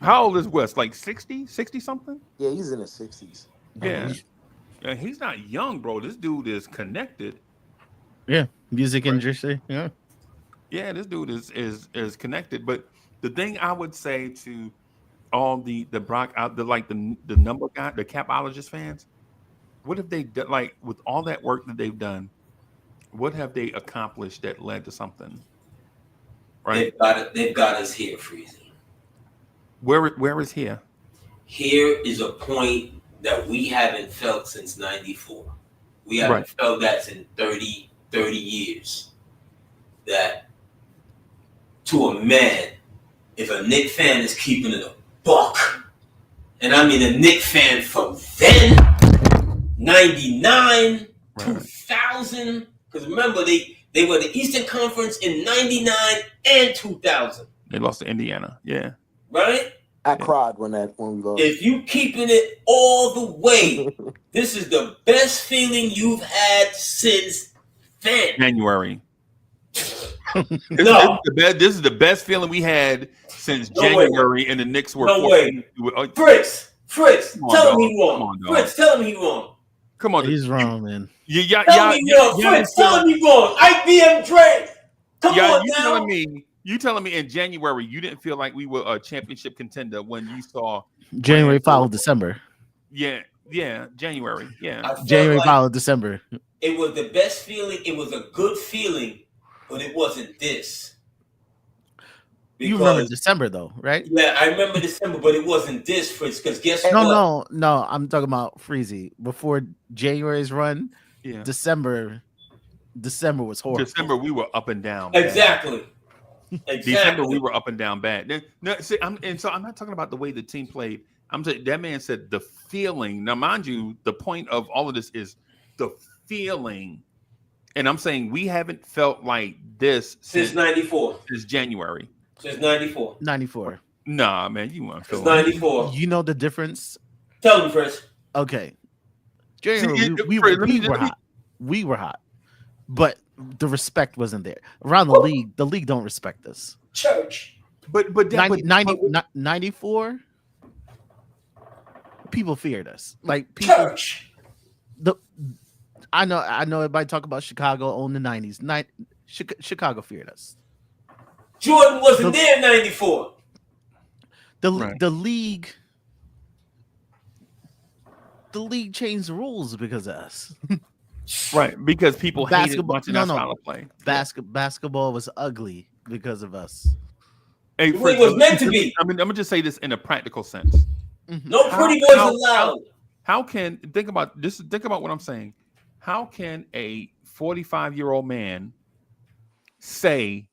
how old is West? Like 60 something? Yeah, he's in his 60s. Yeah. Yeah, he's not young, bro. This dude is connected. Yeah, music industry. Yeah. Yeah, this dude is connected. But the thing I would say to all the Brock out the number guy, the capologist fans, what have they done? Like with all that work that they've done, what have they accomplished that led to something? Right? They've got us here, Freezy. Where is here? Here is a point that we haven't felt since 94. We haven't felt that in 30 years. That to a man, if a Knicks fan is keeping it a buck, and I mean a Knicks fan from then, 99, 2000, because remember they were the Eastern Conference in 99 and 2000. They lost to Indiana. Yeah. Right? I cried when we lost. If you keeping it all the way, this is the best feeling you've had since then. January. No. This is the best feeling we had since January, and the Knicks were. No way. Fritz, tell him he's wrong. Fritz, tell him he's wrong. Come on, he's wrong, man. Tell him he's wrong. IBM Dre. Come on now. You telling me in January you didn't feel like we were a championship contender when you saw January followed December. Yeah, January. Yeah, January followed December. It was the best feeling. It was a good feeling, but it wasn't this. You remember December though, right? Yeah, I remember December, but it wasn't this, Fritz. Because guess No, what? I'm talking about Freezy before January's run. Yeah. December was horrible. December we were up and down. Man. Exactly. December we were up and down bad. No, see, I'm not talking about the way the team played. I'm saying that man said the feeling. Now, mind you, the point of all of this is the feeling, and I'm saying we haven't felt like this since '94, since January, since '94. '94. Nah, man, you want to feel like '94. You know the difference? Tell me, Chris. Okay, January we were hot. We were hot, but the respect wasn't there around the league. The league don't respect us. Church, but 94. People feared us. Like people. Church. I know. Everybody talk about Chicago on the '90s. Chicago feared us. Jordan wasn't there in '94. The league changed the rules because of us. Right, because people hated watching that style of play. Basketball was ugly because of us. Hey, it was meant to be. I mean, I'm gonna just say this in a practical sense. Mm-hmm. No pretty boys allowed. How can think about this? Think about what I'm saying. How can a 45-year-old man say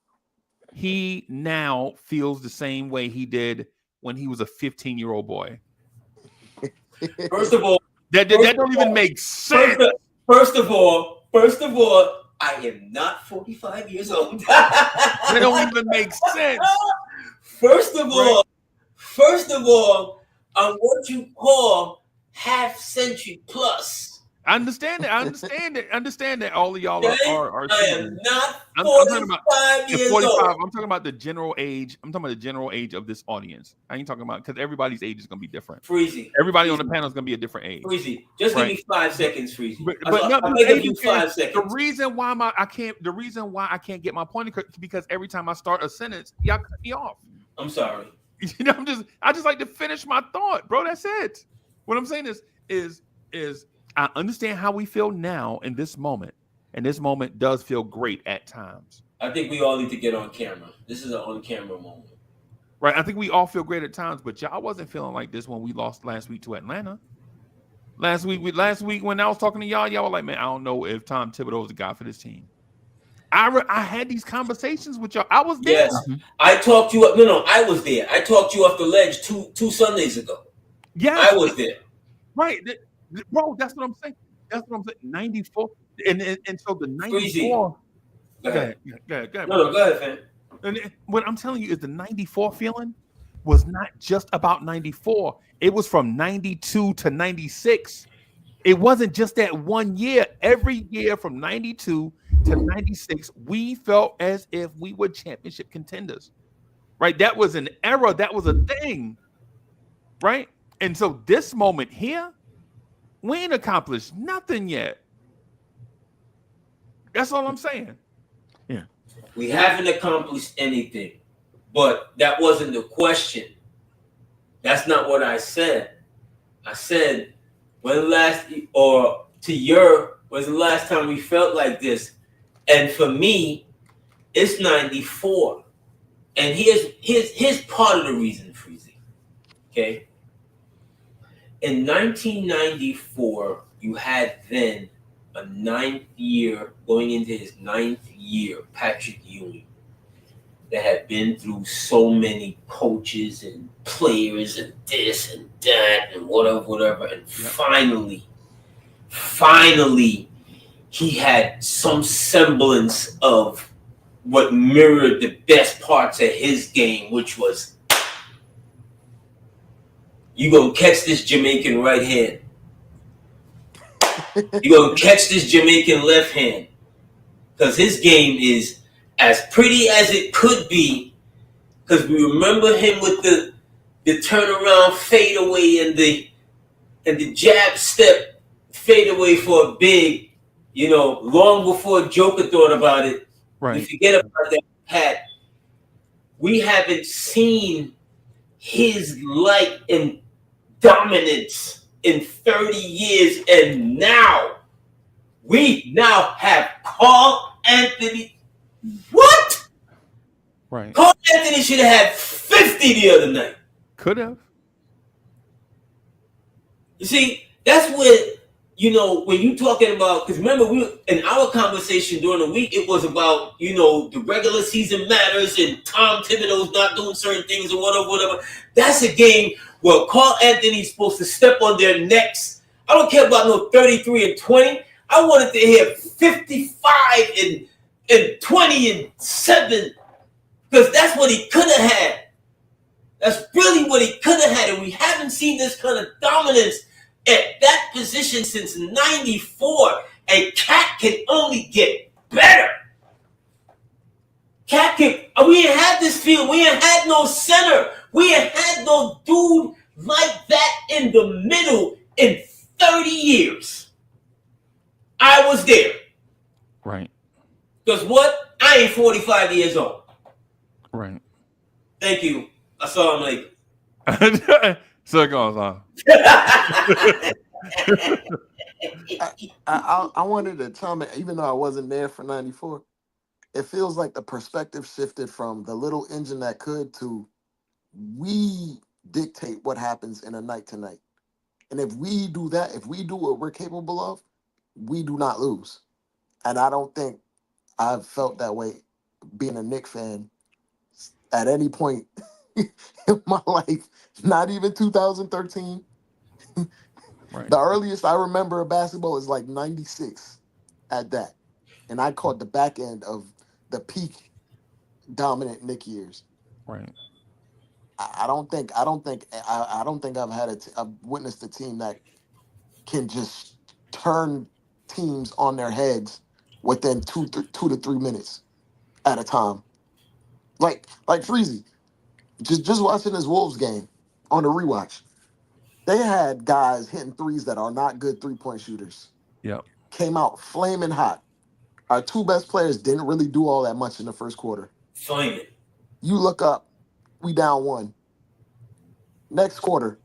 he now feels the same way he did when he was a 15-year-old boy? First of all, that don't even make sense. First of all, I am not 45 years old. That don't even make sense. First of all, I'm what you call half century plus. I understand that. I understand that all of y'all are I am not 45 years old. I'm talking about the general age. I'm talking about the general age of this audience. I ain't talking about because everybody's age is going to be different. Freezy. Everybody on the panel is going to be a different age. Freezy. Just give me 5 seconds, Freezy. I'm give you 5 seconds. The reason why I can't get my point across because every time I start a sentence, y'all cut me off. I'm sorry. You know, I just like to finish my thought, bro. That's it. What I'm saying is I understand how we feel now in this moment, and this moment does feel great at times. I think we all need to get on camera. This is an on-camera moment. Right. I think we all feel great at times, but y'all wasn't feeling like this when we lost last week to Atlanta. Last week when I was talking to y'all were like, man, I don't know if Tom Thibodeau is the guy for this team. I had these conversations with y'all. I was there. Yes. I talked you up. No, I was there. I talked you off the ledge two Sundays ago. Yeah. I was there. Right. Bro, that's what I'm saying. 94. And so the 94. Go ahead. Go ahead. No, go ahead, fam. And what I'm telling you is the 94 feeling was not just about 94. It was from 92 to 96. It wasn't just that one year. Every year from 92 to 96, we felt as if we were championship contenders. Right? That was an era. That was a thing. Right? And so this moment here, we ain't accomplished nothing yet. That's all I'm saying. Yeah. We haven't accomplished anything, but that wasn't the question. That's not what I said. I said, when's the last time we felt like this? And for me, it's 94. And here's part of the reason, Freezy. Okay? In 1994, you had then a going into his ninth year, Patrick Ewing, that had been through so many coaches and players and this and that and whatever. And finally, he had some semblance of what mirrored the best parts of his game, which was, you gonna catch this Jamaican right hand. You gonna catch this Jamaican left hand. Because his game is as pretty as it could be. Because we remember him with the turnaround fadeaway and the jab step fadeaway for a big, long before Joker thought about it. Right. You forget about that hat. We haven't seen his light and dominance in 30 years, and now we have Karl-Anthony. What? Right. Karl-Anthony should have had 50 the other night. Could have. You see, that's what, when you talking about, because remember, in our conversation during the week, it was about, the regular season matters and Tom Thibodeau's not doing certain things or whatever. That's a game where Karl-Anthony's supposed to step on their necks. I don't care about no 33 and 20. I wanted to hear 55 and 20 and 7, because that's what he could have had. That's really what he could have had, and we haven't seen this kind of dominance at that position since '94. And Cat can only get better. We ain't had this field. We ain't had no center. We ain't had no dude like that in the middle in 30 years. I was there. Right. Because what? I ain't 45 years old. Right. Thank you. Assalamu alaikum. So it goes on. I wanted to comment, even though I wasn't there for 94, it feels like the perspective shifted from the little engine that could to we dictate what happens in a night to night. And if we do that, if we do what we're capable of, we do not lose. And I don't think I've felt that way being a Knicks fan at any point in my life, not even 2013. Right. The earliest I remember of basketball is like 96 at that. And I caught the back end of the peak dominant Knicks years. Right. I don't think I've witnessed a team that can just turn teams on their heads within 2 to 3 minutes at a time. Like Freezy, just watching this Wolves game on the rewatch. They had guys hitting threes that are not good 3-point shooters. Yep. Came out flaming hot. Our two best players didn't really do all that much in the first quarter. Fine. You look up, we down 1. Next quarter,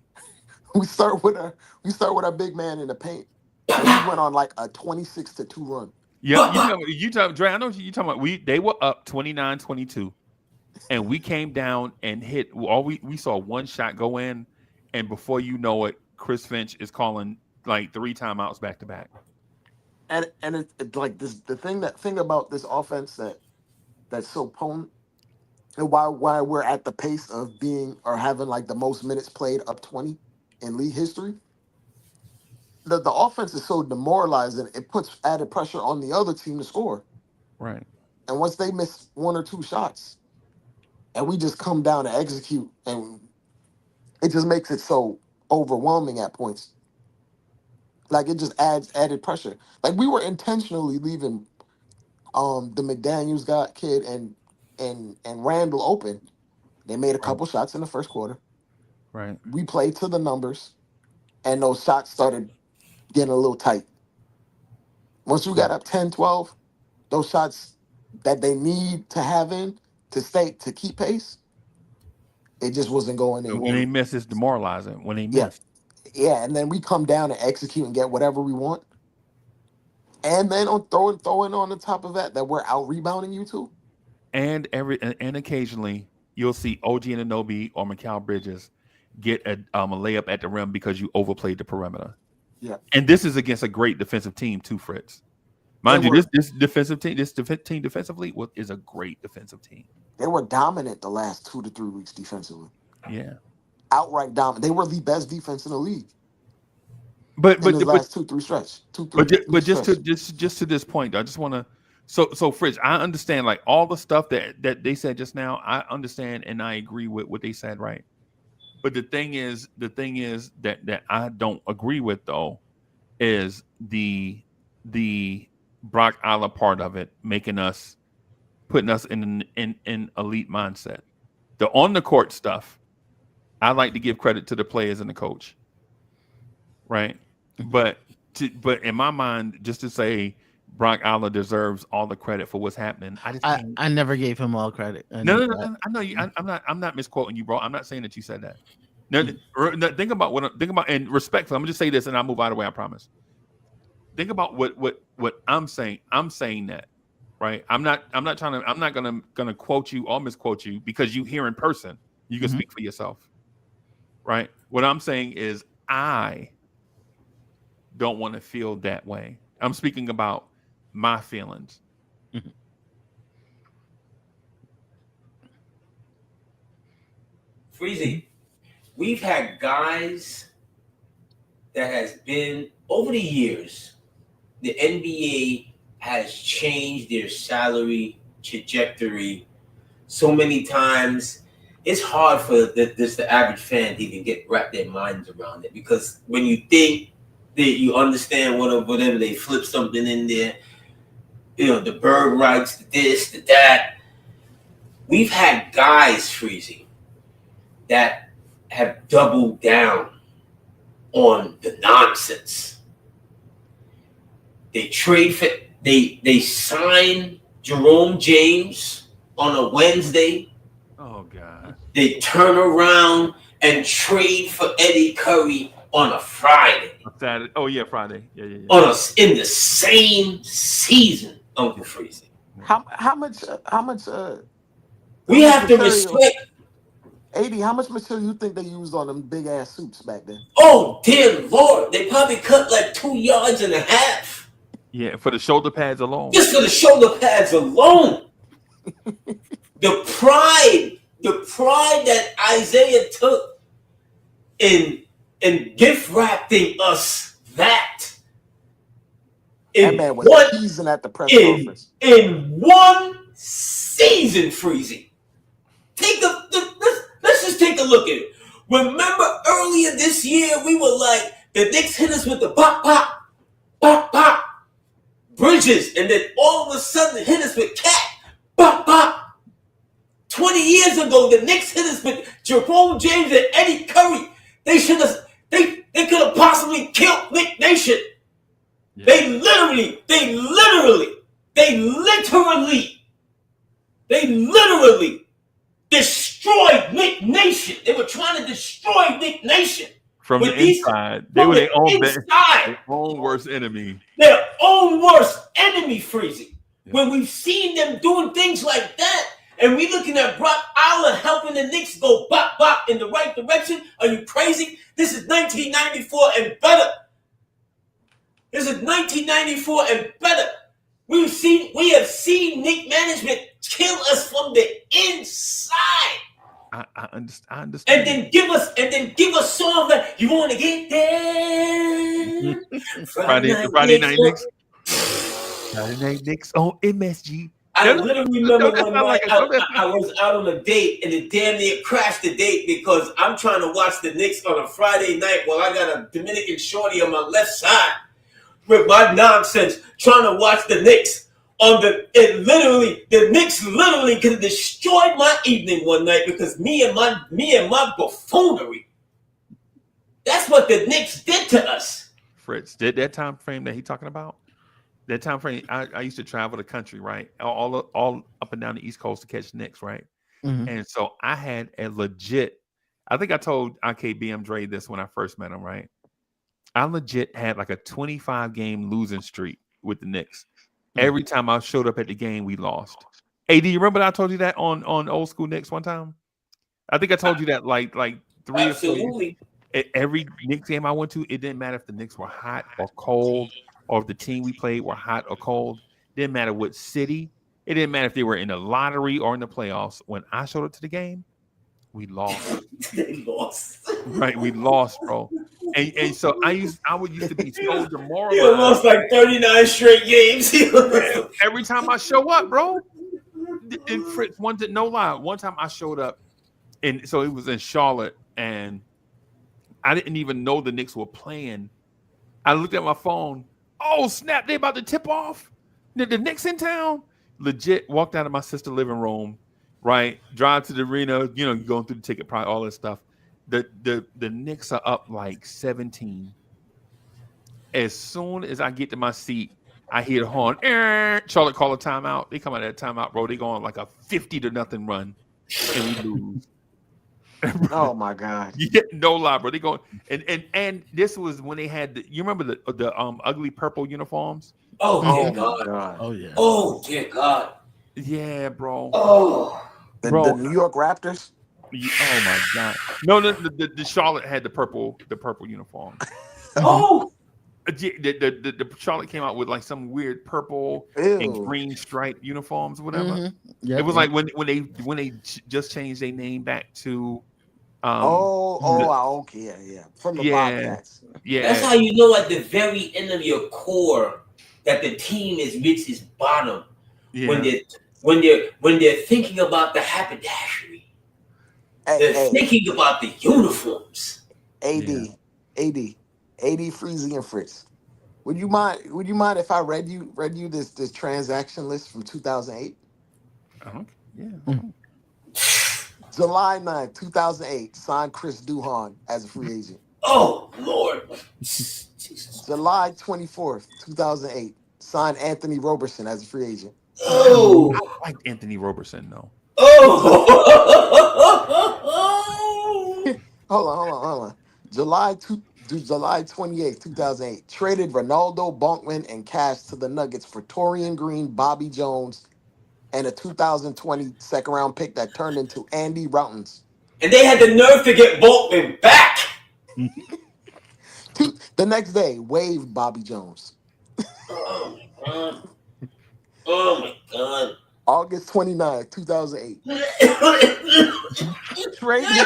we start with our big man in the paint, and we went on like a 26-2 run. Yeah, you talking, Dre, I know what you talking about. They were up 29-22, and we came down and hit. We saw one shot go in, and before you know it, Chris Finch is calling like 3 timeouts back to back. And it's like this. The thing about this offense that's so potent, and why we're at the pace of being or having like the most minutes played up 20 in league history. The offense is so demoralizing. It puts added pressure on the other team to score. Right. And once they miss 1 or 2 shots, and we just come down to execute, and it just makes it so overwhelming at points. Like it just adds added pressure. Like we were intentionally leaving the McDaniels kid and Randall open. They made a couple shots in the first quarter. Right. We played to the numbers, and those shots started getting a little tight. Once you got up 10-12, those shots that they need to have in to keep pace, it just wasn't going in. When they miss, it's demoralizing. When they miss. Yeah, and then we come down and execute and get whatever we want. And then on throwing on the top of that we're out rebounding you too. And occasionally you'll see OG Anunoby or Mikal Bridges get a layup at the rim because you overplayed the perimeter. Yeah. And this is against a great defensive team too, Fritz. Mind you, this defensive team, team defensively is a great defensive team. They were dominant the last 2 to 3 weeks defensively. Yeah. Outright dominant. They were the best defense in the league. But in the last 2-3 stretch. Just to this point, I just want to. So Fritz, I understand like all the stuff that they said just now. I understand and I agree with what they said, right? But the thing is that I don't agree with though is the Brock Aller part of it, putting us in elite mindset. The on the court stuff, I like to give credit to the players and the coach, right? But in my mind, just to say Brock Aller deserves all the credit for what's happening, I never gave him all credit. No. I know you. I'm not misquoting you, bro. I'm not saying that you said that. No, think about and respectfully. I'm gonna just say this, and I'll move out of the way. I promise. Think about what I'm saying. I'm saying that right? I'm not gonna quote you or misquote you because you hear in person. You can speak for yourself, right? What I'm saying is I don't want to feel that way. I'm speaking about my feelings. Freezy, we've had guys that has been over the years. The NBA has changed their salary trajectory so many times. It's hard for the average fan to even wrap their minds around it, because when you think that you understand whatever they flip something in there, the bird rights, the this, the that. We've had guys, Freezy, that have doubled down on the nonsense. They sign Jerome James on a Wednesday. Oh God. They turn around and trade for Eddie Curry on a Friday. Saturday. Oh yeah, Friday. Yeah. In the same season, Uncle Freezy. How much we have to respect. 80, how much material you think they used on them big ass suits back then? Oh dear Lord, they probably cut like 2.5 yards. Yeah, for the shoulder pads alone. Just for the shoulder pads alone. The pride that Isaiah took in gift wrapping us that. That man was teasing at the press conference. In one season, Freezy. Let's just take a look at it. Remember earlier this year, we were like, the Knicks hit us with the pop, pop, pop, pop, Bridges, and then all of a sudden hit us with Cat, pop, pop. 20 years ago, the Knicks hit us with Jerome James and Eddie Curry. They could have possibly killed Nick Nation. Yeah. They literally destroyed Nick Nation. They were trying to destroy Nick Nation. From the inside. They were their own worst enemy. Their own worst enemy, Freezy. Yeah. When we've seen them doing things like that, and we looking at Brock Aller helping the Knicks go bop, bop in the right direction, are you crazy? This is 1994 and better. We have seen Knick management kill us from the inside. I understand. And then give us song that you want to get there. Friday night Knicks. Friday night Knicks on MSG. I literally remember one night I was out on a date, and it damn near crashed the date because I'm trying to watch the Knicks on a Friday night while I got a Dominican shorty on my left side with my nonsense trying to watch the Knicks. The Knicks literally could have destroyed my evening one night because me and my buffoonery. That's what the Knicks did to us. Fritz, did that time frame that he talking about? That time frame, I used to travel the country, right? All up and down the East Coast to catch Knicks, right? Mm-hmm. And so I had a legit, I think I told IKBM Dre this when I first met him, right? I legit had like a 25-game losing streak with the Knicks. Every time I showed up at the game, we lost. Hey, do you remember that I told you that on Old School Knicks one time? I think I told you that like 3 or 4 years. Every Knicks game I went to, it didn't matter if the Knicks were hot or cold, or if the team we played were hot or cold. It didn't matter what city. It didn't matter if they were in the lottery or in the playoffs. When I showed up to the game, we lost. They lost. Right, we lost, bro. And so I used to be so demoralized. You lost like 39 straight games. Every time I show up, bro. And Fritz, no lie. One time I showed up, and so it was in Charlotte, and I didn't even know the Knicks were playing. I looked at my phone. Oh, snap, they about to tip off. The Knicks in town. Legit walked out of my sister's living room, right? Drive to the arena, going through the ticket price, all that stuff. The Knicks are up like 17. As soon as I get to my seat, I hear the horn. Charlotte call a timeout. They come out of that timeout, bro. They go on like a 50-0 run, and we lose. Oh my God! Yeah, no lie, bro. They going and this was when they had you remember the ugly purple uniforms? Oh dear Oh my God. God. Oh yeah. Oh dear God. Yeah, bro. Oh. The Bro. New York Raptors. Oh my God. No, the Charlotte had the purple uniform. Oh. The Charlotte came out with like some weird purple and Ew. green striped uniforms, whatever. Yeah. It was like when they just changed their name back to Okay, yeah. From the Bobcats. That's how you know at the very end of your core that the team is reached its bottom. When they're thinking about the haberdashery. They're thinking about the uniforms. AD, Freezy and Fritz. Would you mind if I read you this transaction list from 2008? Yeah. July 9th, 2008, signed Chris Duhon as a free agent. Oh Lord. Jesus. July 24th, 2008, signed Anthony Roberson as a free agent. Oh. I like Anthony Roberson though. Oh. Hold on. July 28th, 2008, traded Ronaldo, Bonkman, and cash to the Nuggets for Torian Green, Bobby Jones, and a 2020 second round pick that turned into Andy Routens. And they had the nerve to get Boltman back. The next day, waived Bobby Jones. Oh my God. Oh my God. August 29th, 2008. Traded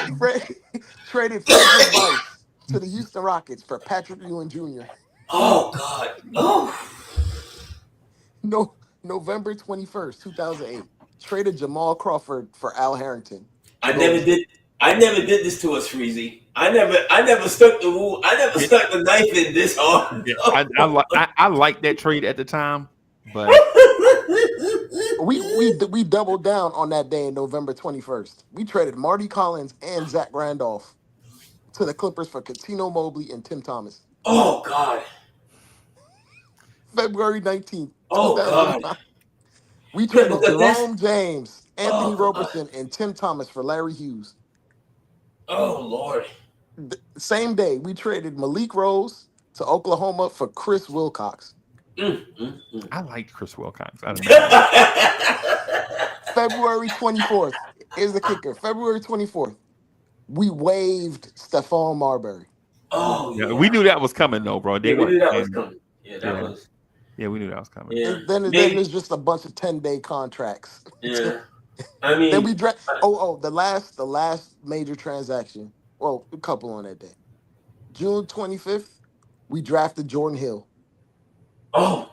Frederick Weiss to the Houston Rockets for Patrick Ewing Jr. Oh God. Oh. No, November 21st, 2008. Traded Jamal Crawford for Al Harrington. I never did this to us, Freezy. I never stuck the rule. I never stuck the knife in this hard. Yeah, I like that trade at the time, but we doubled down on that day in November 21st. We traded Marty Collins and Zach Randolph to the Clippers for Cuttino Mobley and Tim Thomas. Oh God. February 19th. Oh God. We traded Jerome James, Anthony Roberson, and Tim Thomas for Larry Hughes. Oh Lord. Same day, we traded Malik Rose to Oklahoma for Chris Wilcox. I liked Chris Wilcox. I don't know. February 24th. Here's the kicker. February 24th. We waived Stephon Marbury. Oh yeah. We knew that was coming though, bro. We knew that was coming. Yeah, we knew that was coming. Yeah. And then there's just a bunch of 10-day contracts. Yeah. I mean, then we the last major transaction. Well, a couple on that day. June 25th, we drafted Jordan Hill. Oh,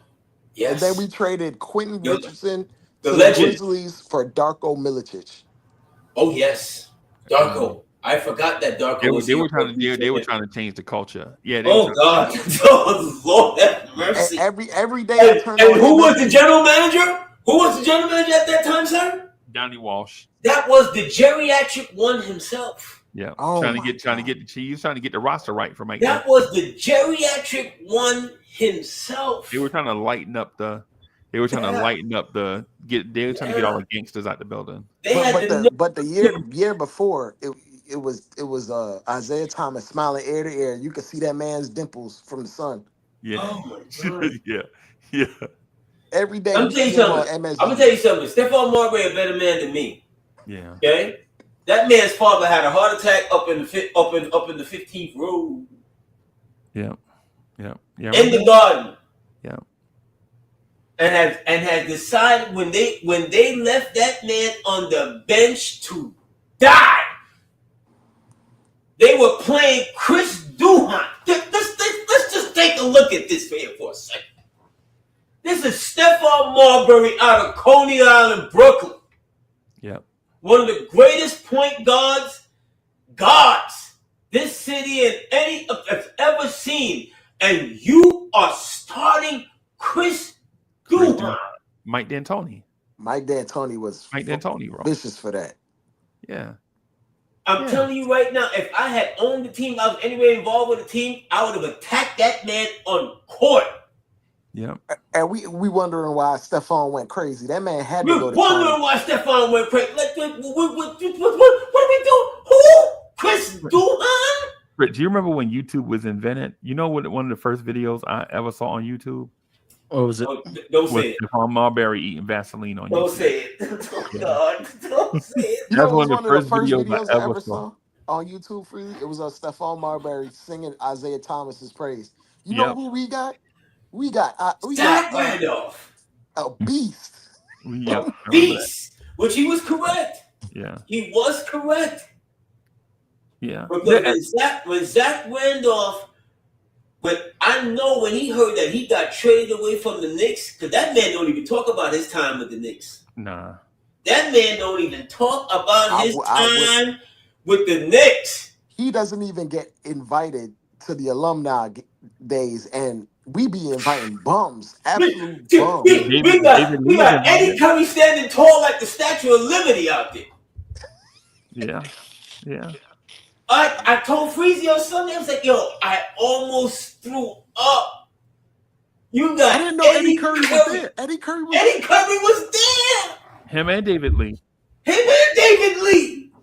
yes. And then we traded Quentin Richardson the to legend. the Grizzlies for Darko Milicic. Oh yes, Darko. I forgot that Darko. They were trying to change the culture. Yeah. Oh God. Oh Lord, have mercy. Every day I turned on. And who was the general manager? Who was the general manager at that time, sir? Donnie Walsh. That was the geriatric one himself. Yeah. Oh, trying to get the roster right for Mike. That was the geriatric one himself. They were trying to lighten up the. They were trying to lighten up the get. They were trying to get all the gangsters out the building. But the year before it was Isaiah Thomas smiling ear to ear. You could see that man's dimples from the sun. Yeah. Oh my God. yeah. Every day. I'm gonna tell you something. Stephon Marbury a better man than me. Yeah. Okay. That man's father had a heart attack up in the 15th row. Yeah. In the garden. Yeah. And has decided when they left that man on the bench to die, they were playing Chris Duhon. Let's just take a look at this here for a second. This is Stephon Marbury out of Coney Island, Brooklyn. Yep. One of the greatest point guards this city and any has ever seen. And you are starting Chris Duhon. Mike D'Antoni. Mike D'Antoni was bro. Vicious for that. Yeah. I'm telling you right now, if I had owned the team, I was anywhere involved with the team, I would have attacked that man on court. Yeah. And we wondering why Stephon went crazy. That man had to go We're to wondering why Stephon went crazy. Like, what are we doing? Who? Chris Duhon? Rick, do you remember when YouTube was invented? You know what? One of the first videos I ever saw on YouTube Or was it? Oh, don't With say it. Stephon Marbury eating Vaseline on Don't YouTube. say it. Oh, God. Don't say it. You That's know, it one was of the one of the first first videos videos I I ever ever saw. saw on YouTube. Freely, it was Stephon Marbury singing Isaiah Thomas's praise. You know Yep. who we got? We got Zach Randolph. a beast. Yep. A I remember that. beast. Which he was correct. Yeah. He was correct. Yeah. Because when Zach Randolph, but I know when he heard that he got traded away from the Knicks, because that man don't even talk about his time with the Knicks. Nah. That man don't even talk about his I would. time with the Knicks. He doesn't even get invited to the alumni days, and we be inviting bums, absolute bums. We David Lee was got Eddie invited. Curry standing tall like the Statue of Liberty out there. Yeah. Yeah. I told Freezy on Sunday, I was like, yo, I almost threw up. You got I didn't know Eddie Curry was there. Eddie Curry was there. Him and David Lee. Him and David Lee.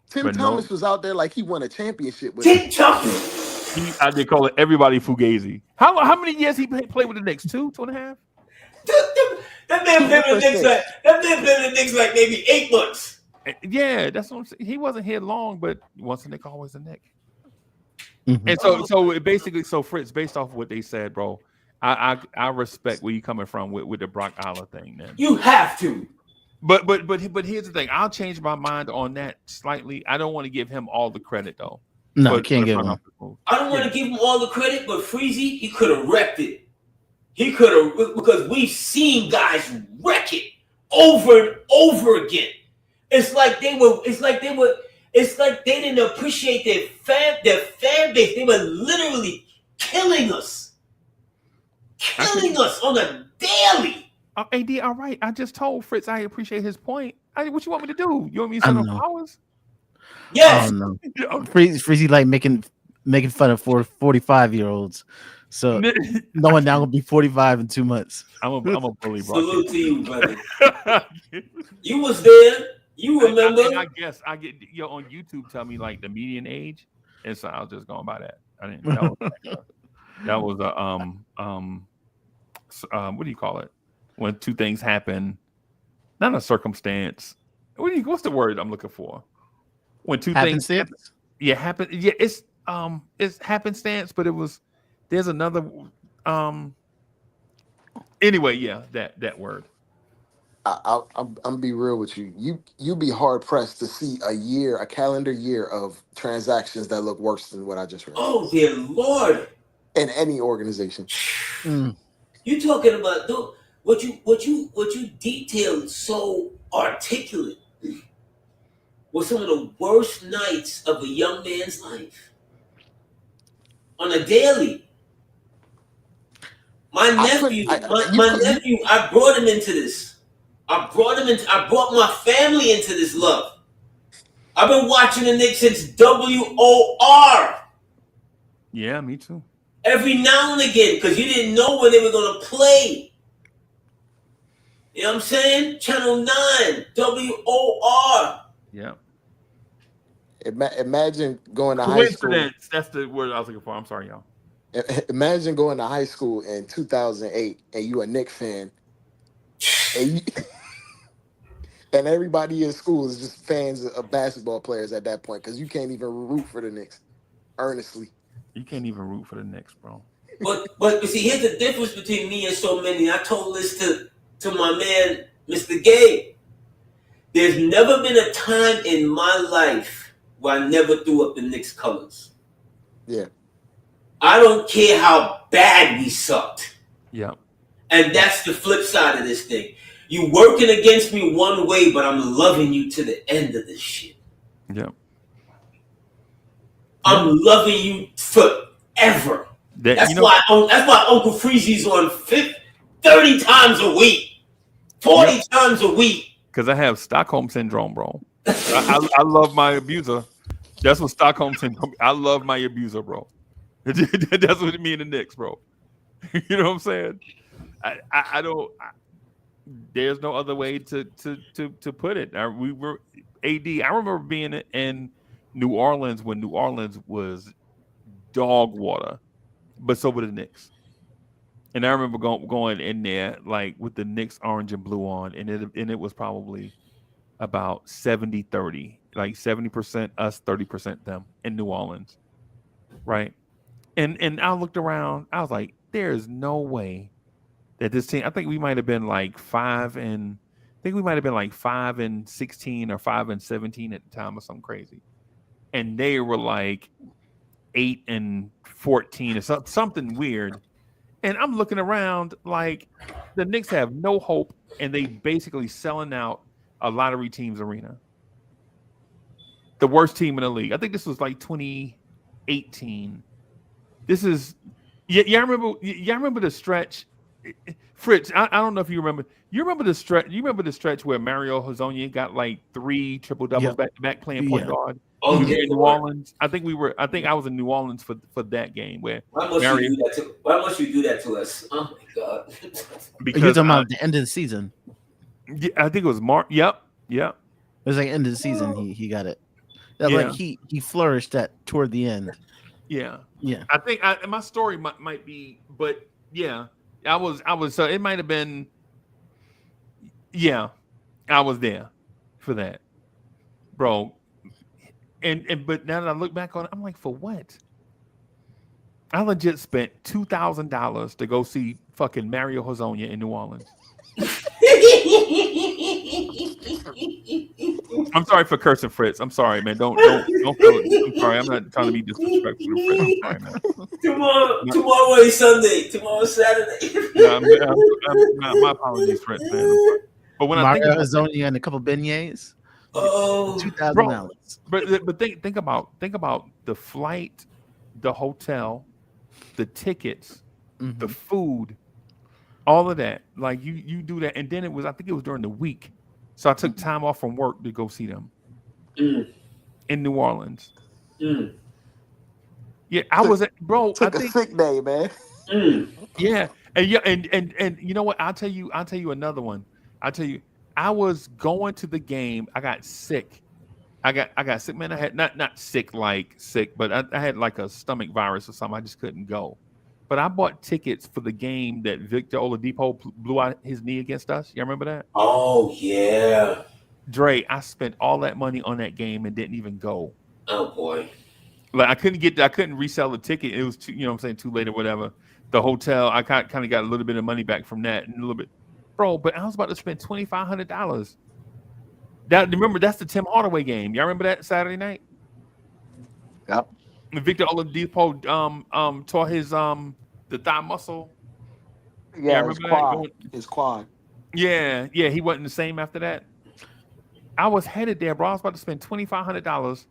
Tim But Thomas was out there like he won a championship with Tim him. Thomas. They call it everybody Fugazi. How many years he played with the Knicks? 2.5? That man been in the Knicks like maybe 8 months. Yeah, that's what I'm saying. He wasn't here long, but once a Knick, always a Knick. Mhm. And so it basically, Fritz, based off of what they said, bro, I respect where you coming from with the Brock Aller thing, man. You have to. But here's the thing. I'll change my mind on that slightly. I don't want to give him all the credit though. No, can't give him. I don't want to give him all the credit, but Freezy, he could have wrecked it. He could have, because we've seen guys wreck it over and over again. It's like they didn't appreciate their fan base. They were literally killing us on a daily. AD, all right. I just told Fritz I appreciate his point. What you want me to do? You want me to send him flowers? Yes. Oh no, Freezy like making fun of 45-year-olds. So no one now gonna be 45 in 2 months. I'm a bully, bro. Salute to you, brother. You was there. You remember? I guess I get on YouTube. Tell me like the median age, and so I was just going by that. I didn't. That was what do you call it? When two things happen, not a circumstance. What's the word I'm looking for? When two things happen. Yeah, happen. Yeah, it's happenstance, but there's another anyway, yeah, that word. I'm be real with you. You be hard pressed to see a calendar year of transactions that look worse than what I just read. Oh dear Lord! In any organization. You talking about what you detailed so articulate was some of the worst nights of a young man's life on a daily. My nephew, I brought him into this. I brought my family into this love. I've been watching the Knicks since WOR. Yeah, me too. Every now and again, because you didn't know when they were going to play. You know what I'm saying? Channel 9, WOR. Yeah. Imagine going to high school. Coincidence. That's the word I was looking for. I'm sorry, y'all. Imagine going to high school in 2008 and you a Knicks fan. And everybody in school is just fans of basketball players at that point because you can't even root for the Knicks earnestly. You can't even root for the Knicks, bro. But see, here's the difference between me and so many. I told this to my man, Mr. Gabe. There's never been a time in my life where I never threw up the Knicks colors. Yeah. I don't care how bad we sucked. Yeah. And that's the flip side of this thing. You working against me one way, but I'm loving you to the end of this shit. Yeah. I'm loving you forever. That's why Uncle Freezy's on 30 times a week, 40 times a week. Because I have Stockholm syndrome, bro. I love my abuser. That's what Stockholm syndrome. I love my abuser, bro. That's what me and the Knicks, bro. You know what I'm saying? I don't. There's no other way to put it. We were AD. I remember being in New Orleans when New Orleans was dog water, but so were the Knicks. And I remember going in there like with the Knicks orange and blue on, and it was probably about 70-30, like 70% us, 30% them in New Orleans, right? And I looked around, I was like, there's no way that this team. I think we might have been like 5-16 or 5-17 at the time or something crazy, and they were like 8-14 or something weird. And I'm looking around like the Knicks have no hope, and they basically selling out a lottery team's arena. The worst team in the league. I think this was like 2018. This is yeah. I remember. Yeah, I remember the stretch. Fritz, I don't know if you remember. You remember the stretch? You remember the stretch where Mario Hezonja got like 3 triple doubles back to back playing point guard? Oh, We were yeah, in New Orleans. I think I was in New Orleans for that game where why must Mario. you do that to us? Oh my God! Because You're talking about the end of the season. Yeah, I think it was Mark. Yep. It was like end of the season. He got it. That, Yeah. Like he flourished toward the end. Yeah. Yeah. I think my story might be, but yeah, I was so it might have been. Yeah, I was there for that, bro. And but now that I look back on it, I'm like, for what? I legit spent $2,000 to go see fucking Mario Hezonja in New Orleans. I'm sorry for cursing, Fritz. I'm sorry, man. Don't feel it. I'm sorry. I'm not trying to be disrespectful to Fritz. I'm sorry, man. Tomorrow is Sunday. Tomorrow's Saturday. No, my apologies, Fritz, man. But when I think Mario about Hezonja and a couple beignets, Oh, $2,000. but think about the flight, the hotel, the tickets, the food, all of that. Like you do that, and then I think it was during the week, so I took time off from work to go see them in New Orleans. Yeah, I was at bro. Took a sick day, man. Yeah, and you know what? I'll tell you another one. I was going to the game. I got sick. I got sick, man. I had not sick like sick, but I had like a stomach virus or something. I just couldn't go. But I bought tickets for the game that Victor Oladipo blew out his knee against us. You remember that? oh yeah. Dre, I spent all that money on that game and didn't even go. Oh boy. Like I couldn't resell the ticket. It was too, you know what I'm saying, too late or whatever. The hotel, I kind of got a little bit of money back from that and a little bit. Bro, but I was about to spend $2,500. Remember, that's the Tim Hardaway game. Y'all remember that Saturday night? Yep. Victor Oladipo tore his the thigh muscle. Yeah, remember his that? quad. His quad. Yeah, he wasn't the same after that. I was headed there, bro. I was about to spend $2,500,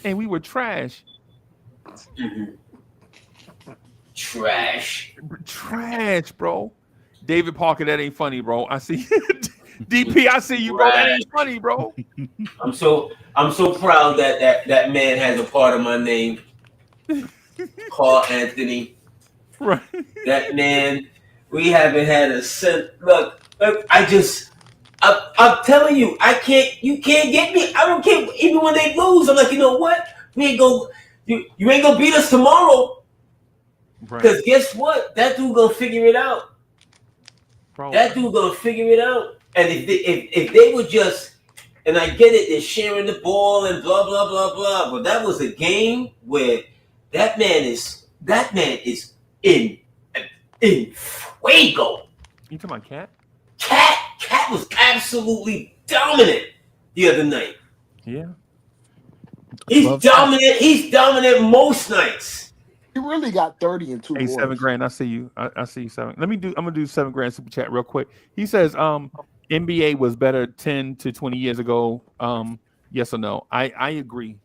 and we were trash. Trash, bro. David Parker, that ain't funny, bro. I see DP. I see you, bro. That ain't funny, bro. I'm so proud that man has a part of my name. Karl-Anthony. Right. That man, we haven't had a cent. Look, I'm telling you, you can't get me. I don't care. Even when they lose, I'm like, you know what? You ain't gonna beat us tomorrow. Because guess what? That dude gonna figure it out. Bro. That dude gonna figure it out. And if they would just, and I get it, they're sharing the ball and blah blah blah blah. But that was a game where that man is in fuego. You talking about Cat? Cat was absolutely dominant the other night. Yeah. He's dominant. He's dominant most nights. He really got 30 in 2 Hey, quarters. $7,000. I see you. I see you, $7. I'm gonna do $7,000 super chat real quick. He says, NBA was better 10 to 20 years ago. Yes or no? I agree.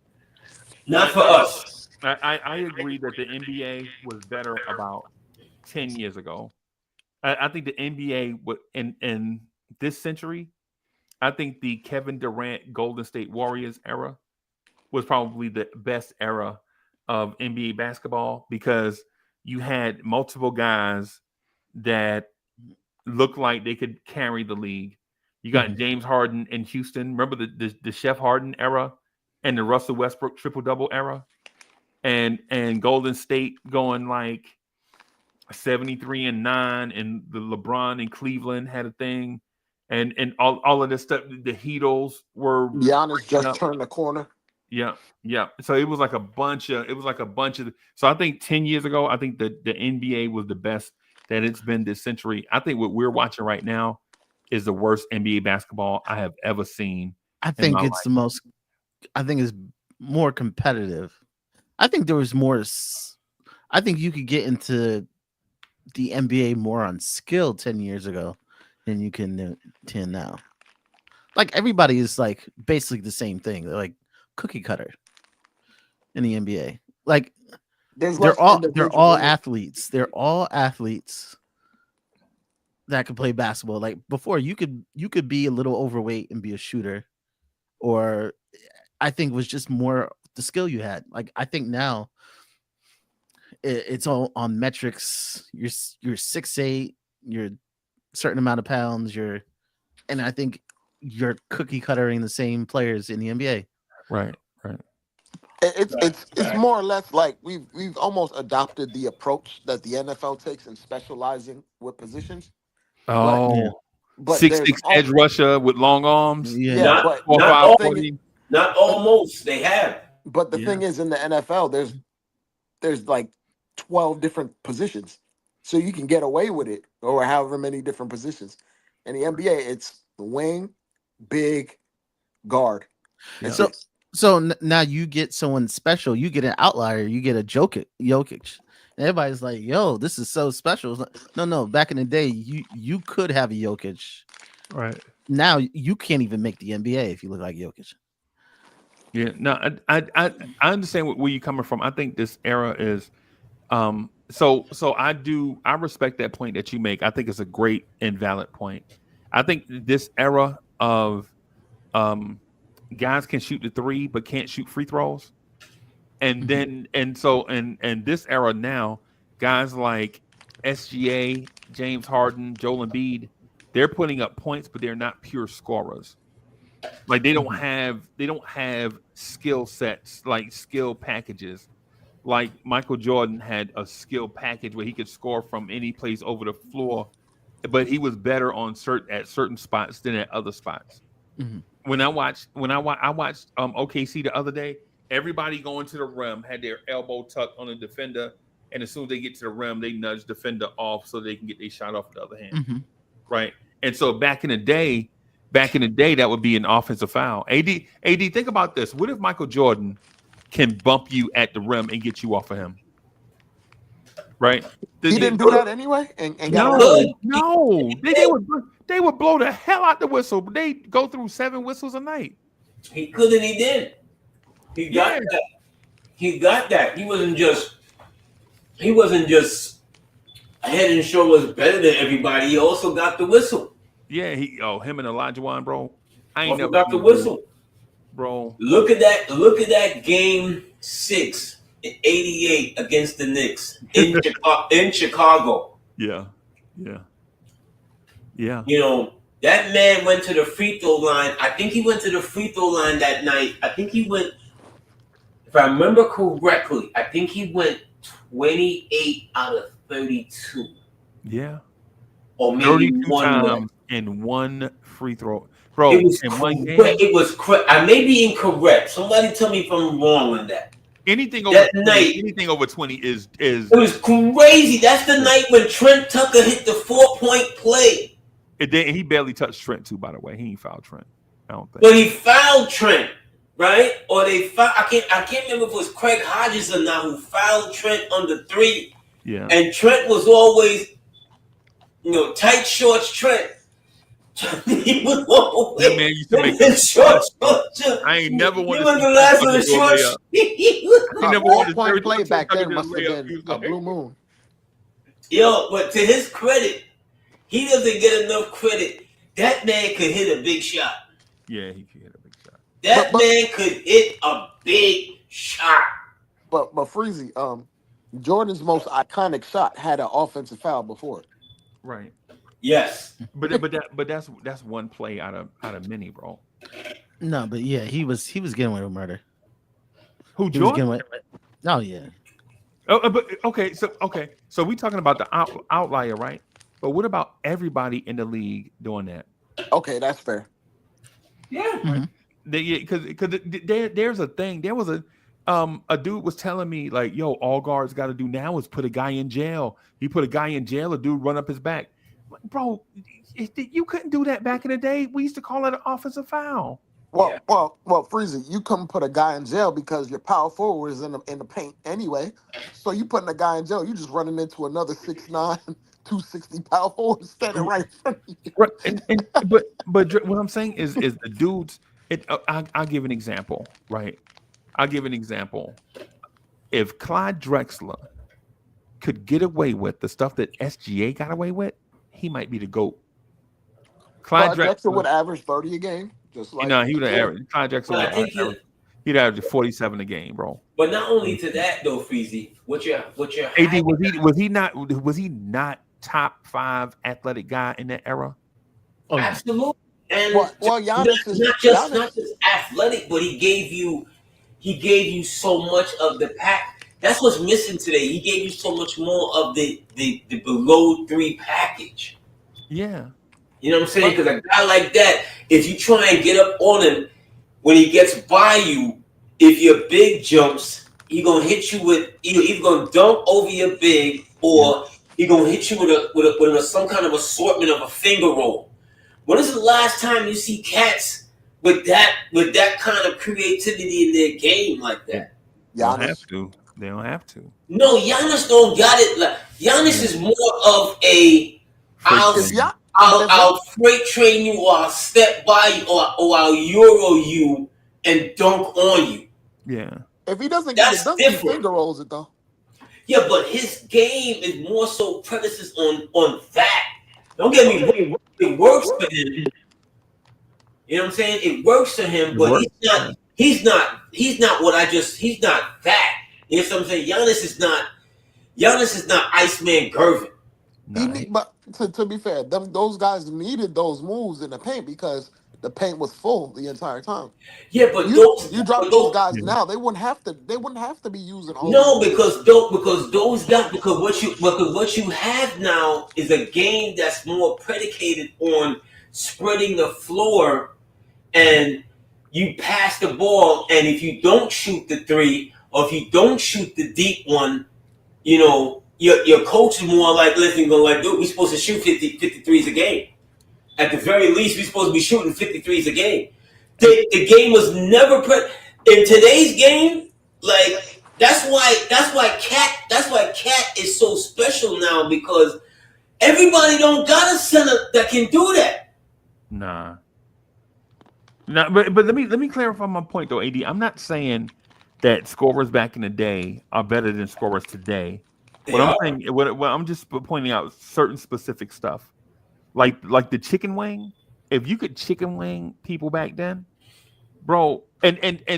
Not for us. I agree that the NBA was better about 10 years ago. I think the NBA would in this century, I think the Kevin Durant Golden State Warriors era was probably the best era of NBA basketball because you had multiple guys that looked like they could carry the league. You got James Harden in Houston. Remember the Chef Harden era and the Russell Westbrook triple-double era? And Golden State going like 73-9, and the LeBron in Cleveland had a thing, and all of this stuff. The Heatles were Giannis just up. turned the corner. Yeah. So it was like a bunch of. So I think 10 years ago, I think the NBA was the best that it's been this century. I think what we're watching right now is the worst NBA basketball I have ever seen. I think it's the most. I think it's more competitive. I think there was more. I think you could get into the NBA more on skill 10 years ago than you can 10 now. Like everybody is like basically the same thing. They're like cookie cutter in the NBA. Like they're all athletes. They're all athletes that can play basketball. Like before, you could be a little overweight and be a shooter, or I think it was just more the skill you had. Like I think now it's all on metrics. You're 6'8", you're a certain amount of pounds, and I think you're cookie cuttering the same players in the NBA. Right. It's more or less like we've almost adopted the approach that the NFL takes in specializing with positions. Oh, but 6'6" edge rusher with long arms. Yeah, not almost. They have. But the thing is, in the NFL, there's like 12 different positions, so you can get away with it, or however many different positions. In the NBA, it's wing, big, guard. Yeah. So now you get someone special. You get an outlier. You get a Jokic. And everybody's like, "Yo, this is so special." It's like, no. Back in the day, you could have a Jokic. Right. Now you can't even make the NBA if you look like Jokic. Yeah. No, I understand where you're coming from. I think this era is, so I respect that point that you make. I think it's a great and valid point. I think this era of, guys can shoot the three but can't shoot free throws, and then and this era now, guys like SGA, James Harden, Joel Embiid, they're putting up points, but they're not pure scorers. Like they don't have skill sets, like skill packages. Like Michael Jordan had a skill package where he could score from any place over the floor, but he was better at certain spots than at other spots. Mm-hmm. When I watched OKC the other day, everybody going to the rim had their elbow tucked on the defender, and as soon as they get to the rim, they nudge the defender off so they can get their shot off the other hand. Mm-hmm. Right. And so back in the day, that would be an offensive foul. AD, think about this. What if Michael Jordan can bump you at the rim and get you off of him? Right? He didn't do that anyway. And no. They would blow the hell out the whistle. They go through 7 whistles a night. He could and he did. He got that. He got that. He wasn't just head and shoulders better than everybody. He also got the whistle. Yeah, him and Elijah Wan, bro. I ain't never got the whistle, bro. Look at that game 6 in '88 against the Knicks in Chicago. Yeah. You know, that man went to the free throw line. I think he went to the free throw line that night. I think he went, if I remember correctly, 28 out of 32. Yeah. Or maybe 32 one times in one free throw. Bro, one game. I may be incorrect. Somebody tell me if I'm wrong on that. Anything over 20 is it was crazy. That's the night when Trent Tucker hit the 4-point play. He barely touched Trent too, by the way. He ain't fouled Trent. I don't think. But he fouled Trent, right? Or they fouled. I can't remember if it was Craig Hodges or not who fouled Trent on the 3. Yeah. And Trent was always, tight shorts Trent. He was always that man used to make shorts. I ain't never wanted to see the last of the shorts. I never wanted to play back then. Must have been a blue moon. Yo, but to his credit, he doesn't get enough credit. That man could hit a big shot. Yeah, he could hit a big shot. That man could hit a big shot. But Freezy, Jordan's most iconic shot had an offensive foul before it. Right. Yes. But that's one play out of many, bro. No, but yeah, he was getting away with murder. Who, Jordan? Oh yeah. But so we talking about the outlier, right? But what about everybody in the league doing that? Okay, that's fair. Yeah. Because there's a thing. There was a dude was telling me like, yo, all guards got to do now is put a guy in jail. He put a guy in jail. A dude run up his back. Like, bro, you couldn't do that back in the day. We used to call it an offensive foul. Well, Freezy, you come put a guy in jail because your power forward is in the paint anyway. So you putting a guy in jail, you just running into another 6'9", 260 power forward standing right in front of you. Right, but what I'm saying is the dudes. I'll give an example, right? I'll give an example. If Clyde Drexler could get away with the stuff that SGA got away with, he might be the GOAT. Clyde Drexler would Drexler average 30 a game, just like he would average. Clyde Drexler But I think he'd average 47 a game, bro. But not only to that though, Freezy, what your AD was he not top 5 athletic guy in that era? Oh, yeah. absolutely. And Giannis is not just athletic, but he gave you so much of the pack. That's what's missing today. He gave you so much more of the below 3 package. Yeah. You know what I'm saying? Because a guy like that, if you try and get up on him when he gets by you, if your big jumps, he gonna hit you with either gonna dunk over your big, or he gonna hit you with some kind of assortment of a finger roll. When is the last time you see cats with that kind of creativity in their game like that? They don't have to. They don't have to. No, Giannis don't got it. Like, Giannis is more of a I'll freight train you, or I'll step by you, or I'll Euro you and dunk on you. Yeah. If he doesn't get it done, he finger rolls it though. Yeah, but his game is more so premises on that. Don't get me wrong. It works for him. You know what I'm saying? It works for him, but he's not that. You know what I'm saying? Giannis is not Iceman Gervin. But to be fair, those guys needed those moves in the paint because the paint was full the entire time. Yeah, but you drop those guys now, they wouldn't have to be using all. No, because what you have now is a game that's more predicated on spreading the floor, and you pass the ball, and if you don't shoot the 3, or if you don't shoot the deep one, you know, your coach is more like, listen, dude, we're supposed to shoot 53s a game. At the very least, we're supposed to be shooting 53s a game. The game was never in today's game. Like that's why Cat is so special now, because everybody don't got a center that can do that. Nah. But let me clarify my point though, AD. I'm not saying that scorers back in the day are better than scorers today. I'm just pointing out certain specific stuff. Like the chicken wing. If you could chicken wing people back then, bro, and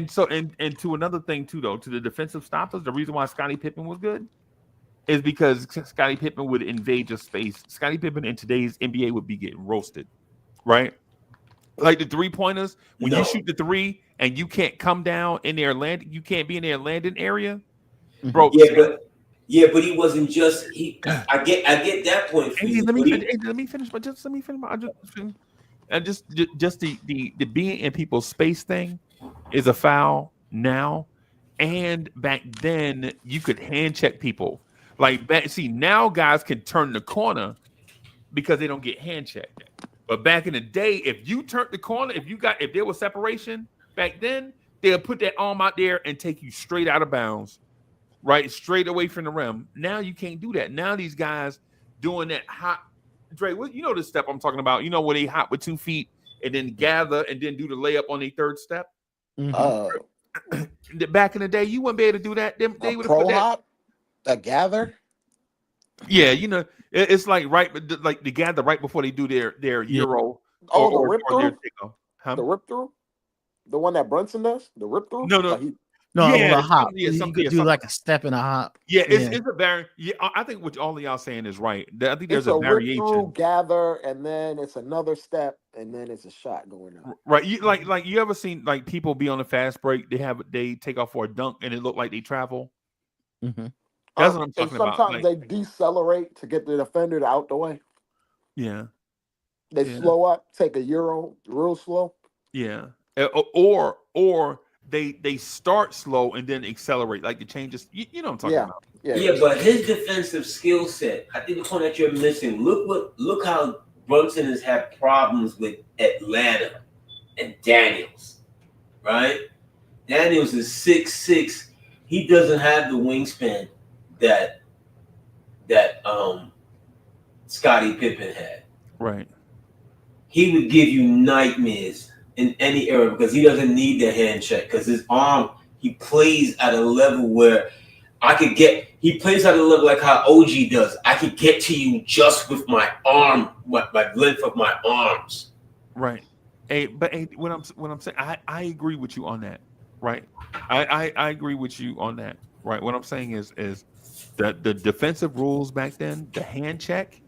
to another thing too, though, to the defensive stoppers, the reason why Scottie Pippen was good is because Scottie Pippen would invade your space. Scottie Pippen in today's NBA would be getting roasted, right? Like the 3-pointers, when you shoot the 3 and you can't come down in their you can't be in their landing area, bro. Yeah, but he wasn't just he. I get that point. Let me finish. Just the being in people's space thing is a foul now, and back then you could hand check people. Like now guys can turn the corner because they don't get hand checked. But back in the day, if you turned the corner, if there was separation back then, they'll put that arm out there and take you straight out of bounds. Right, straight away from the rim. Now you can't do that. Now these guys doing that hop. Dre, you know the step I'm talking about. You know where they hop with 2 feet and then gather and then do the layup on their 3rd step. Back in the day, you wouldn't be able to do that. They would pro hop, a gather. Yeah, you know, it's like the gather right before they do their Euro. The rip through. The rip through. The one that Brunson does. The rip through. No, a hop. You could do like a step and a hop. Yeah, it's a variant. Yeah, I think what all of y'all saying is right. I think there's a variation. Through, gather, and then it's another step, and then it's a shot going up. Right. You like you ever seen like people be on a fast break? They take off for a dunk, and it look like they travel. Mm-hmm. That's what I'm And talking about. sometimes Like, they decelerate to get the defender out the way. yeah, They yeah, slow up, take a euro, real slow. yeah. Or they start slow and then accelerate, like the changes. You know what I'm talking Yeah, about. yeah, Yeah, yeah. but his defensive skill set, I think the point that you're missing. Look how Brunson has had problems with Atlanta and Daniels, right? Daniels is 6'6". He doesn't have the wingspan that Scottie Pippen had. Right. He would give you nightmares in any era because he doesn't need the hand check because his arm, he plays at a level where he plays at a level like how OG does. I could get to you just with my arm, my length of my arms. Right. Hey, but hey, what I'm saying, I agree with you on that. Right. I agree with you on that. Right. What I'm saying is the defensive rules back then, the hand check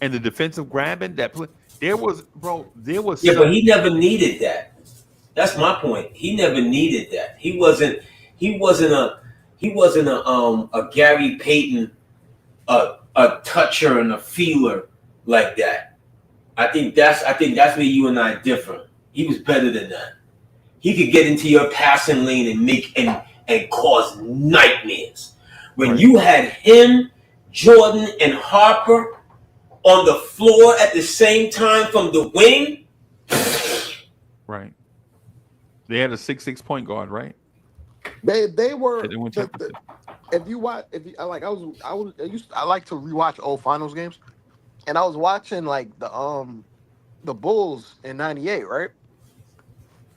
and the defensive grabbing that play. There was Yeah, some. but he never needed that. That's my point. He never needed that. He wasn't a Gary Payton, a toucher and a feeler like that. I think that's where you and I differ. He was better than that. He could get into your passing lane and make and cause nightmares. When Right. you had him, Jordan, and Harper on the floor at the same time from the wing, Right. They had a 6'6" point guard. Right. They They were didn't win championship. if you watch if you I like to rewatch old finals games, and I was watching like the Bulls in '98, right?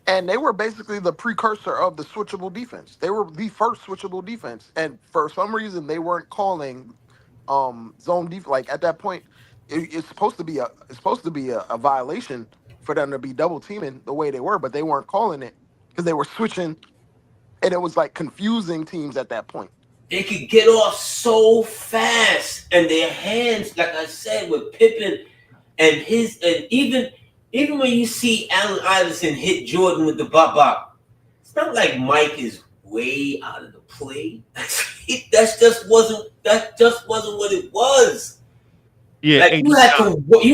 And they were basically the precursor of the switchable defense. They were the first switchable defense, and for some reason they weren't calling zone defense. Like at that point, it's supposed to be a violation for them to be double teaming the way they were, but they weren't calling it because they were switching, and it was like confusing teams at that point. they could get off so fast, and their hands, like I said, with Pippen and even when you see Allen Iverson hit Jordan with the bop bop, it's not like Mike is way out of the play. That just wasn't what it was. Yeah. Like you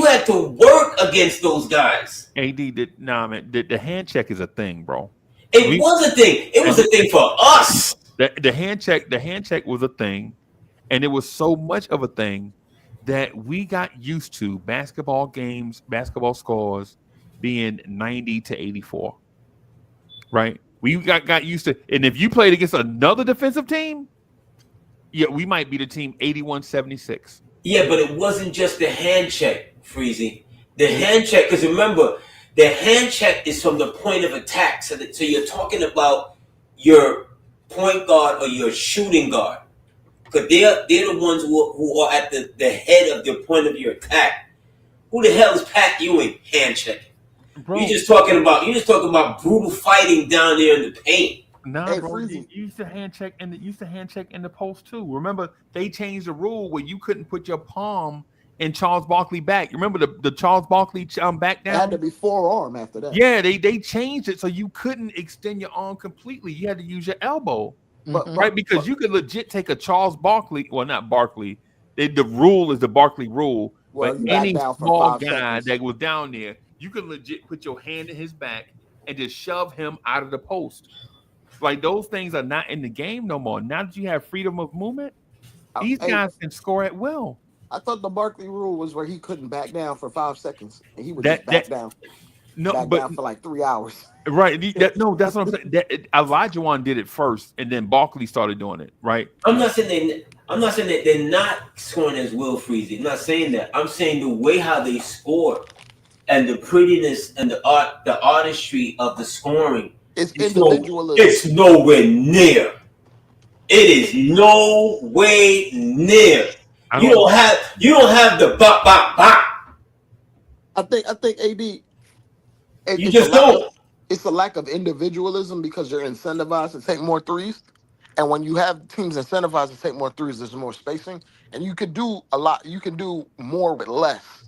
had to work against those guys. AD did man. The hand check is a thing, bro. It was a thing. It was a thing for us. The hand check was a thing, and it was so much of a thing that we got used to basketball scores being 90 to 84. Right? We got used to, and if you played against another defensive team, yeah, we might be the team 81-76. Yeah, but it wasn't just the hand check, Freezy. The hand check, because remember, the hand check is from the point of attack. So you're talking about your point guard or your shooting guard. Because they're the ones who are at the head of the point of your attack. Who the hell is Pat Ewing hand checking? Bro, You're just talking about brutal fighting down there in the paint. nah, Hey, bro. Freezy. You used to hand check in the post too. Remember, they changed the rule where you couldn't put your palm in Charles Barkley back. You remember the Charles Barkley back It had to down? be forearm after that. Yeah, they changed it so you couldn't extend your arm completely. You had to use your elbow, But, right? Because you could legit take a Charles Barkley, well, not Barkley. The rule is the Barkley rule. Well, But you back any down for small 5 guy seconds. that was down there, you could legit put your hand in his back and just shove him out of the post. Like those things are not in the game no more. Now that you have freedom of movement, these Hey, guys can score at will. I thought the Barkley rule was where he couldn't back down for 5 seconds, and he would That just back down for like 3 hours. right. That's what I'm saying. Elijah did it first, and then Barkley started doing it. Right. I'm not saying that they're not scoring as Will Freezy. I'm not saying that. I'm saying the way how they score and the prettiness and the artistry of the scoring. It's individualism. It's nowhere near. It is no way near. You don't have the bop bop bop. I think AD. You just don't. It's a lack of individualism because you're incentivized to take more threes, and when you have teams incentivized to take more threes, there's more spacing, and you could do a lot. You can do more with less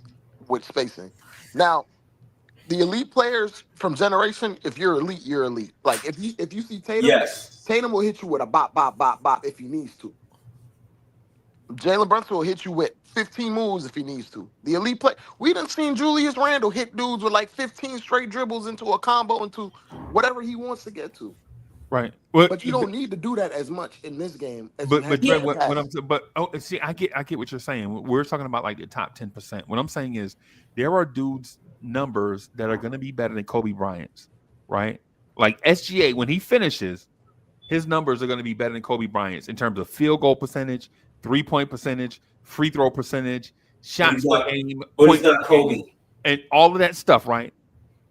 with spacing. Now, the elite players from generation, if you're elite, you're elite. Like if you see Tatum, Yes. Tatum will hit you with a bop bop bop bop if he needs to. Jalen Brunson will hit you with 15 moves if he needs to. The elite play. We done seen Julius Randle hit dudes with like 15 straight dribbles into a combo into whatever he wants to get to. Right. Well, But you don't need to do that as much in this game as you but have but Dre, in the past. see, I get what you're saying. We're talking about like the top 10%. What I'm saying is there are dudes numbers that are going to be better than Kobe Bryant's, right? Like SGA when he finishes, his numbers are going to be better than Kobe Bryant's in terms of field goal percentage, 3-point percentage, free throw percentage, shots per game, but he's not Kobe, and all of that stuff, right?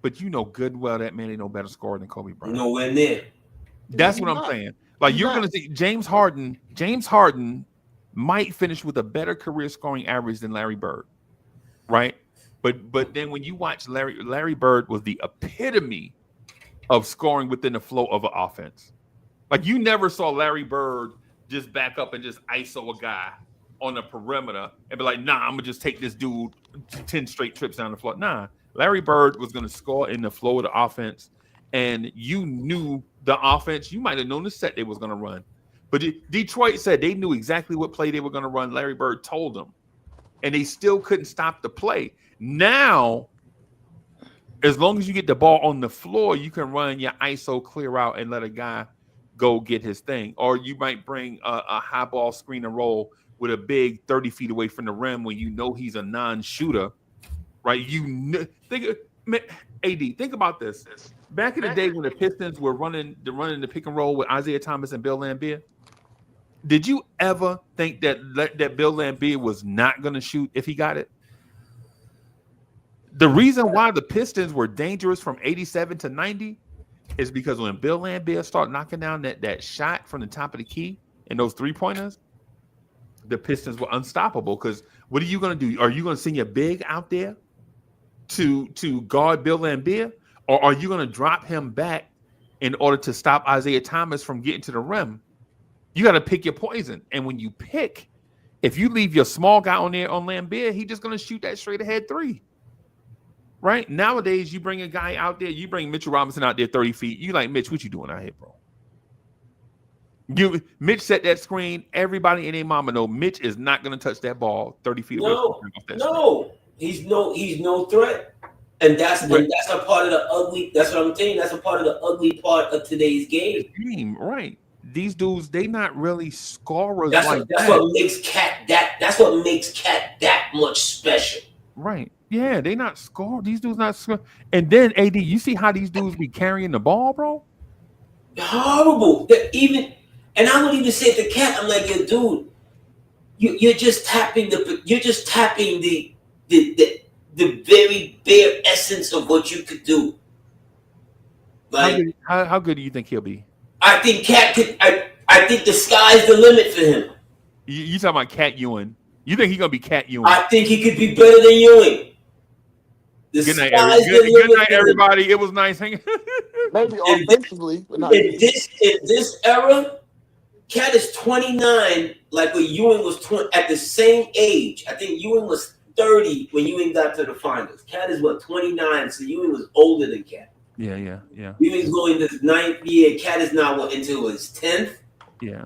But you know good well that man ain't no better scorer than Kobe Bryant. nowhere near. That's what I'm saying. Like you're going to see James Harden might finish with a better career scoring average than Larry Bird, right? But then when you watch Larry Bird was the epitome of scoring within the flow of an offense. Like you never saw Larry Bird just back up and just ISO a guy on the perimeter and be like, nah, I'm gonna just take this dude 10 straight trips down the floor. Nah, Larry Bird was gonna score in the flow of the offense, and you knew the offense. You might have known the set they was gonna run, but Detroit said they knew exactly what play they were gonna run. Larry Bird told them, and they still couldn't stop the play. Now, as long as you get the ball on the floor, you can run your ISO clear out and let a guy go get his thing. Or you might bring a high ball screen and roll with a big 30 feet away from the rim when you know he's a non-shooter, right? Think about this. Back in the day when the Pistons were running the pick and roll with Isaiah Thomas and Bill Laimbeer, did you ever think that Bill Laimbeer was not going to shoot if he got it? The reason why the Pistons were dangerous from 87 to 90 is because when Bill Laimbeer started knocking down that shot from the top of the key and those 3-pointers, the Pistons were unstoppable. Because what are you going to do? Are you going to send your big out there to guard Bill Laimbeer, or are you going to drop him back in order to stop Isaiah Thomas from getting to the rim? You got to pick your poison. And when you pick, if you leave your small guy on there on Laimbeer, he's just going to shoot that straight ahead 3. Right? Nowadays, you bring a guy out there, you bring Mitchell Robinson out there 30 feet. You like, Mitch, what you doing out here, bro? Mitch set that screen. Everybody and their mama know Mitch is not going to touch that ball 30 feet away. He's no threat. And that's a part of the ugly. That's what I'm saying. That's a part of the ugly part of today's game. Right. These dudes, they not really scorers. That's what makes Cat that much special. Right. Yeah, they not score. These dudes not score. And then AD, you see how these dudes be carrying the ball, bro? Horrible. And I would even say to Cat, I'm like, yo, dude, you're just tapping the very bare essence of what you could do. Like, how good do you think he'll be? I think Cat could. I think the sky's the limit for him. You talking about Cat Ewing? You think he's gonna be Cat Ewing? I think he could be better than Ewing. Good night, everybody. It was nice hanging. Maybe offensively, but not in this era, Cat is 29, like when Ewing was 20 at the same age. I think Ewing was 30 when Ewing got to the finals. Cat is 29, so Ewing was older than Cat. Yeah. Ewing's going to his 9th year. Cat is now into his 10th. Yeah.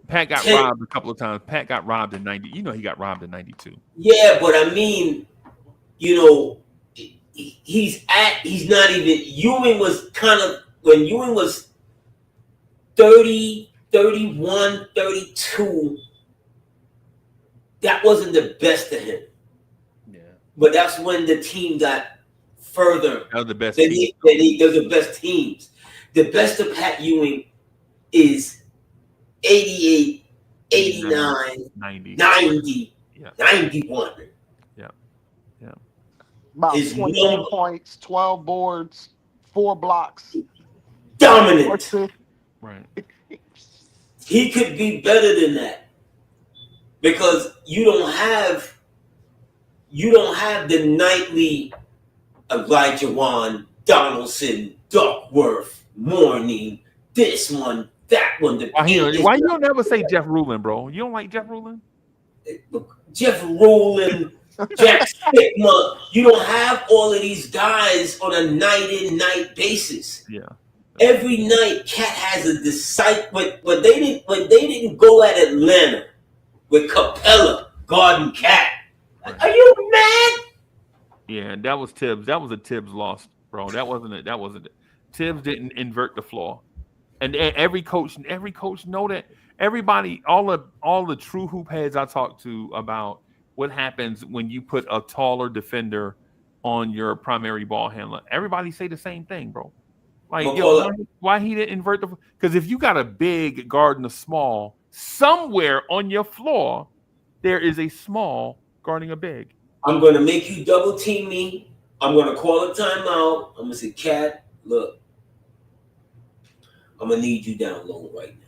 Pat got robbed a couple of times. Pat got robbed in 90. You know he got robbed in 92. Yeah, but I mean, he's not even. Ewing was kind of, when Ewing was 30, 31, 32, that wasn't the best of him. Yeah. But that's when the team got further. That was the best They're the best teams. The best of Pat Ewing is 88, 89, 90, yeah. 91. Yeah. About 22 points, 12 boards, 4 blocks. Dominant. Right. He could be better than that because you don't have the nightly Elijah Wan, Donaldson, Duckworth, Morning, this one, that one. Why you don't ever say Jeff Rulin, bro? You don't like Jeff Rulin? Jeff Rulin, Jack Stigma. You don't have all of these guys on a night-in, night basis. Yeah. Every night, Cat has a disciple. When they didn't go at Atlanta, with Capella, Garden Cat. Are you mad? Yeah, that was Tibbs. That was a Tibbs loss, bro. That wasn't it. That wasn't it. Tibbs didn't invert the floor, and every coach know that. Everybody, all the true hoop heads I talked to about what happens when you put a taller defender on your primary ball handler. Everybody say the same thing, bro. Like, yo, why he didn't invert the? Because if you got a big guarding a small, somewhere on your floor, there is a small guarding a big. I'm going to make you double team me. I'm going to call a timeout. I'm going to say, Cat, look, I'm going to need you down low right now.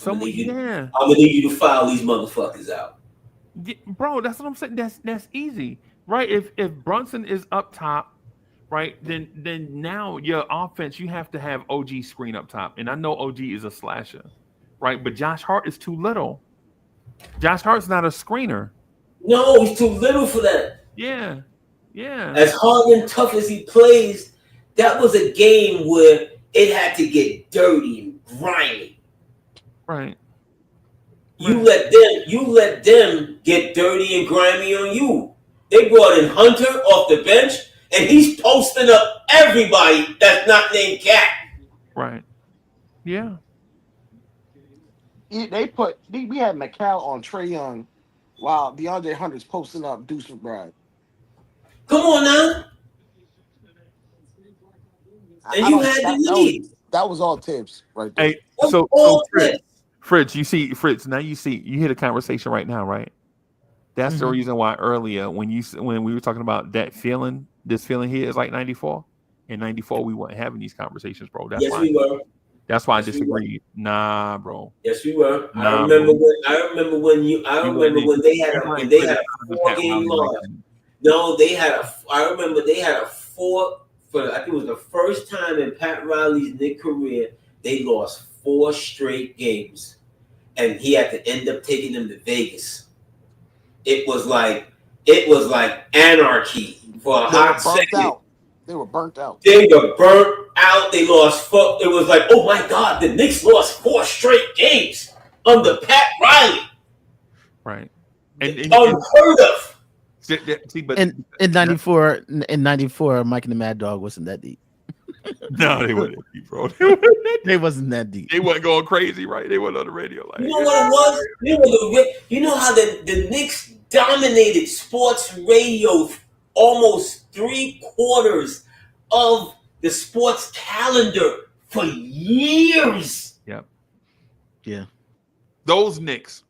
I'm going to need you to foul these motherfuckers out. Yeah, bro, that's what I'm saying. That's easy, right? If Brunson is up top, right, then now your offense, you have to have OG screen up top. And I know OG is a slasher, right? But Josh Hart is too little. Josh Hart's not a screener. No, he's too little for that. Yeah. As hard and tough as he plays, that was a game where it had to get dirty and grimy. Right. You let them get dirty and grimy on you. They brought in Hunter off the bench, and he's posting up everybody that's not named Cat. Right. Yeah. We had Mikal on Trae Young while DeAndre Hunter's posting up Deuce McBride. Come on now. And you had the lead. That was all Tibbs right there. Hey, so Fritz, you hear the conversation right now, right? That's the reason why earlier when we were talking about this feeling here is like 94. In 94, we weren't having these conversations, bro. We were. That's why I disagreed. Nah, bro. Yes, we were. I remember when they had a 4-game loss. No, I remember they had a 4 for, I think it was the first time in Pat Riley's Knicks career they lost 4 straight games, and he had to end up taking them to Vegas. It was like anarchy for a hot second. They were burnt out. They lost 4. It was like, oh my God, the Knicks lost 4 straight games under Pat Riley. Right. And unheard of. See, but in '94, Mike and the Mad Dog wasn't that deep. No, they weren't that deep, bro. They wasn't that deep. They wasn't going crazy, right? They weren't on the radio. Like, you know what it was? You know how the Knicks dominated sports radio almost 3/4 of the sports calendar for years. Yep. Yeah. Those Knicks.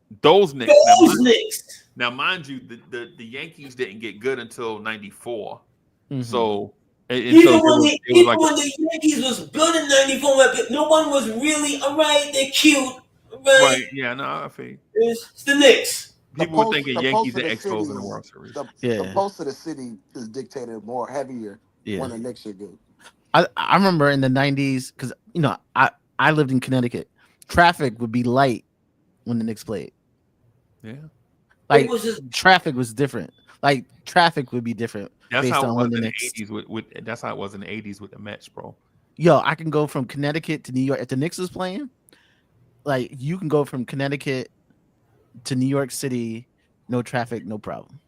Now, mind you, the Yankees didn't get good until '94. Mm-hmm. So, even when the Yankees was good in '94, no one was really all right. They're cute, right? Yeah, no, I feel it's the Knicks. People were thinking Yankees and Expos in the World Series. The pulse of the city is dictated more heavier when the Knicks are good. I remember in the '90s because I lived in Connecticut. Traffic would be light when the Knicks played. Yeah. Like traffic was different. Like traffic would be different. That's how it was in the '80s. That's how it was in the '80s with the Mets, bro. Yo, I can go from Connecticut to New York if the Knicks is playing. Like you can go from Connecticut to New York City, no traffic, no problem.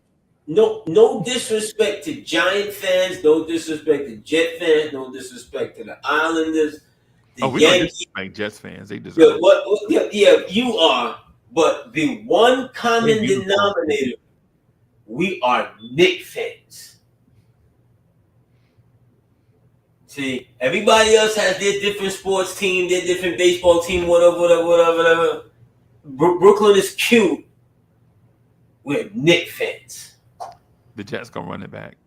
No disrespect to Giant fans, no disrespect to Jet fans, no disrespect to the Islanders. We don't disrespect Jets fans. They deserve it. Yeah, you are. But the one common denominator, we are Knicks fans. See, everybody else has their different sports team, their different baseball team, whatever. Brooklyn is cute. We're Knicks fans. The Jets gonna run it back.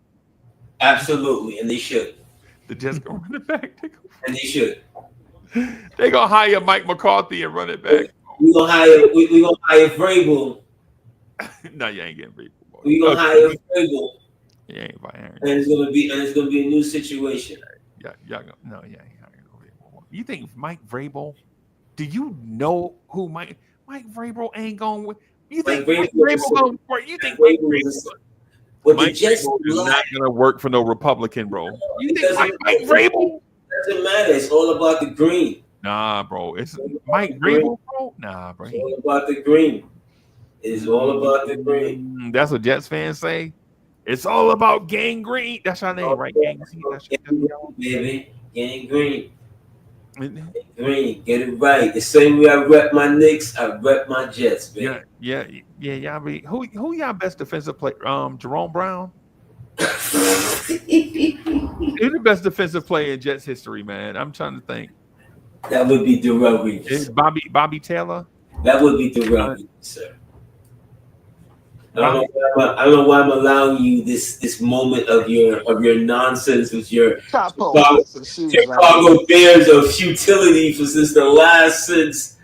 Absolutely, and they should. The Jets gonna run it back. And they should. They gonna hire Mike McCarthy and run it back. We gonna hire Vrabel. No, you ain't getting Vrabel. We gonna hire Vrabel. You ain't hiring. And it's gonna be a new situation. Yeah, y'all ain't hiring Vrabel. You think Mike Vrabel? Do you know who Mike Vrabel ain't going with? You think Mike Vrabel going for? You think Mike Vrabel is not gonna work for no Republican, bro? You think Mike Vrabel? Doesn't matter. It's all about the green. Nah, bro. It's Mike Vrabel, bro. Nah, bro. It's all about the green. It's all about the green. That's what Jets fans say. It's all about Gang Green. That's your name, right? Gang Green. That's Baby, gang green. your Green, get it right. The same way I rep my Knicks, I rep my Jets, baby. Yeah. Y'all be who y'all best defensive player? Jerome Brown. Who's the best defensive player in Jets history, man? I'm trying to think. That would be Darrell Reeves. Is Bobby Taylor? That would be Darrell Reeves, sir. I don't know why I'm allowing you this moment of your nonsense with your Chicago Bears of futility since the last since.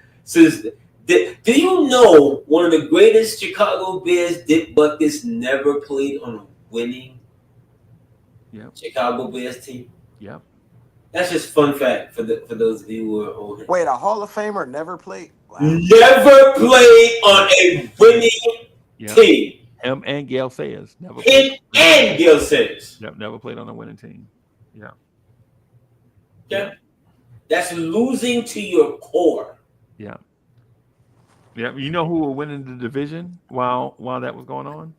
Do you know one of the greatest Chicago Bears, Dick Butkus, never played on a winning Chicago Bears team? Yep. That's just fun fact for those of you who are old. Wait, a Hall of Famer never played? Wow. Never played on a winning team. Him and Gail Sayers never. Gail Sayers. Never played on a winning team. Yeah. That's losing to your core. Yeah. You know who were winning the division while that was going on?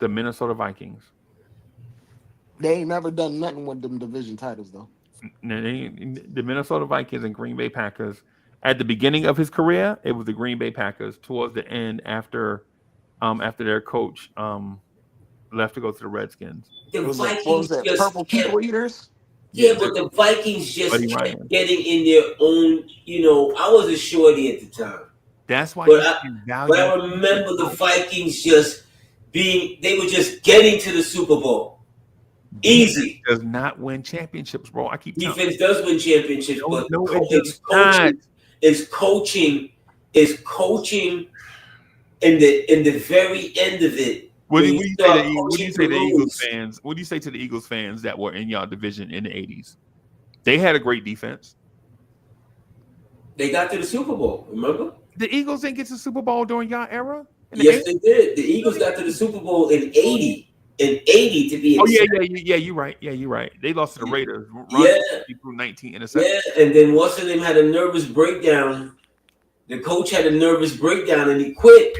The Minnesota Vikings. They ain't never done nothing with them division titles though. The Minnesota Vikings and Green Bay Packers. At the beginning of his career, it was the Green Bay Packers. Towards the end, after their coach left to go to the Redskins. The Vikings what was that? Purple People Eaters? Yeah, but the Vikings just kept getting in their own. I was a shorty at the time. That's why. But I remember the Vikings they were just getting to the Super Bowl. Easy. Does not win championships, bro. I keep telling defense does win championships, but it's coaching in the very end of it. What do you say to the Eagles fans? What do you say to the Eagles fans that were in your division in the 80s? They had a great defense. They got to the Super Bowl, remember? The Eagles didn't get to the Super Bowl during your era? Yes, they did. The Eagles got to the Super Bowl in 80. In 80 to be exact. Yeah, you're right. Yeah, you're right. They lost to the Raiders. He threw 19 interceptions. Yeah, and then what's his name had a nervous breakdown. The coach had a nervous breakdown and he quit.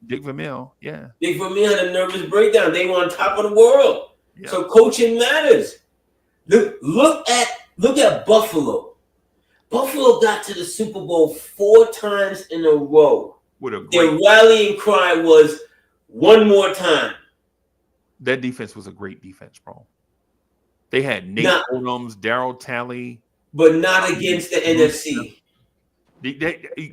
Dick Vermeil, yeah. Dick Vermeil had a nervous breakdown. They were on top of the world. Yeah. So coaching matters. Look at Buffalo. Buffalo got to the Super Bowl 4 times in a row. Their rallying cry was one more time. That defense was a great defense, bro. They had Nate Odoms, Darryl Talley. But not against the NFC.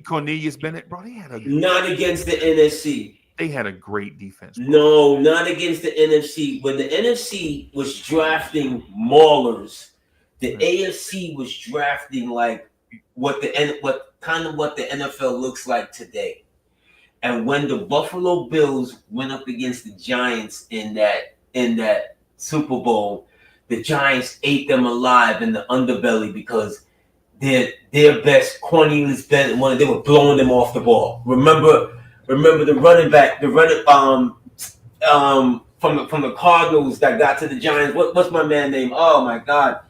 Cornelius Bennett, bro, not against the NFC. They had a great defense. Bro. No, not against the NFC. When the NFC was drafting maulers, the AFC was drafting like what the NFL looks like today. And when the Buffalo Bills went up against the Giants in that Super Bowl, the Giants ate them alive in the underbelly because their best Cornelius Bennett, they were blowing them off the ball. Remember the running back, from the Cardinals that got to the Giants. What's my man name? Oh my God,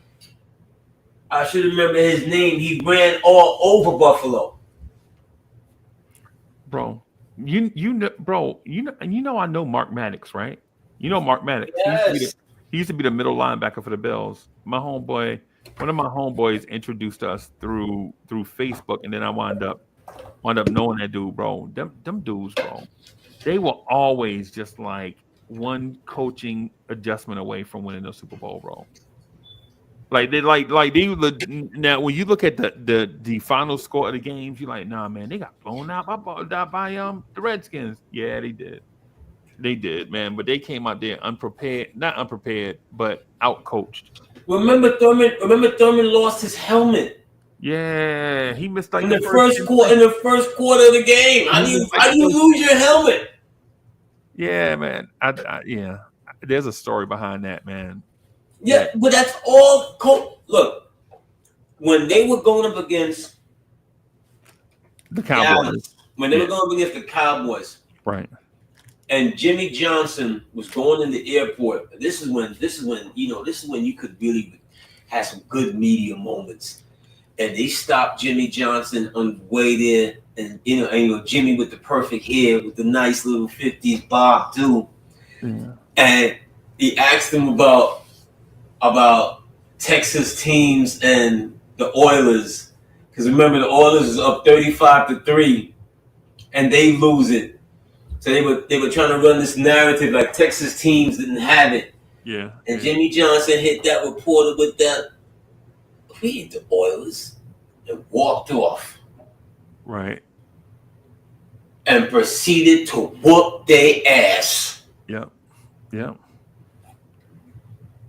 I should remember his name. He ran all over Buffalo, bro. You know I know Mark Maddox, right? You know Mark Maddox. Yes. He used to be the middle linebacker for the Bills. One of my homeboys introduced us through Facebook, and then I wound up knowing that dude, bro. Them dudes, bro. They were always just like one coaching adjustment away from winning the Super Bowl, bro. Like they now when you look at the final score of the games, you're like, nah, man, they got blown out by the Redskins. Yeah, they did, man. But they came out there not unprepared, but outcoached. Remember Thurman lost his helmet. Yeah, he missed like in the first quarter of the game. How do you lose your helmet? Yeah, man. Yeah, there's a story behind that, man. Yeah, but that's all. Look, when they were going up against the Cowboys, the Cowboys, right? And Jimmy Johnson was going in the airport. This is when you could really have some good media moments. and they stopped Jimmy Johnson on the way there, and Jimmy with the perfect hair, with the nice little 50s bob too, and he asked him about Texas teams and the Oilers, because remember the Oilers is up 35-3, and they lose it. So they were trying to run this narrative like Texas teams didn't have it. Yeah. And Jimmy Johnson hit that reporter with that, we ain't the Oilers, and walked off. Right. And proceeded to whoop their ass. Yep. Yep.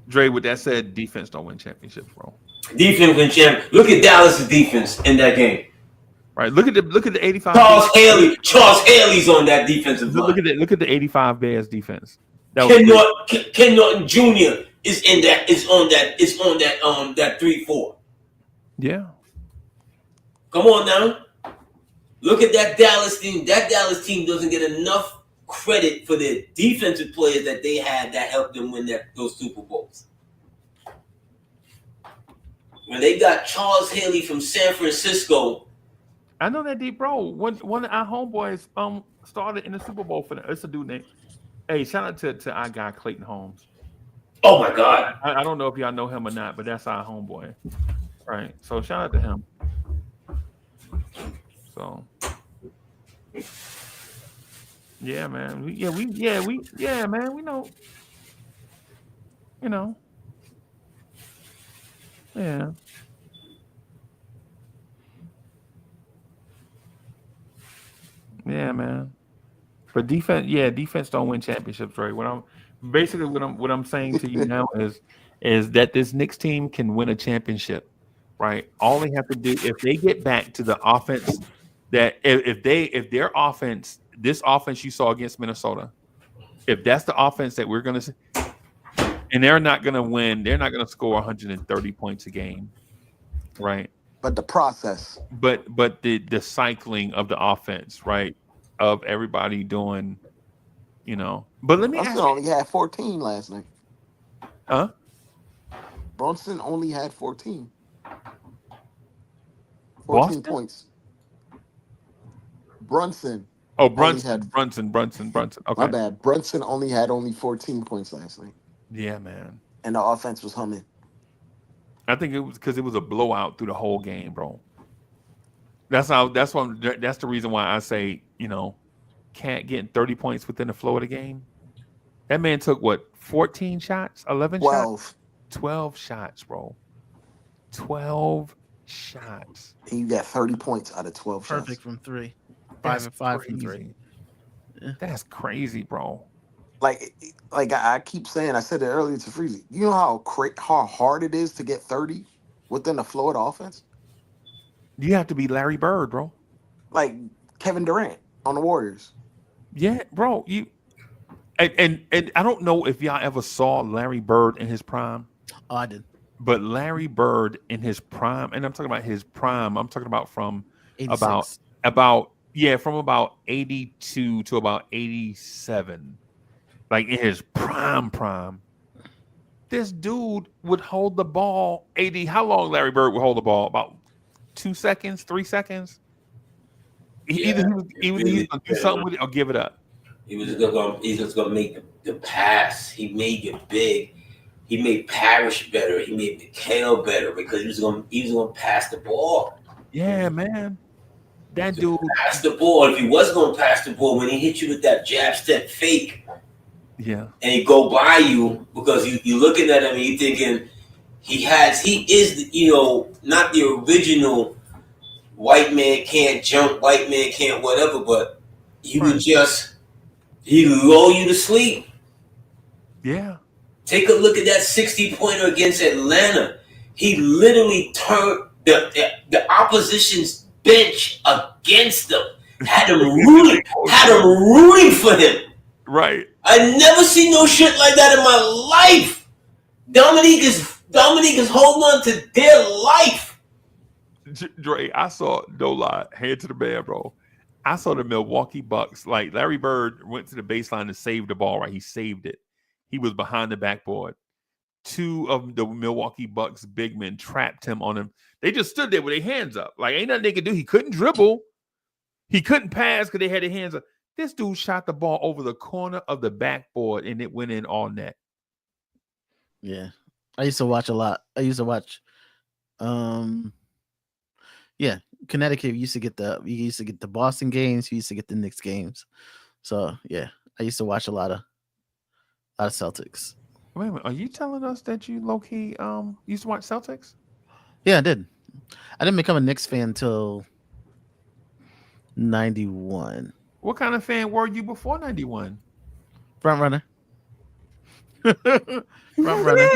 Dre, with that said, defense don't win championships, bro. Defense win champion. Look at Dallas' defense in that game. Right. Look at the 85. Charles Haley's on that defensive line. Look at the 85 Bears defense. Ken Norton Jr. is on that 3-4. Yeah. Come on now. Look at that Dallas team. That Dallas team doesn't get enough credit for the defensive players that they had that helped them win those Super Bowls. When they got Charles Haley from San Francisco. I know that, deep, bro. One of our homeboys started in the Super Bowl for them. It's a dude named. Hey, shout out to our guy Clayton Holmes. Oh my God! I don't know if y'all know him or not, but that's our homeboy. Right. So shout out to him. So yeah, man. We know. You know. Yeah. Yeah, man. But defense don't win championships, right? What I'm saying to you now is that this Knicks team can win a championship, right? All they have to do, if they get back to the offense that if their offense, this offense you saw against Minnesota, if that's the offense that we're gonna see, and they're not gonna win, they're not gonna score 130 points a game, right? But the process. But the cycling of the offense, right? Of everybody doing, But let me ask Brunson only had 14 last night. Huh? Brunson only had 14. 14 Boston? points. Brunson. Oh, Brunson. Okay. My bad. Brunson only had 14 points last night. Yeah, man. And the offense was humming. I think it was because it was a blowout through the whole game, bro. That's the reason why I say, can't get 30 points within the flow of the game. That man took 14 shots, 11 shots? 12 shots, bro. 12 shots. And you got 30 points out of 12 shots. Perfect from 3. 5 and 5 from 3. Yeah. That's crazy, bro. Like I keep saying, I said it earlier to Freezy. You know how hard it is to get 30 within the flow of the offense? You have to be Larry Bird, bro. Like Kevin Durant on the Warriors. Yeah, bro. And I don't know if y'all ever saw Larry Bird in his prime. Oh, I did. But Larry Bird in his prime, and I'm talking about his prime. I'm talking about from 86. from about 82 to about 87. Like in his prime. This dude would hold the ball. How long Larry Bird would hold the ball? About 2 seconds, 3 seconds. Either he was gonna do something with it or give it up. He's just gonna make the pass. He made it big. He made Parrish better. He made Mikal better because he was gonna pass the ball. Yeah, man. That dude pass the ball. If he was gonna pass the ball, when he hit you with that jab step fake, yeah, and he go by you because you're looking at him and you're thinking he is not the original white man can't jump, white man can't whatever, but he would he lull you to sleep. Yeah. Take a look at that 60-pointer against Atlanta. He literally turned the opposition's bench against them. Had him rooting for him. Right. I never seen no shit like that in my life. Dominique is holding on to their life. Dre, I saw, no lie, hand to the man, bro. I saw the Milwaukee Bucks. Like Larry Bird went to the baseline and saved the ball, right? He saved it. He was behind the backboard. two of the Milwaukee Bucks big men trapped him on him. They just stood there with their hands up. Like, ain't nothing they could do. He couldn't dribble. He couldn't pass because they had their hands up. This dude shot the ball over the corner of the backboard, and it went in all net. Yeah. I used to watch a lot. I used to watch Connecticut used to get the Boston games, you used to get the Knicks games. So yeah, I used to watch a lot of Celtics. Wait a minute, are you telling us that you low-key used to watch Celtics? Yeah, I did. I didn't become a Knicks fan until 91. What kind of fan were you before 91? Front runner. Front runner.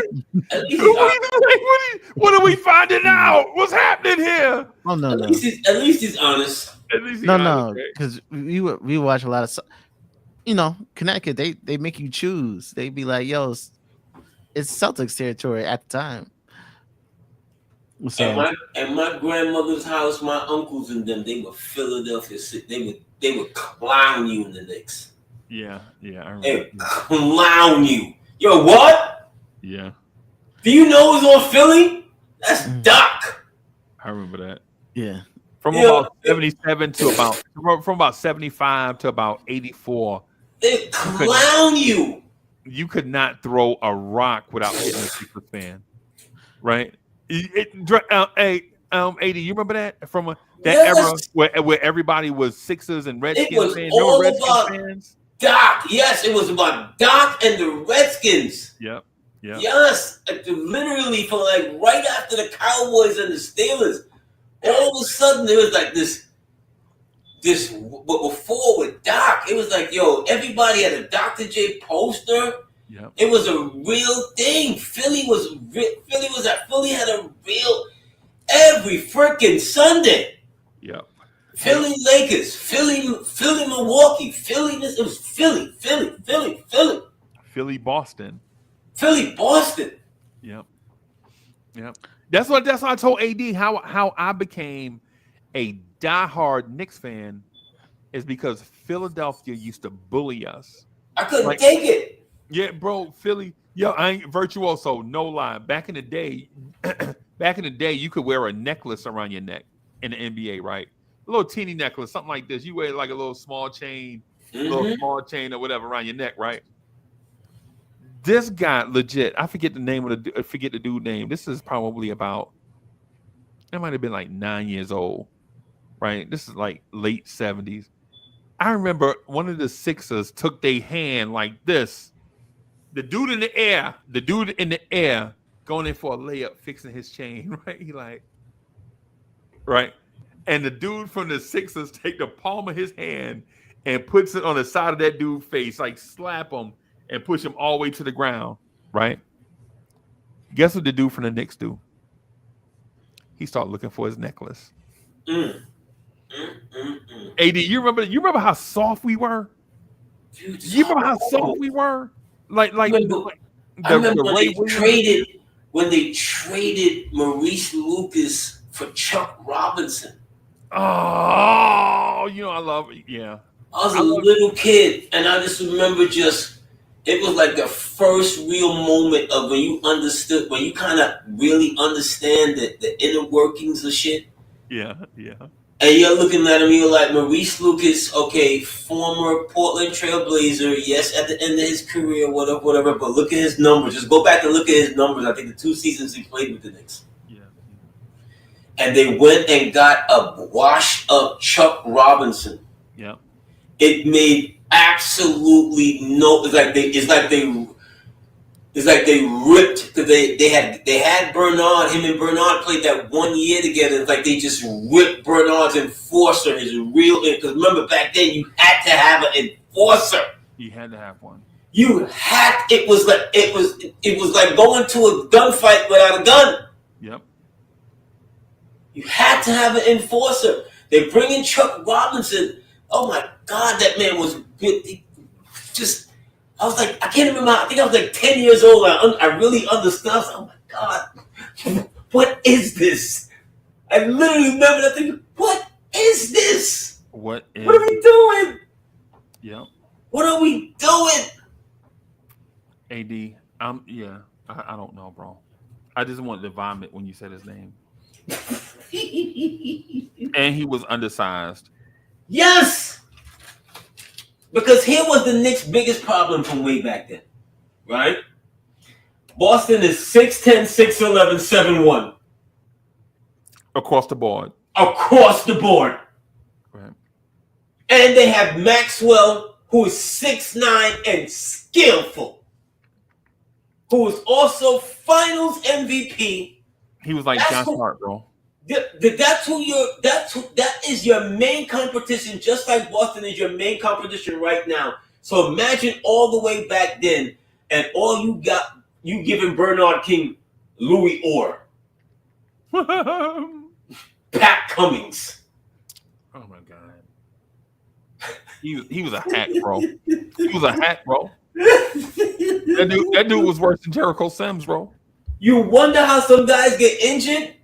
What are we finding out? What's happening here? Oh no, At least he's honest. No, because we watch a lot of, Connecticut. They make you choose. They be like, yo, it's Celtics territory at the time. So, at my grandmother's house, my uncles and them, they were Philadelphia. They would clown you in the Knicks. Yeah, I remember. They would clown you. Yo, what? Yeah. Do you know who's on Philly? That's Doc. I remember that. Yeah. From about 77 to about 75 to about 84. They clown you. You could not throw a rock without hitting a Sixers fan, right? AD, you remember that from that era where everybody was Sixers and Redskins fans? All Redskins about fans? Doc. Yes, it was about Doc and the Redskins. Yep. Yes, literally from like right after the Cowboys and the Steelers, all of a sudden there was like this. But before with Doc, it was like, yo, everybody had a Dr. J poster. Yep. It was a real thing. Philly had a real every freaking Sunday. Yep. Philly Lakers, Philly Milwaukee, it was Philly. Philly Boston. Yep. That's what I told AD how I became a diehard Knicks fan is because Philadelphia used to bully us. I couldn't take it. Yeah, bro, Philly. Yo, I ain't virtuoso, no lie. Back in the day, you could wear a necklace around your neck in the NBA, right? A little teeny necklace, something like this. You wear like a little small chain, or whatever around your neck, right? This guy, legit, I forget the dude name. This is probably it might have been like 9 years old, right? This is like late 70s. I remember one of the Sixers took their hand like this. The dude in the air going in for a layup, fixing his chain, right? He like, right? And the dude from the Sixers take the palm of his hand and puts it on the side of that dude's face, like slap him and push him all the way to the ground, right? Guess what the dude from the Knicks do? He started looking for his necklace. AD, you remember how soft we were? Dude, you remember how soft we were? I remember when they traded Maurice Lucas for Chuck Robinson. Oh, I love it. Yeah. I was a little kid, and I just remember it was like the first real moment of when you kind of really understand the inner workings of shit. Yeah. And you're looking at him, you're like, Maurice Lucas, okay, former Portland Trailblazer, yes, at the end of his career, whatever, but look at his numbers. Just go back and look at his numbers. I think the 2 seasons he played with the Knicks. Yeah. And they went and got a washed-up Chuck Robinson. Yeah. It made absolutely no. It's like they ripped because they had Bernard. Him and Bernard played that 1 year together. It's like they just ripped Bernard's enforcer. His real, because remember back then you had to have an enforcer. You had to have one. You had. It was like going to a gunfight without a gun. Yep. You had to have an enforcer. They bring in Chuck Robinson. Oh my God, that man was I was like, I can't remember. I think I was like 10 years old. I really understood. I was like, oh my God, what is this? I literally remember that thinking, what is this? What are we doing? Yeah. What are we doing? AD, I don't know, bro. I just wanted to vomit when you said his name. And he was undersized. Yes! Because here was the Knicks' biggest problem from way back then, right? Boston is 6'10", 6'11", 7'1". Across the board. Across the board. Right. And they have Maxwell, who is 6'9" and skillful, who is also Finals MVP. He was like John Hart, bro. That is your main competition, just like Boston is your main competition right now. So imagine all the way back then, and all you giving Bernard King, Louis Orr, Pat Cummings. Oh my god. He was a hack, bro. He was a hack, bro. That dude was worse than Jericho Sims, bro. You wonder how some guys get injured?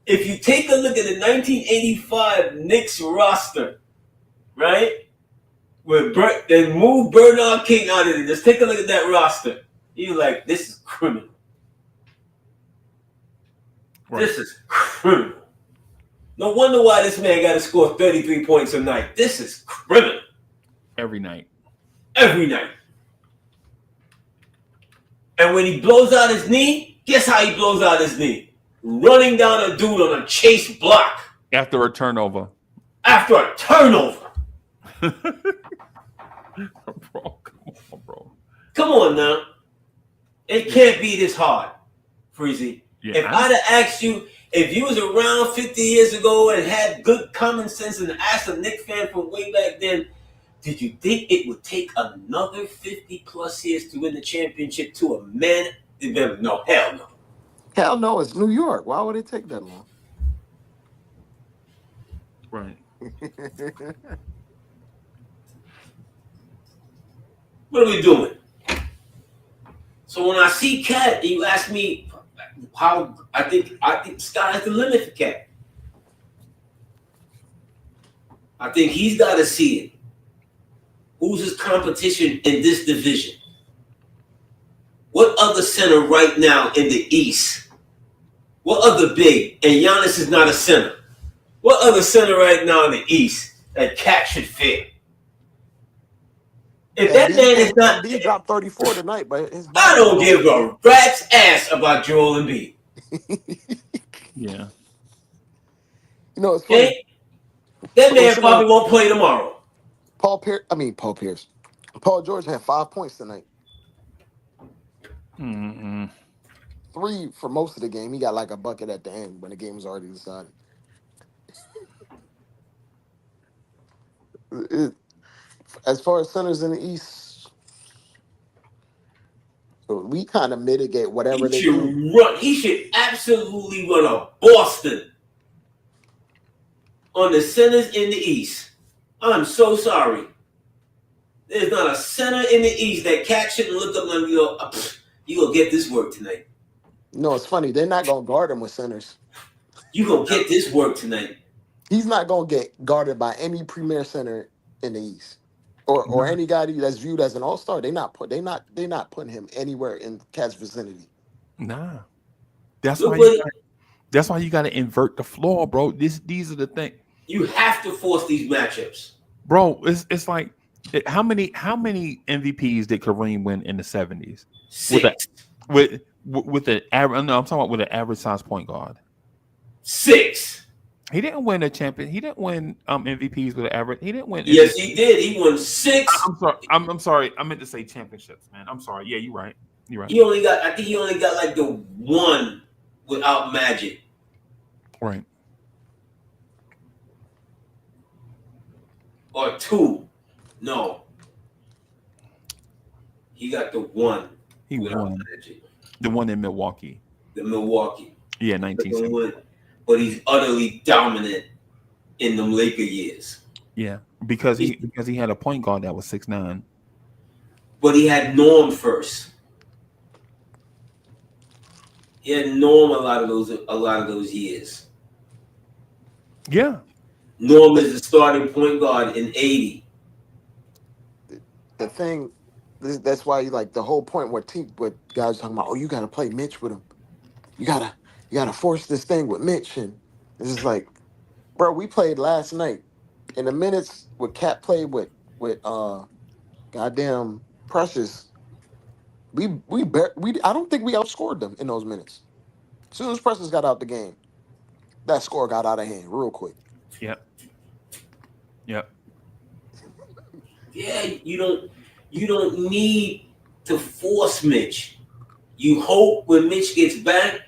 If you take a look at the 1985 Knicks roster, right? Then move Bernard King out of it. Just take a look at that roster. You're like, this is criminal. Right. This is criminal. No wonder why this man got to score 33 points a night. This is criminal. Every night. Every night. And when he blows out his knee, guess how he blows out his knee? Running down a dude on a chase block. After a turnover. After a turnover. Bro, come on, bro. Come on now. It can't be this hard, Freezy. Yeah, if I'd have asked you, if you was around 50 years ago and had good common sense and asked a Knicks fan from way back then, did you think it would take another 50 plus years to win the championship to a man? No, hell no. Hell no, it's New York. Why would it take that long? Right. What are we doing? So when I see Cat, you ask me how I think sky's the limit for Cat. I think he's got to see it. Who's his competition in this division? What other center right now in the East? What other big? And Giannis is not a center. What other center right now in the East that Cat should fit? If that man is not, he dropped 34 tonight, but I don't give a rat's ass about Joel Embiid. Yeah. You know, it's funny. Okay? That man probably won't play tomorrow. Paul George had 5 points tonight. 3 for most of the game. He got like a bucket at the end when the game was already decided. As far as centers in the East, so we kind of mitigate whatever they do. He should absolutely run a Boston on the centers in the East. I'm so sorry. There's not a center in the East that Cat shouldn't look up and go, you gonna get this work tonight. No, it's funny. They're not gonna guard him with centers. You gonna get this work tonight. He's not gonna get guarded by any premier center in the East, or any guy that's viewed as an all-star. They're not putting him anywhere in Cat's vicinity. Nah, that's why you got to invert the floor, bro. These are the things you have to force these matchups, bro. It's like how many MVPs did Kareem win in the 70s? 6. With an average. No, I'm talking about with an average size point guard. 6. He didn't win a champion. He didn't win MVPs with an average. He didn't win. Yes, he did. He won 6. I'm sorry. I'm sorry. I meant to say championships, man. I'm sorry. Yeah, you're right. You're right. I think he only got like the 1 without Magic. Right. Or 2. No. He got the 1. He won. Magic. The one in Milwaukee. The Milwaukee. Yeah, 1970. But he's utterly dominant in them Laker years. Yeah, because he had a point guard that was 6'9". But he had Norm first. He had Norm a lot of those years. Yeah. Norm is the starting point guard in 80. The thing That's why like the whole point what guys talking about, oh, you gotta play Mitch with him. You gotta force this thing with Mitch. And it's just like, bro, we played last night. In the minutes with Cat played with goddamn Precious, we I don't think we outscored them in those minutes. As soon as Precious got out the game, that score got out of hand real quick. Yep. Yep. Yeah, you don't need to force Mitch. You hope when Mitch gets back,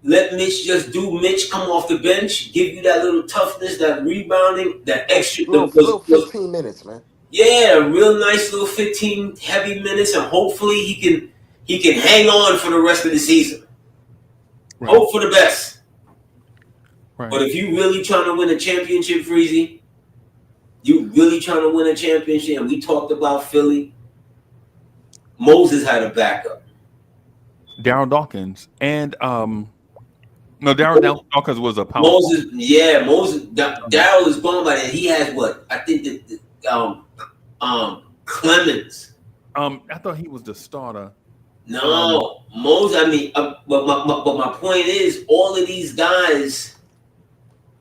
let Mitch just do Mitch, come off the bench, give you that little toughness, that rebounding, that extra Little 15 minutes, man. yeah, a real nice little 15 heavy minutes, and hopefully he can hang on for the rest of the season. Right. Hope for the best. Right. But if you really trying to win a championship, Freezy, you really trying to win a championship, and we talked about Philly, Moses had a backup. Darryl Dawkins and no, Darryl Dawkins was a power. Moses, Darryl is gone by then. He has what? I think Clemens. I thought he was the starter. No, Moses. I mean, but my point is, all of these guys,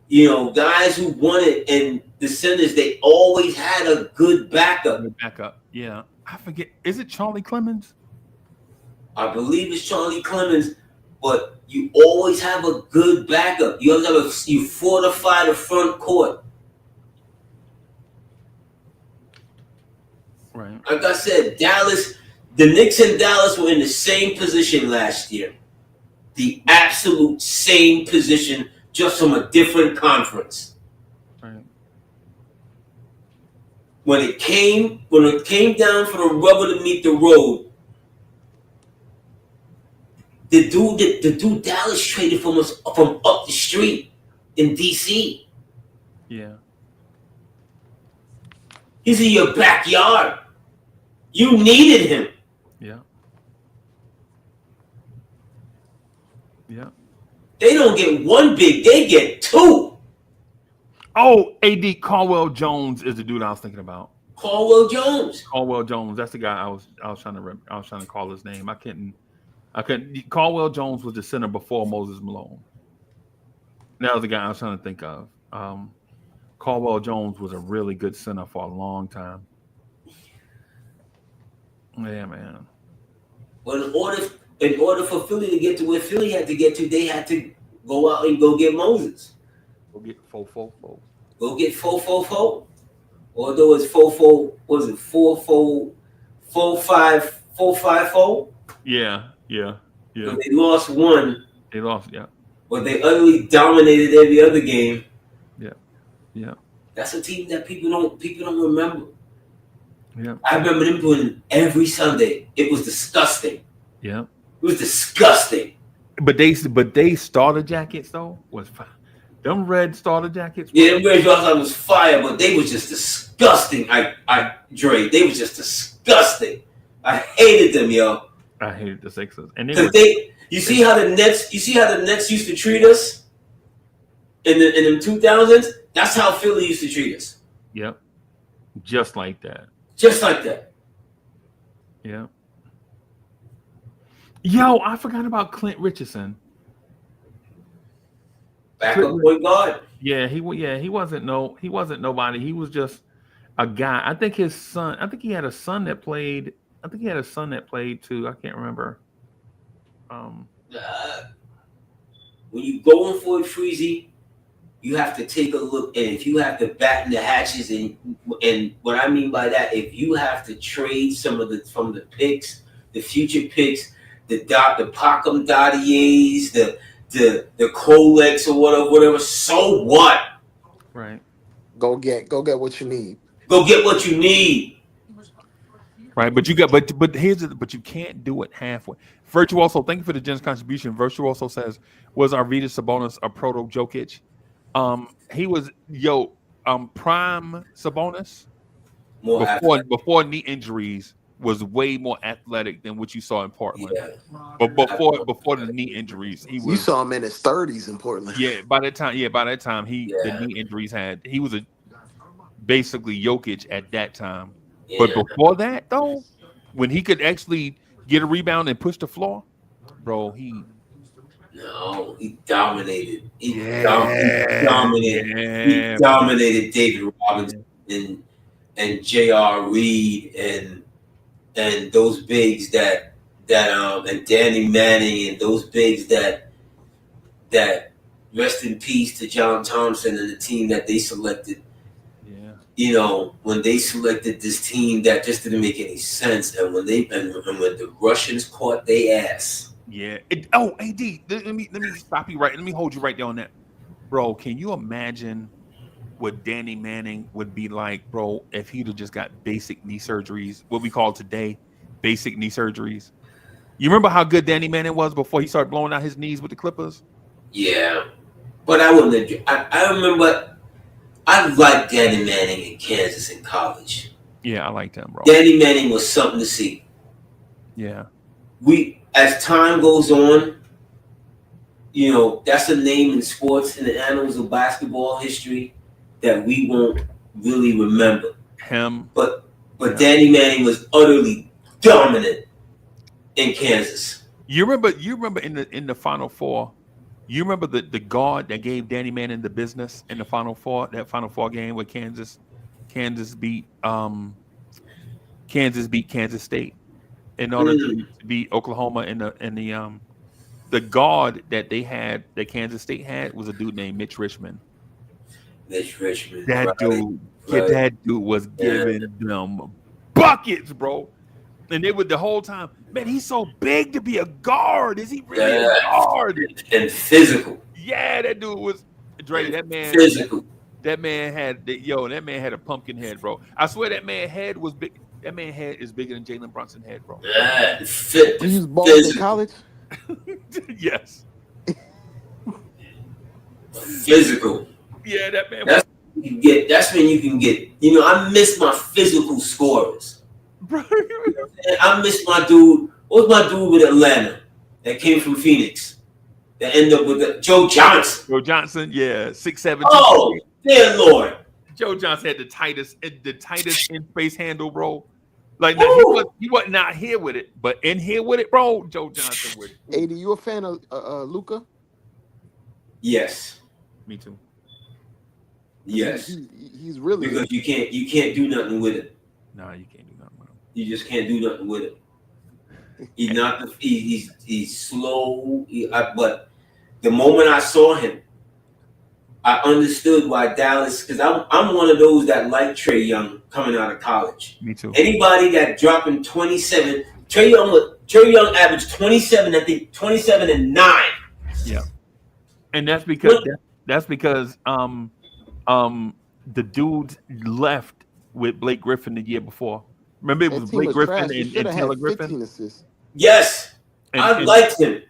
guys who won it and the centers, they always had a good backup. Yeah. I forget. Is it Charlie Clemens? I believe it's Charlie Clemens, but you always have a good backup. You always you fortify the front court. Right. Like I said, the Knicks and Dallas were in the same position last year. The absolute same position, just from a different conference. Right. When it came down for the rubber to meet the road, the dude Dallas traded from us from up the street in DC. Yeah. He's in your backyard. You needed him. Yeah. Yeah. They don't get one big, they get two. Oh, AD Caldwell Jones is the dude I was thinking about. Caldwell Jones. That's the guy I was trying to call his name. I couldn't. Caldwell Jones was the center before Moses Malone. That was the guy I was trying to think of. Caldwell Jones was a really good center for a long time. Yeah, man. But in order for Philly to get to where Philly had to get to, they had to go out and go get Moses. Go get 4-4-4. Go get 4-4-4. Although it's 4-4, was it 4-4, 4-5, 4-5-4? Yeah. But they lost one. They lost, yeah. But they utterly dominated every other game. Yeah. That's a team that people don't remember. Yeah. I remember them doing it every Sunday. It was disgusting. Yeah. It was disgusting. But they starter jackets though was fine. Them red starter jackets. Yeah, them red jackets was fire, but they was just disgusting. Dre, they was just disgusting. I hated them, yo. I hated the Sixers, and you see how the Nets used to treat us in the 2000s. That's how Philly used to treat us. Yep, just like that. Just like that. Yeah. Yo, I forgot about Clint Richardson. Backup point guard. Yeah, he wasn't nobody. He was just a guy. I think he had a son that played. I think he had a son that played too. I can't remember. When you going for it, Freezy, you have to take a look, and if you have to batten the hatches, and what I mean by that, if you have to trade some of from the picks, the future picks, the Pacom Dadiers, the Colex or whatever, so what? Right. Go get what you need. Go get what you need. Right, but you can't do it halfway. Virtuoso, thank you for the generous contribution. Virtuoso says, was Arvydas Sabonis a proto Jokic? He was prime Sabonis before knee injuries was way more athletic than what you saw in Portland. Yeah. But before the knee injuries, he was. You saw him in his 30s in Portland. Yeah, by that time the knee injuries he was basically Jokic at that time. Yeah. But before that though, when he could actually get a rebound and push the floor, bro. He dominated. He yeah, dominated. He yeah, dominated David yeah. Robinson and J.R. Reed and those bigs that and Danny Manning and those bigs that rest in peace to John Thompson and the team that they selected. Yeah. You know, when they selected this team that just didn't make any sense, and when the Russians caught their ass. Yeah. AD, let me stop you right. Let me hold you right there on that, bro. Can you imagine what Danny Manning would be like, bro, if he'd have just got basic knee surgeries, what we call today basic knee surgeries? You remember how good Danny Manning was before he started blowing out his knees with the Clippers? Yeah, but I wouldn't. I remember I liked Danny Manning in Kansas in college. Yeah, I liked him, bro. Danny Manning was something to see. Yeah. As time goes on, you know, that's a name in sports in the annals of basketball history that we won't really remember. Him. But Danny Manning was utterly dominant in Kansas. You remember in the Final Four, you remember the guard that gave Danny Manning the business in the Final Four, that Final Four game where Kansas beat Kansas State in order to beat Oklahoma in the guard that they had, that Kansas State had, was a dude named Mitch Richmond. That dude was giving them buckets, bro. And they would the whole time, man, he's so big to be a guard. Is he really a guard? And physical. Yeah, that dude was Dre. That man physical. That man had a pumpkin head, bro. I swear that man head was big. That man head is bigger than Jalen Brunson head, bro. Yeah, he was balling in college. Yes. Physical. Yeah, that man. That's when you can get. You know, I miss my physical scorers. Bro. I miss my dude. What was my dude with Atlanta that came from Phoenix? That ended up with Joe Johnson. Joe Johnson, yeah, 6'7". Oh, dear Lord. Joe Johnson had the tightest in space handle, bro. Like now, he wasn't out here with it, but in here with it, bro. Joe Johnson with it. AD, you a fan of Luka? Yes. Me too. Yes. He's really, because you can't do nothing with it. No, you can't do nothing with him. You just can't do nothing with it. He's slow. But the moment I saw him, I understood why Dallas. Because I'm one of those that like Trae Young coming out of college. Me too. Anybody that dropping 27, Trae Young averaged 27. I think 27 and 9. Yeah, and that's because the dude left with Blake Griffin the year before. Remember, it was Blake Griffin and Taylor Griffin. Yes, I liked him.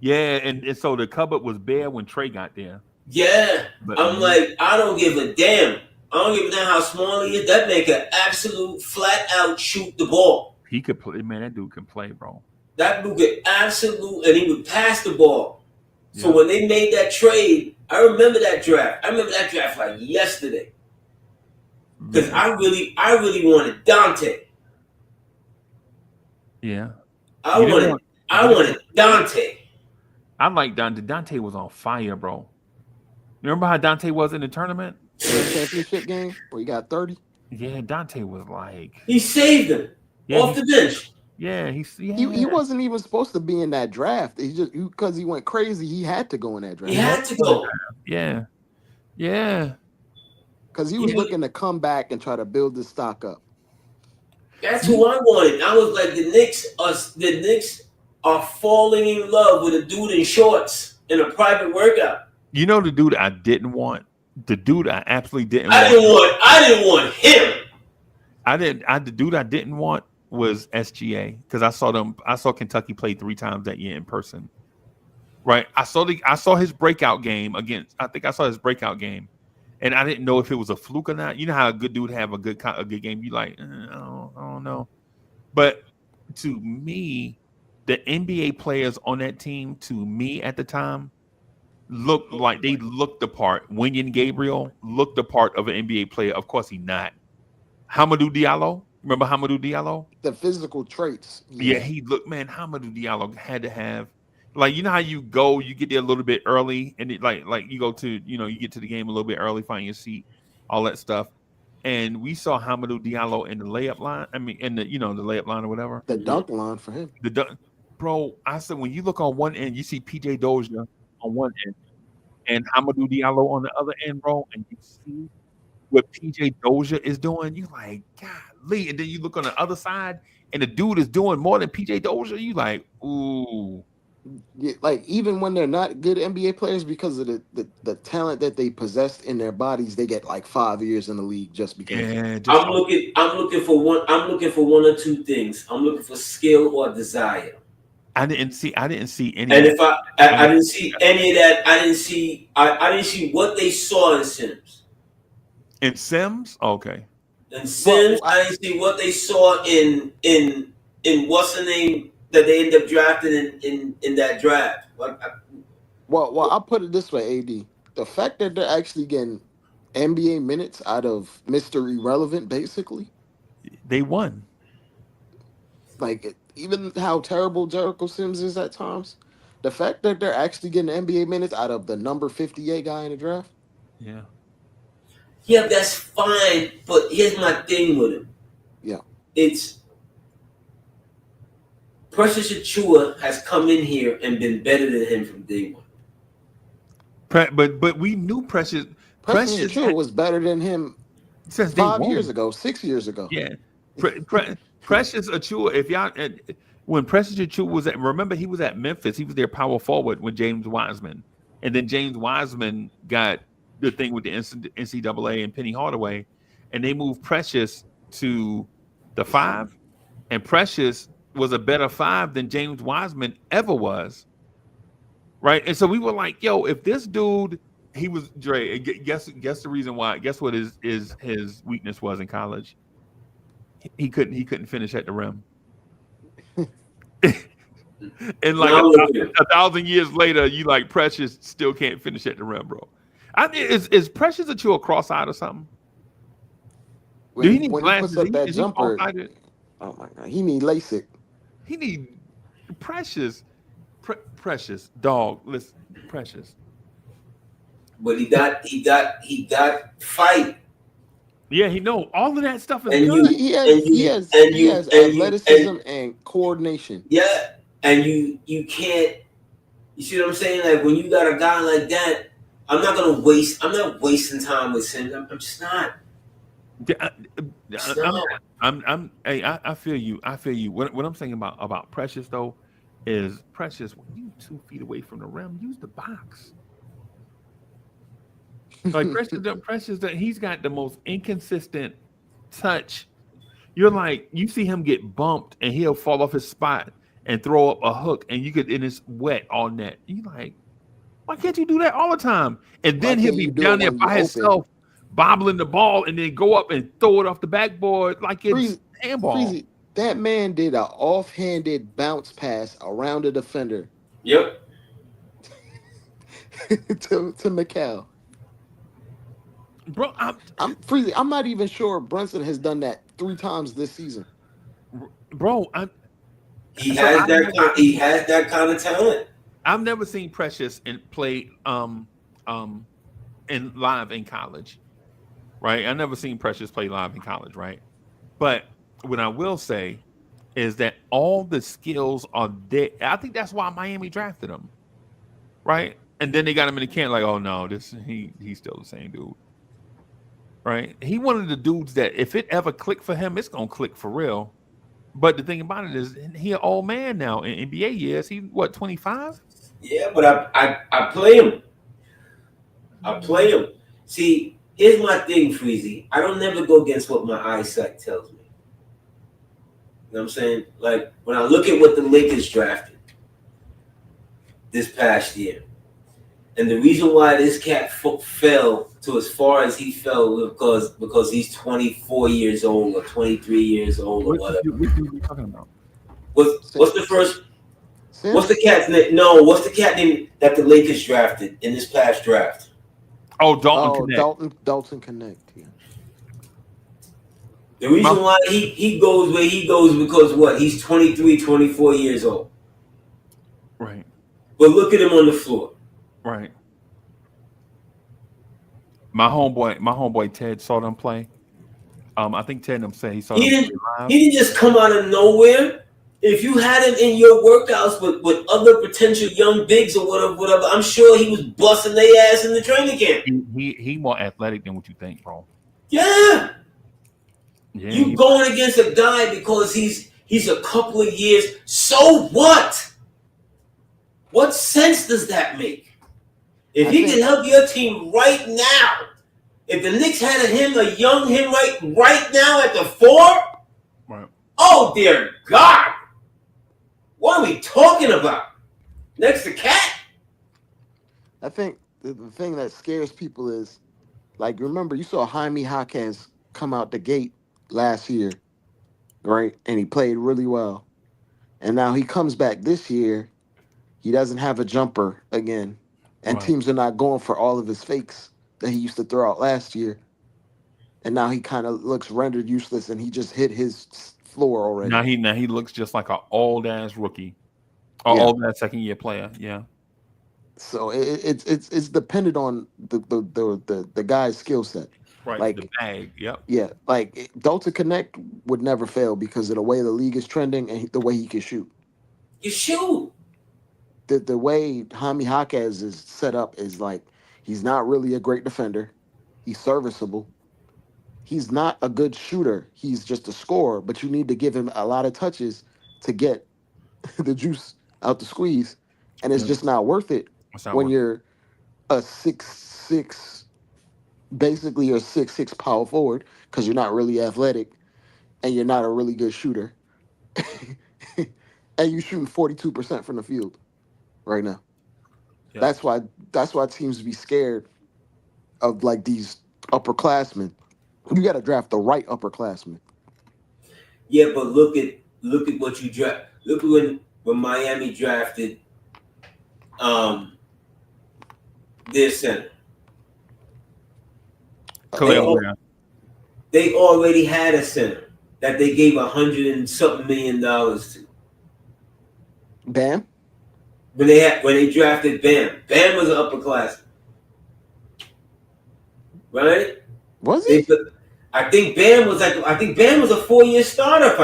Yeah, and so the cupboard was bare when Trae got there. Yeah, but I'm like, I don't give a damn. I don't give a damn how small he is. That man can absolute flat out shoot the ball. He could play, man. That dude can play, bro. That dude could and he would pass the ball. So when they made that trade, I remember that draft. I remember that draft like yesterday. Because I really wanted Dante. Yeah. I wanted Dante. I like Dante. Dante was on fire, bro. Remember how Dante was in the tournament? The championship game where he got 30? Yeah, Dante was like... He saved him off the bench. Yeah, he wasn't even supposed to be in that draft. He just because he went crazy, he had to go in that draft. He had to go. Yeah. Yeah. Because he was looking to come back and try to build the stock up. That's who I wanted. I was like, the Knicks are falling in love with a dude in shorts in a private workout. You know the dude I didn't want? The dude I absolutely didn't want. I didn't want him. The dude I didn't want was SGA because I saw Kentucky play 3 times that year in person. Right. I saw his breakout game and I didn't know if it was a fluke or not. You know how a good dude have a good game. You like, I don't know. But to me, the NBA players on that team, to me at the time, looked like they looked the part. Wenyen Gabriel looked the part of an NBA player. Of course, he's not. Hamidou Diallo, Remember Hamidou Diallo? The physical traits. Yeah, he looked, man, Hamidou Diallo had to have, like, you know how you go, you get there a little bit early, and it like you go to, you get to the game a little bit early, find your seat, all that stuff. And we saw Hamidou Diallo in the layup line. I mean, in the the layup line or whatever. The dunk line for him. The dunk, bro. I said when you look on one end, you see PJ Dozier on one end, and Hamidou Diallo on the other end, bro, and you see what PJ Dozier is doing. You're like, golly. And then you look on the other side, and the dude is doing more than PJ Dozier. You like, ooh. Yeah, like even when they're not good NBA players, because of the talent that they possess in their bodies, they get like 5 years in the league just because. Yeah, I'm looking for one or two things. I'm looking for skill or desire. I didn't see any. And if I didn't see any of that, I didn't see what they saw in Sims. In Sims, okay. In Sims, I didn't see what they saw in what's the name that they end up drafting in that draft. Well, I'll put it this way, AD. The fact that they're actually getting NBA minutes out of Mr. Irrelevant, basically. They won. Like, even how terrible Jericho Sims is at times, the fact that they're actually getting NBA minutes out of the number 58 guy in the draft. Yeah. Yeah, that's fine, but here's my thing with him. Yeah. It's Precious Achiuwa has come in here and been better than him from day one. But we knew Precious Achiuwa was better than him since 5 years ago, 6 years ago. Yeah. Precious Achiuwa, when Precious Achiuwa was remember he was at Memphis, he was their power forward with James Wiseman. And then James Wiseman got the thing with the NCAA and Penny Hardaway, and they moved Precious to the 5, and Precious was a better 5 than James Wiseman ever was, right? And so we were like, yo, if this dude, he was Dre, guess the reason why, guess what his weakness was in college? He couldn't finish at the rim. And like 1,000 years later, you like Precious still can't finish at the rim, bro. Is Precious Achiuwa cross-eyed or something? Do he need glasses? He puts up that jumper, oh my God, he need LASIK. He need Precious, Precious dog. Listen, Precious. But he got fight. Yeah, he know all of that stuff is And good. He has athleticism and coordination. Yeah, and you can't. You see what I'm saying? Like when you got a guy like that, I'm not wasting time with him. I'm just not. I feel you. What I'm saying about Precious though is Precious. When you 2 feet away from the rim, use the box. Like Precious, he's got the most inconsistent touch. You're like, you see him get bumped and he'll fall off his spot and throw up a hook, and and it's wet all net. You like, why can't you do that all the time? And then he'll be down there by himself, bobbling the ball, and then go up and throw it off the backboard like it's handball. That man did an offhanded bounce pass around the defender. Yep. to Mikal. Bro, I'm not even sure Brunson has done that 3 times this season. Bro, he has that kind of talent. I've never seen Precious play in live in college, right? I never seen Precious play live in college, right? But what I will say is that all the skills are there. I think that's why Miami drafted him, right? And then they got him in the camp like, oh no, he's still the same dude. Right, he one of the dudes that if it ever clicked for him, it's gonna click for real. But the thing about it is, he an old man now in NBA years. He 25? Yeah, but I play him. I play him. See, here's my thing, Freezy. I don't never go against what my eyesight tells me. You know what I'm saying? Like when I look at what the Lakers drafted this past year, and the reason why this cat fell to as far as he fell because he's 24 years old or 23 years old or whatever. What are you talking about? What's the first? What's the cat's name? No, what's the cat name that the Lakers drafted in this past draft? Oh, Dalton Connect. Dalton Connect. Yeah. The reason why he goes where he goes because what? He's 23, 24 years old. Right. But look at him on the floor. Right. My homeboy Ted saw them play. I think Ted and them said he saw them play live. He didn't just come out of nowhere. If you had him in your workouts with other potential young bigs or whatever, I'm sure he was busting their ass in the training camp. He more athletic than what you think, bro. Yeah. Yeah. You going against a guy because he's a couple of years. So what? What sense does that make? If he can help your team right now, if the Knicks had a young him right now at the 4, right. Oh dear God, what are we talking about? Next to Cat? I think the thing that scares people is, like, remember you saw Jaime Jaquez come out the gate last year, right? And he played really well. And now he comes back this year. He doesn't have a jumper again. And teams are not going for all of his fakes that he used to throw out last year. And now he kind of looks rendered useless, and he just hit his floor already. Now he looks just like an old ass rookie, or old ass second year player. Yeah. So it's dependent on the guy's skill set. Right. Like the bag. Yep. Yeah. Like Delta Connect would never fail because of the way the league is trending and the way he can shoot. You shoot. The way Jaime Jaquez is set up is like he's not really a great defender. He's serviceable. He's not a good shooter. He's just a scorer, but you need to give him a lot of touches to get the juice out the squeeze. And it's just not worth it when you're a 6'6", basically a 6'6" power forward, because you're not really athletic and you're not a really good shooter. And you're shooting 42% from the field right now. Yeah. That's why teams be scared of like these upperclassmen. You got to draft the right upperclassmen. Yeah, but look at what you draft. Look at when Miami drafted their center. They already had a center that they gave $100 and something million to. Bam. When they drafted Bam was an upperclassman, right? Was he? I think Bam was a 4-year starter.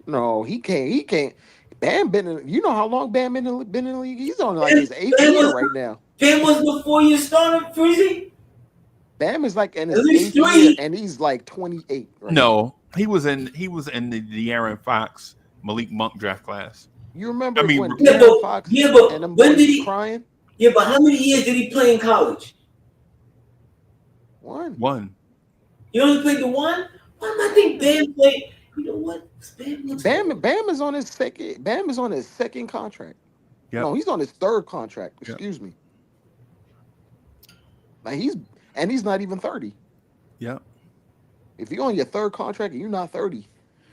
No, he can't. Bam been in. You know how long Bam been in the league? He's on like his 8th year right now. Bam was the 4-year starter, Freezy. Bam is like in his 8th year, and he's like 28. Right now. He was in the De'Aaron Fox, Malik Monk draft class. You remember when De'Aaron Fox and them boys was crying? Yeah, but how many years did he play in college? One. You only played the one? I think Bam played. You know what? Bam is on his second. Bam is on his second contract. Yep. No, he's on his third contract. Excuse me. Like he's not even 30. Yeah. If you're on your third contract and you're not 30.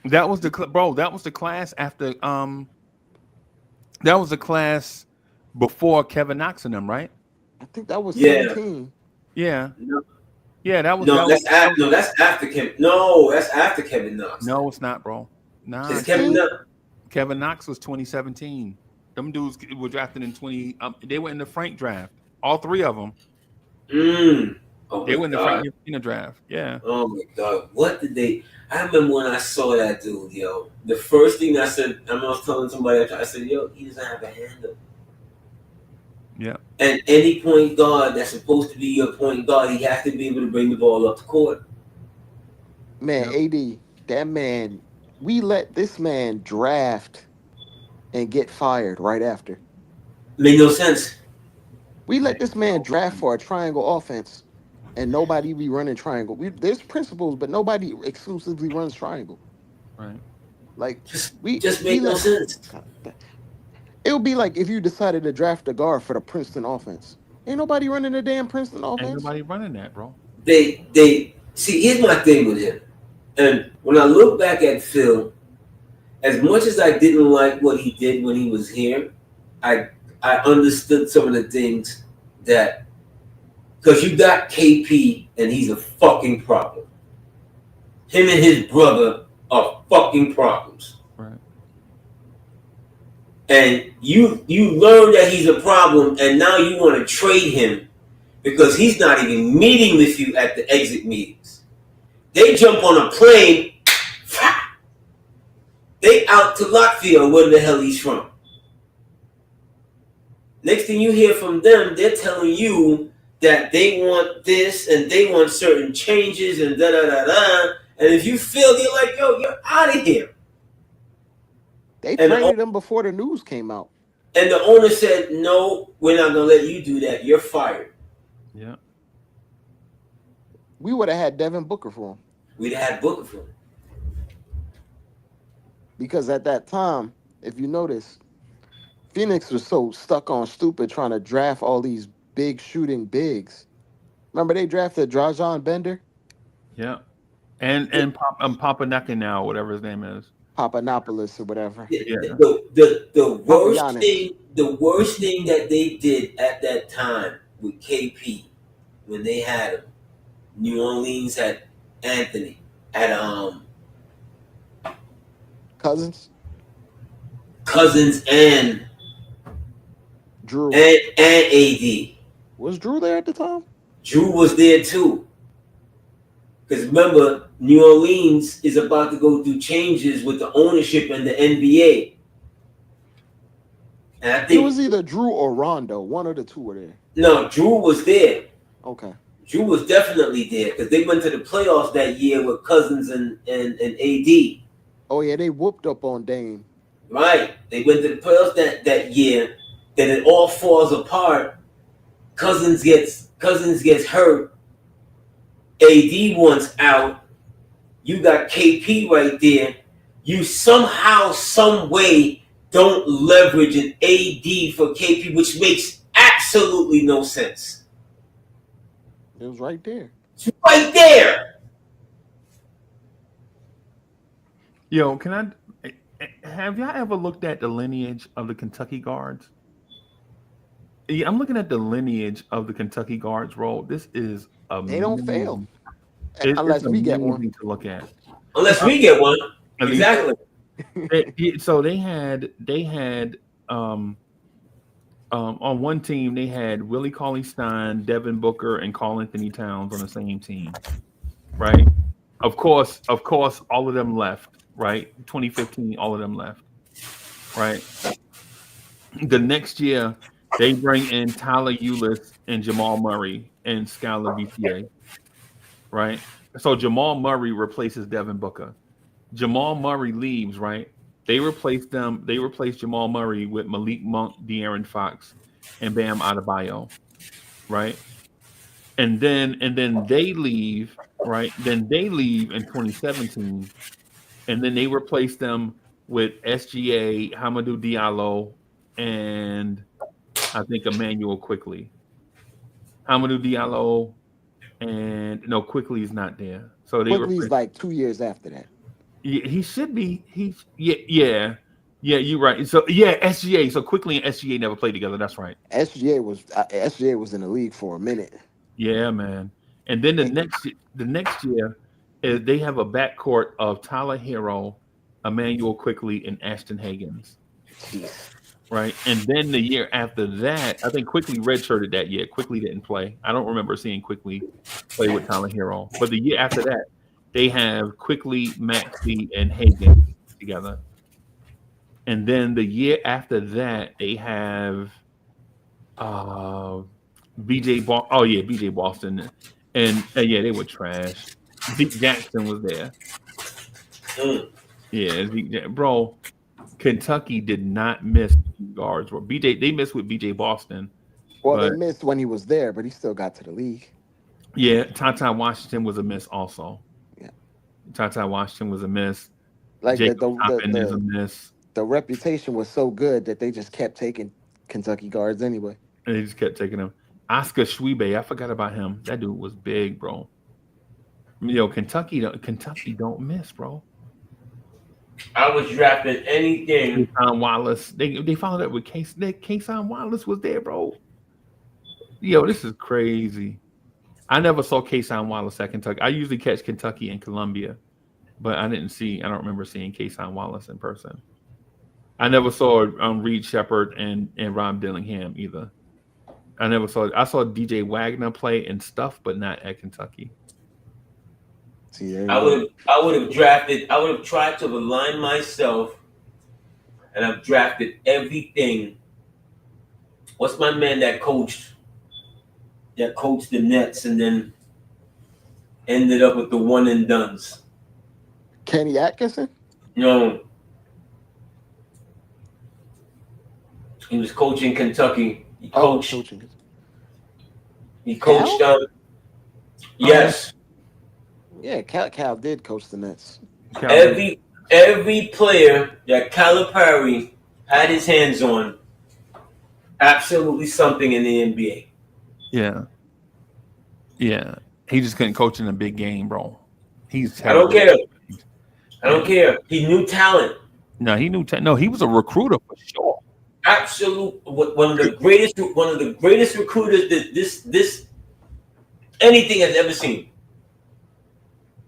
That was the class after that was the class before Kevin Knox and them, right? I think that was 17. Yeah. Yeah, that was that's after Kevin. No, that's after Kevin Knox. No, it's not, bro. Nah. It's Kevin Knox was 2017. Them dudes were drafted in 20. They were in the Frank draft. All 3 of them. They went in the Frank draft. Yeah. Oh my God! What did they? I remember when I saw that dude, yo. The first thing I said, I was telling somebody, I said, yo, he doesn't have a handle. Yeah. And any point guard that's supposed to be your point guard, he has to be able to bring the ball up the court. Man, AD, that man, we let this man draft and get fired right after. Made no sense. We let this man draft for a triangle offense, and nobody be running triangle. There's principles, but nobody exclusively runs triangle. Right. Like just make no sense. It would be like if you decided to draft a guard for the Princeton offense. Ain't nobody running the damn Princeton offense. Ain't nobody running that, bro. They see. Here's my thing with him, and when I look back at Phil, as much as I didn't like what he did when he was here, I understood some of the things that, because you got KP and he's a fucking problem. him and his brother are fucking problems. Right. And you learn that he's a problem, and now you want to trade him because he's not even meeting with you at the exit meetings. They jump on a plane, they out to Latvia, where the hell he's from. Next thing you hear from them, they're telling you that they want this and they want certain changes and da da da da. And if you feel, you're like, yo, you're out of here. They And traded him before the news came out. And the owner said, no, we're not going to let you do that. You're fired. Yeah. We would have had Devin Booker for him. We'd have had Booker for him. Because at that time, if you notice, Phoenix was so stuck on stupid trying to draft all these big shooting bigs. Remember they drafted Drajan Bender? Yeah. And Papanaka now, whatever his name is. Papanopoulos or whatever. Yeah. The worst thing that they did at that time with KP when they had him, New Orleans had Anthony, had Cousins and Drew and AD. Was Drew there at the time? Drew was there too. Because remember, New Orleans is about to go through changes with the ownership and the NBA. And I think it was either Drew or Rondo. One of the two were there. No, Drew was there. Okay. Drew was definitely there because they went to the playoffs that year with Cousins and AD. Oh yeah, they whooped up on Dame. Right. They went to the playoffs that year. Then it all falls apart. Cousins gets hurt. AD wants out. You got KP right there. You somehow, some way don't leverage an AD for KP, which makes absolutely no sense. It was right there. It's right there. Yo, have y'all ever looked at the lineage of the Kentucky guards? Yeah, I'm looking at the lineage of the Kentucky guards role. This is amazing. They don't fail. Unless we get one. To look at. Unless we get one. Exactly. So they had on one team they had Willie Cauley-Stein, Devin Booker, and Karl-Anthony Towns on the same team, right? Of course, all of them left, right? 2015, all of them left, right? The next year, they bring in Tyler Ulis and Jamal Murray and Skylar BTA, right? So Jamal Murray replaces Devin Booker. Jamal Murray leaves, right? They replaced Jamal Murray with Malik Monk, De'Aaron Fox, and Bam Adebayo, right? And then they leave, right? Then they leave in 2017, and then they replace them with SGA, Hamidou Diallo, and I think Emmanuel Quickly. Hamidou Diallo, and no, Quickly is not there. So they Quickly's like 2 years after that. Yeah, he should be. Yeah, you're right. So yeah, SGA. So Quickly and SGA never played together. That's right. SGA was in the league for a minute. Yeah, man. And then the next year, they have a backcourt of Tyler Hero, Emmanuel Quickly, and Ashton Higgins. Jeez. Right, and then the year after that, I think Quickly redshirted that year. Quickly didn't play. I don't remember seeing Quickly play with Tyler Hero. But the year after that, they have Quickly, Maxey, and Higgins together. And then the year after that, they have BJ Boston. And yeah, they were trash. Zeke Jackson was there. Yeah, bro. Kentucky did not miss guards. They missed with BJ Boston. Well, they missed when he was there, but he still got to the league. Yeah, Ty Washington was a miss also. Yeah. Ty Washington was a miss. Like Jacob Toppin is a miss. The reputation was so good that they just kept taking Kentucky guards anyway. And they just kept taking them. Oscar Schwebe, I forgot about him. That dude was big, bro. Kentucky don't miss, bro. I was drafting anything. Kason Wallace. They followed up with Kason Wallace was there, bro. Yo, this is crazy. I never saw Kason Wallace at Kentucky. I usually catch Kentucky and Columbia. but I don't remember seeing Kason Wallace in person. I never saw Reed Shepard and Rob Dillingham either. I saw DJ Wagner play and stuff, but not at Kentucky. See, I would have tried to align myself, and I've drafted everything. What's my man that coached the Nets and then ended up with the one and dones? Kenny Atkinson? No. He was coaching Kentucky. He coached. Coaching. He coached. Yes. Yeah, Cal did coach the Nets. Every player that Calipari had his hands on, absolutely something in the NBA. Yeah. Yeah. He just couldn't coach in a big game, bro. He's I don't care. He knew talent. No, he knew. No, he was a recruiter for sure. Absolute one of the greatest recruiters that this anything has ever seen.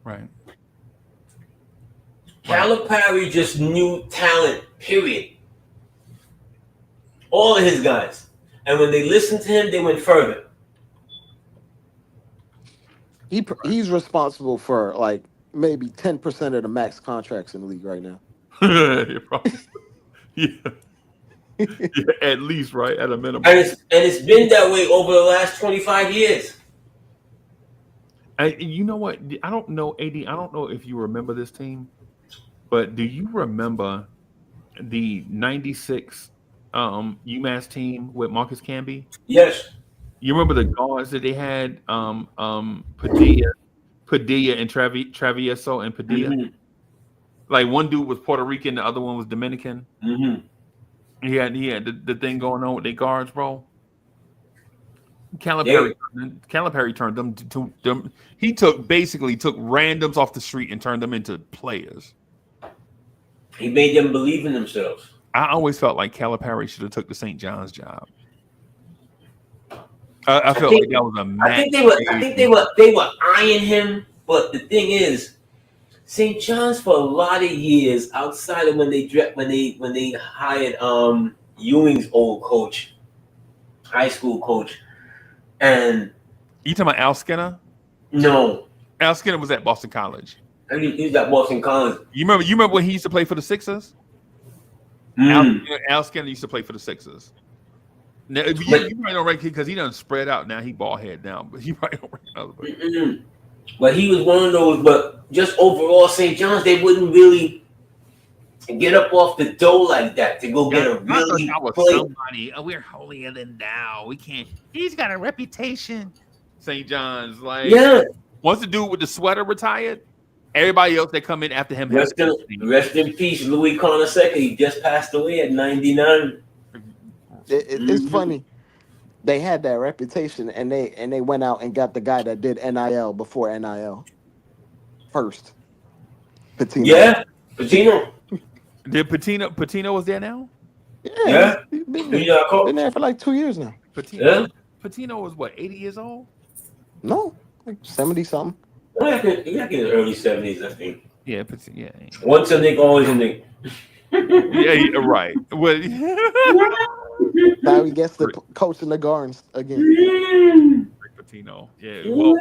Right. Calipari just knew talent. Period. All of his guys, and when they listened to him, they went further. He's responsible for like maybe 10% of the max contracts in the league right now. Yeah. Yeah, at least, right? At a minimum. And it's been that way over the last 25 years. And you know what? I don't know, AD. I don't know if you remember this team, but do you remember the 96 UMass team with Marcus Camby? Yes. You remember the guards that they had? Padilla and Travieso and Padilla. Mm-hmm. Like one dude was Puerto Rican, the other one was Dominican. Mm-hmm. He had the thing going on with their guards, bro. Calipari turned them to them. He basically took randoms off the street and turned them into players. He made them believe in themselves. I always felt like Calipari should have took the St. John's job. I felt like that was a match. I think they were eyeing him, but the thing is, St. John's for a lot of years, outside of when they hired Ewing's old coach, high school coach, and you talking about Al Skinner? No, Al Skinner was at Boston College. He was at Boston College. You remember when he used to play for the Sixers? Al Skinner used to play for the Sixers. Now, you probably don't rank because he done spread out now. He ball head now, but he probably don't rank other. But he was one of those. But just overall, St. John's, they wouldn't really get up off the dough like that to go get a really somebody. Oh, we're holier than thou. We can't. He's got a reputation. St. John's, like, once the dude with the sweater retired, everybody else that come in after him. Rest in peace, Louis Conasecca. He just passed away at 99. It's funny. They had that reputation, and they went out and got the guy that did NIL before NIL first. Patino. Yeah, Patino. Did Patino was there now? Yeah. Been there for like 2 years now. Patino was what, 80 years old? No, like 70 something. Back in the early 70s, I think. Yeah, Once a Nick, always a Nick. Yeah, right. Well, now he gets to coach in the Gardens again. Patino. Yeah. Well,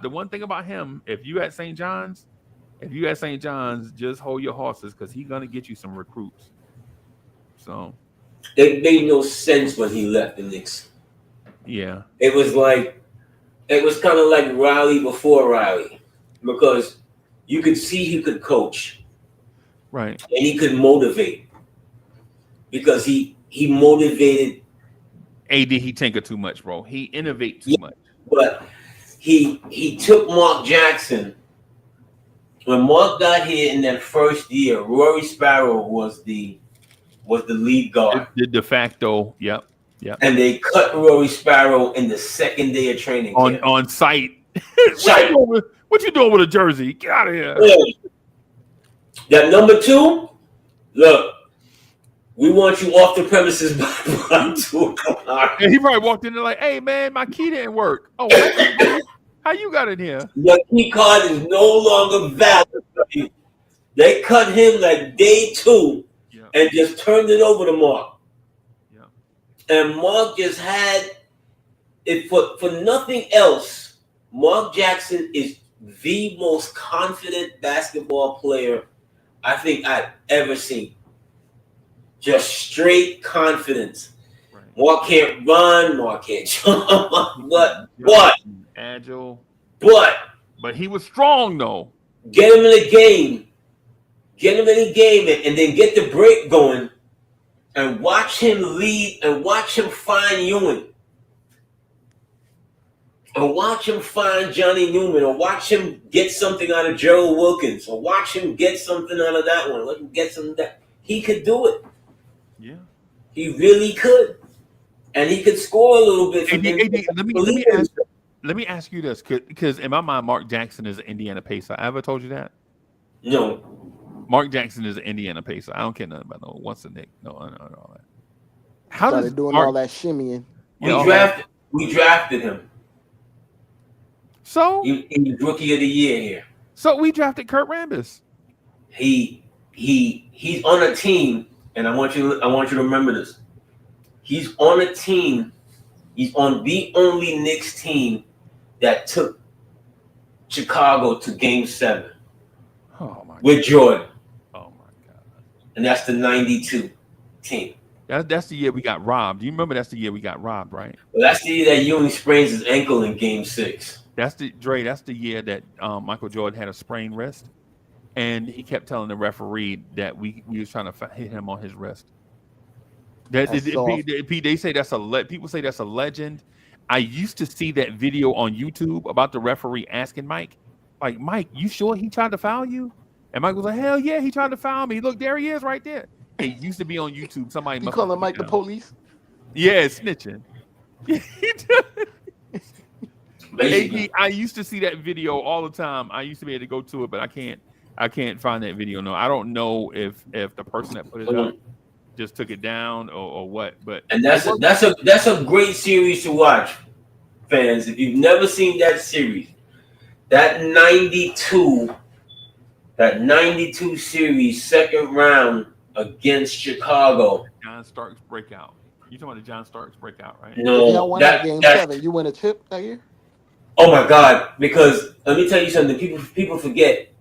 the one thing about him, if you at St. John's, just hold your horses because he's gonna get you some recruits. So it made no sense when he left the Knicks. Yeah. It was kind of like Riley before Riley, because you could see he could coach, right, and he could motivate, because he motivated. AD, he tinker too much, bro. He innovate too much. But he took Mark Jackson. When Mark got here in that first year, Rory Sparrow was the lead guard. The de facto, yep. And they cut Rory Sparrow in the second day of training on site. What you doing with a jersey? Get out of here. Yeah. That number 2, look, we want you off the premises by 2 o'clock. And he probably walked in there like, hey, man, my key didn't work. Oh, what? How you got in here? Your key card is no longer valid for you. They cut him like day 2 Yeah. and just turned it over to Mark. Yeah. And Mark just had it for nothing else. Mark Jackson is the most confident basketball player I think I've ever seen. Just straight confidence. Right. Mark can't run, Mark can't jump, but agile. But he was strong though. get him in the game. Get him in the game and then get the break going and watch him lead and watch him find Ewing. Or watch him find Johnny Newman, or watch him get something out of Gerald Wilkins, or watch him get something out of that one. Let him get something that he could do it. Yeah, he really could, and he could score a little bit. Let me ask you this, because in my mind, Mark Jackson is an Indiana Pacer. I ever told you that? No. Mark Jackson is an Indiana Pacer. I don't care nothing about once a Nick. No, all that. How started doing all that shimmying? We drafted him. So he was rookie of the year here. So we drafted Kurt Rambis. He's on a team, and I want you to remember this. He's on a team. He's on the only Knicks team that took Chicago to Game 7 with Jordan. Oh my God! And that's the '92 team. That's the year we got robbed. You remember that's the year we got robbed, right? Well, that's the year that Ewing sprains his ankle in Game 6. That's the year that Michael Jordan had a sprained wrist, and he kept telling the referee that we was trying to hit him on his wrist. They say people say that's a legend. I used to see that video on YouTube about the referee asking Mike, like, Mike, you sure he tried to foul you? And Mike was like, hell yeah, he tried to foul me. Look, there he is right there. It used to be on YouTube. Somebody you calling Mike the police? Yeah, snitching. I used to see that video all the time. I used to be able to go to it, but I can't find that video. No, I don't know if the person that put it up just took it down or what. But and that's a great series to watch, fans. If you've never seen that series, that 92 series, second round against Chicago. John Starks breakout. You talking about the John Starks breakout, right? No, y'all won that Game 7. You win a chip that year? Oh my God! Because let me tell you something. People forget.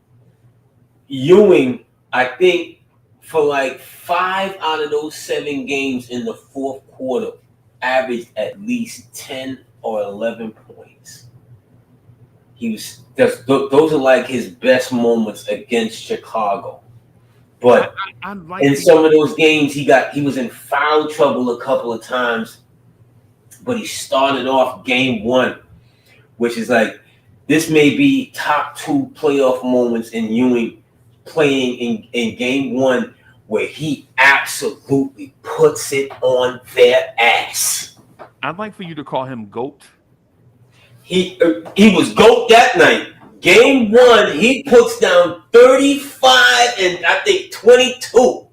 Ewing, I think, for like 5 out of those 7 games in the fourth quarter, averaged at least 10 or 11 points. Those are like his best moments against Chicago. But in some of those games, he was in foul trouble a couple of times. But he started off Game 1, which is like, this may be top 2 playoff moments in Ewing playing in Game 1, where he absolutely puts it on their ass. I'd like for you to call him GOAT. He was GOAT that night. Game 1, he puts down 35 and I think 22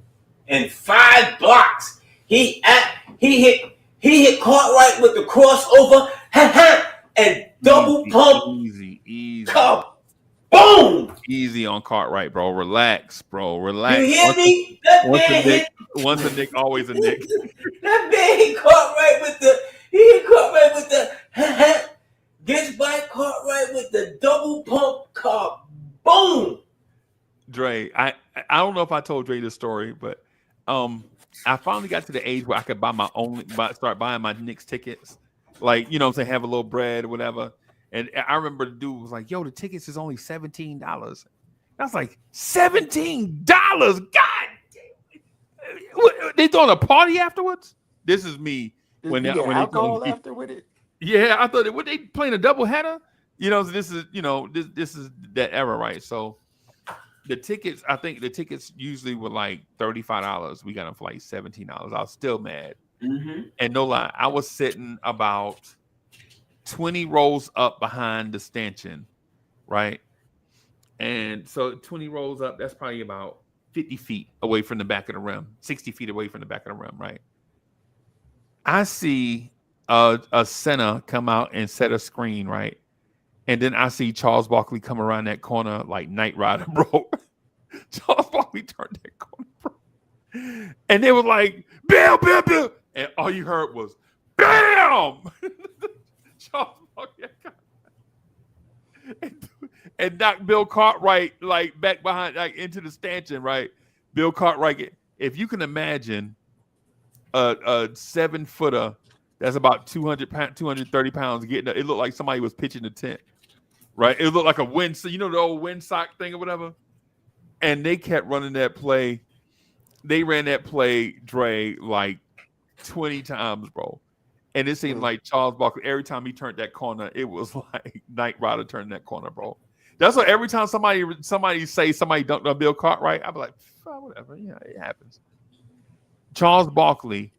and 5 blocks. He hit Cartwright with the crossover, and double pump. Easy. Boom! Easy on Cartwright, bro. Relax, bro. Relax. You hear me? Once a Nick, always a Nick. That man hit Cartwright with the gets by Cartwright with the double pump car. Boom! Dre, I don't know if I told Dre this story, but I finally got to the age where I could start buying my Knicks tickets. Like, you know what I'm saying, have a little bread or whatever. And I remember the dude was like, yo, the tickets is only $17. I was like, $17? God damn. They throwing a party afterwards? This is me. When alcohol after with it? Yeah, I thought, were they playing a double header? You know, this is that era, right? So the tickets, I think the tickets usually were like $35. We got them for like $17. I was still mad. Mm-hmm. And no lie, I was sitting about 20 rows up behind the stanchion, right? And so 20 rows up, that's probably about 50 feet away from the back of the rim, 60 feet away from the back of the rim, right? I see a center come out and set a screen, right? And then I see Charles Barkley come around that corner like Knight Rider, bro. Charles Barkley turned that corner, bro. And they were like, Bill, Bill, Bill. And all you heard was, BAM! Charles Barkley and knocked Bill Cartwright like back behind, like into the stanchion, right? Bill Cartwright, if you can imagine a 7-footer that's about 230 pounds getting it looked like somebody was pitching a tent, right? It looked like a wind, so you know the old windsock thing or whatever. And they kept running that play. They ran that play, Dre, like 20 times, bro. And it seemed like Charles Barkley, every time he turned that corner, it was like Knight Rider turned that corner, bro. That's why every time somebody say somebody dunked on Bill Cartwright, I'd be like, oh, whatever, yeah, it happens. Charles Barkley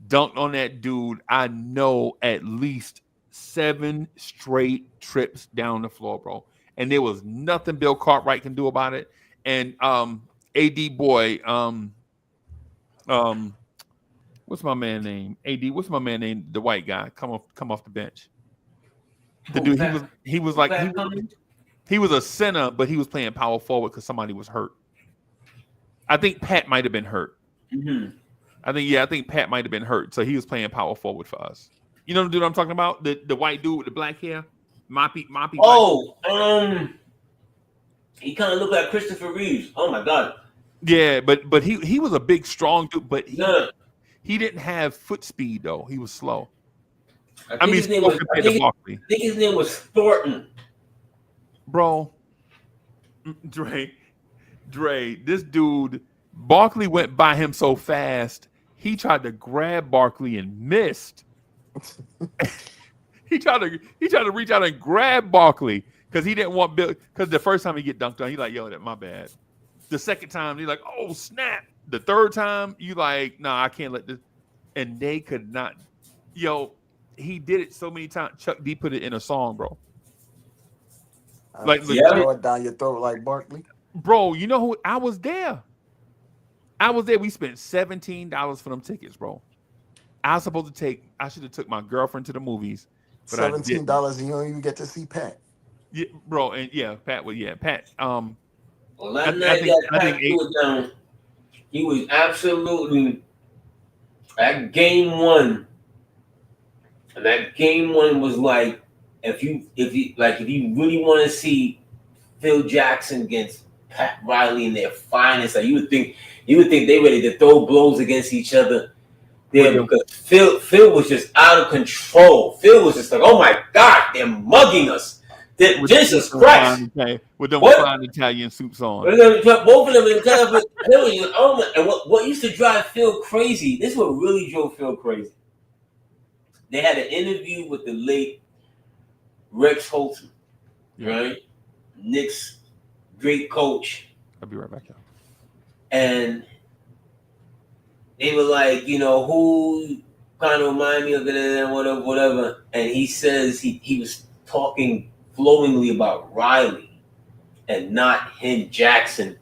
dunked on that dude, I know, at least 7 straight trips down the floor, bro. And there was nothing Bill Cartwright can do about it. And AD boy, what's my man name? AD, what's my man name? The white guy, come off the bench. The dude, he was a center, but he was playing power forward because somebody was hurt. I think Pat might have been hurt. Mm-hmm. I think Pat might have been hurt, so he was playing power forward for us. You know the dude I'm talking about? The white dude with the black hair, moppy. Oh, he kind of looked like Christopher Reeves. Oh my God. Yeah, but he was a big, strong dude, but he didn't have foot speed though. He was slow. I think his name was Thornton. Bro, Dre, this dude, Barkley went by him so fast, he tried to grab Barkley and missed. he tried to reach out and grab Barkley because he didn't want Bill. Because the first time he get dunked on, he like, yo, that my bad. The second time, he like, oh snap. The third time, you like, nah, I can't let this. And they could not. Yo, he did it so many times. Chuck D put it in a song, bro. Throw it down your throat like Barkley. Bro, you know who? I was there. We spent $17 for them tickets, bro. I should have took my girlfriend to the movies. But $17 and you don't even get to see Pat. Yeah, bro, and Pat. Well, that night Pat was down. He was absolutely at game 1. And that game 1 was like, if you really want to see Phil Jackson against Pat Riley in their finest, like you would think they ready to throw blows against each other there because Phil was just out of control. Phil was just like, oh my God, they're mugging us. Jesus Christ. With them fine Italian suits on. Both of them in Phil, oh my, and what used to drive Phil crazy, this is what really drove Phil crazy. They had an interview with the late Rex Holtzman, right? Knicks great coach. I'll be right back, y'all. And they were like, who kind of remind me of it and whatever. And he says he was talking flowingly about Riley and not him, Jackson,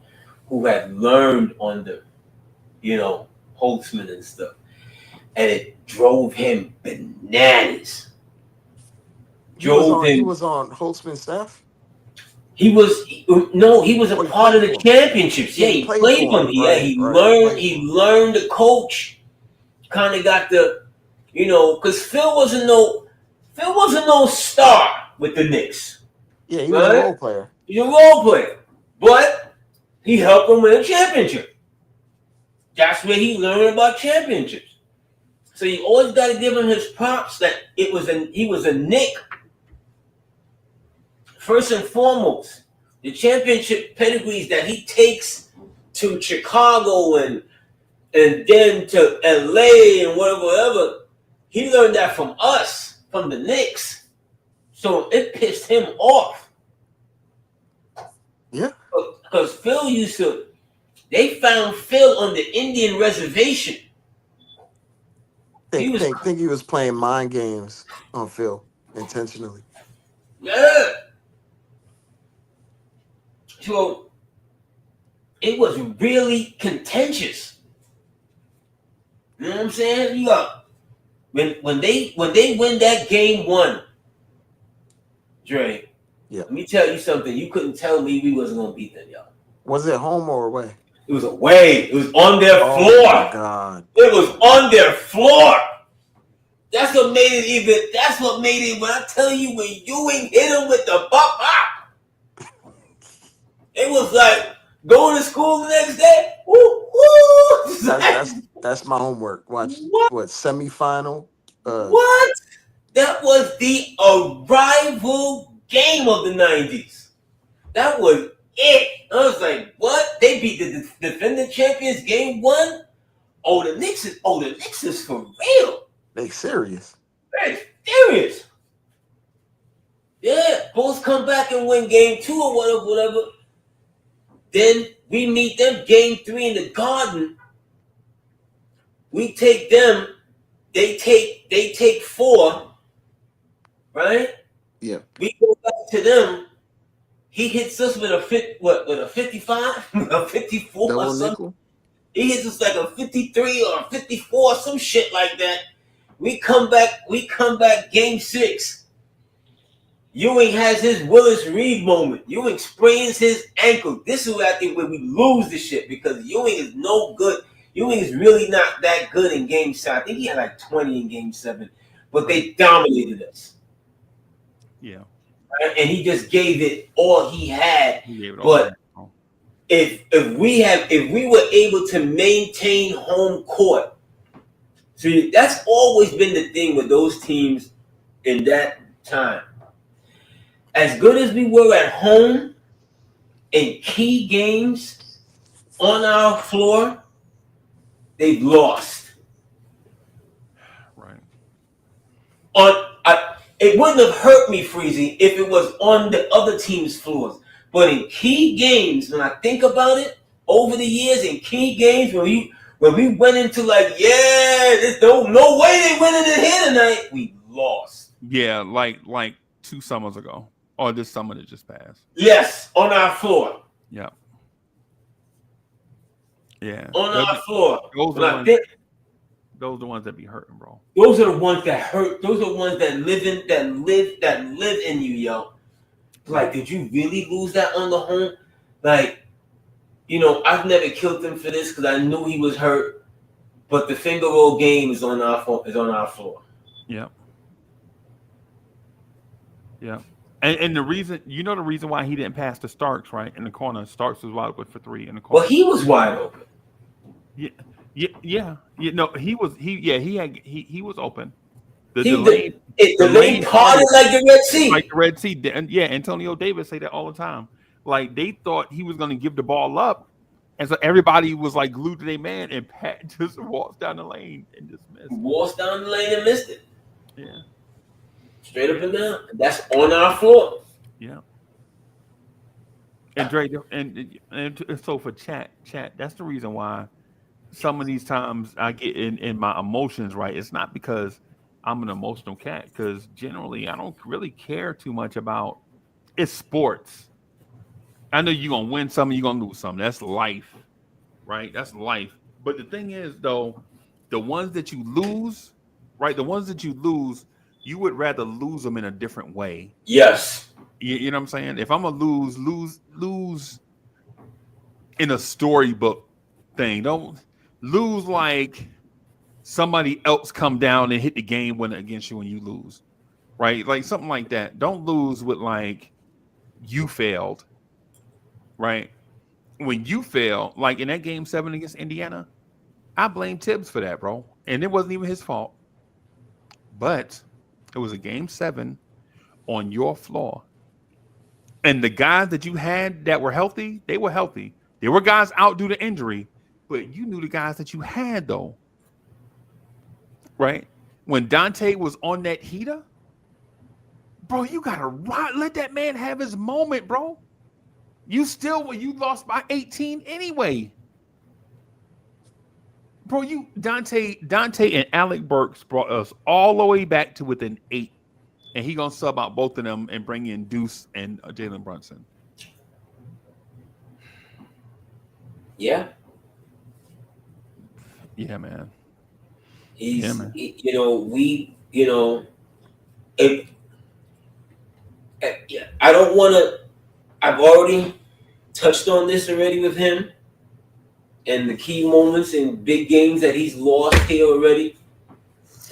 who had learned under, Holtzman and stuff. And it drove him bananas. He was on Holtzman's staff? He was a part of the championships. Yeah, he played for him. Yeah, he learned the coach. Kind of got the, because Phil wasn't no star with the Knicks. Yeah, he was a role player. He's a role player, but he helped them win a championship. That's where he learned about championships. So you always got to give him his props that he was a Knick. First and foremost, the championship pedigrees that he takes to Chicago and then to LA and whatever, he learned that from us, from the Knicks. So it pissed him off. Yeah. Because Phil they found Phil on the Indian reservation. Think he was playing mind games on Phil intentionally. Yeah. So it was really contentious. You know what I'm saying? You got when they win that game 1, Dre, Yeah. Let me tell you something. You couldn't tell me we wasn't gonna beat them, y'all. Was it home or away? It was away. It was on their Oh floor. my God. It was on their floor. That's what made it even. That's what made it. When I tell you, when Ewing hit him with the bop, it was like going to school the next day. Woo, woo. That's my homework. Watch what semifinal? What? That was the arrival game of the 90s. That was it. I was like, what? They beat the defending champions game 1? Oh, the Knicks is for real. They serious. They're serious. Yeah, Bulls come back and win game 2 or whatever. Then we meet them game 3 in the Garden. We take them. They take 4. Right? Yeah. We go back to them. He hits us with a 55, a 54 Double or something. nickel. He hits us like a 53 or a 54, some shit like that. We come back game 6. Ewing has his Willis Reed moment. Ewing sprains his ankle. This is where I think where we lose the shit because Ewing is no good. Ewing is really not that good in game 7. I think he had like 20 in game 7, but they dominated us. Yeah. And he just gave it all he had. But if we were able to maintain home court, see, that's always been the thing with those teams in that time. As good as we were at home in key games on our floor, they've lost. Right. It wouldn't have hurt me, Freezy, if it was on the other team's floors. But in key games, when I think about it, over the years in key games, when we went into like, there's no way they winning it here tonight, we lost. Yeah, like 2 summers ago. Or this summer that just passed. Yes, on our floor. Yeah. Yeah. On our floor. Those are the ones that be hurting, bro. Those are the ones that hurt. Those are the ones that live in you, yo. Like, did you really lose that on the home? Like, I've never killed him for this because I knew he was hurt. But the finger roll game is on our floor. Yeah. Yeah. And the reason why he didn't pass to Starks, right? In the corner. Starks was wide open for 3 in the corner. Well, he was wide open. Yeah. No, he was open. The lane parted like the Red Sea. Like the Red Sea. And yeah, Antonio Davis say that all the time. Like they thought he was gonna give the ball up. And so everybody was like glued to their man, and Pat just walks down the lane and just missed. Walks down the lane and missed it. Yeah. Straight up and down. That's on our floor. Yeah. And Dre, and so for chat, that's the reason why some of these times I get in my emotions, right? It's not because I'm an emotional cat, because generally I don't really care too much about it's sports. I know you're gonna win some, you're gonna lose some. That's life, right? That's life. But the thing is, though, the ones that you lose, right? The ones that you lose, you would rather lose them in a different way. Yes. You know what I'm saying? If I'm gonna lose in a storybook thing, don't lose like somebody else come down and hit the game winner against you when you lose, right? Like something like that. Don't lose with like you failed, right? When you fail, like in that game 7 against Indiana, I blame Tibbs for that, bro. And it wasn't even his fault. But it was a game 7 on your floor. And the guys that you had that were healthy, they were healthy. There were guys out due to injury, but you knew the guys that you had, though. Right? When Dante was on that heater, bro, you got to let that man have his moment, bro. You lost by 18 anyway. Bro, Dante and Alec Burks brought us all the way back to within 8. And he gonna sub out both of them and bring in Deuce and Jalen Brunson. Yeah. Yeah, man. I don't want to. I've already touched on this already with him, and the key moments in big games that he's lost here already.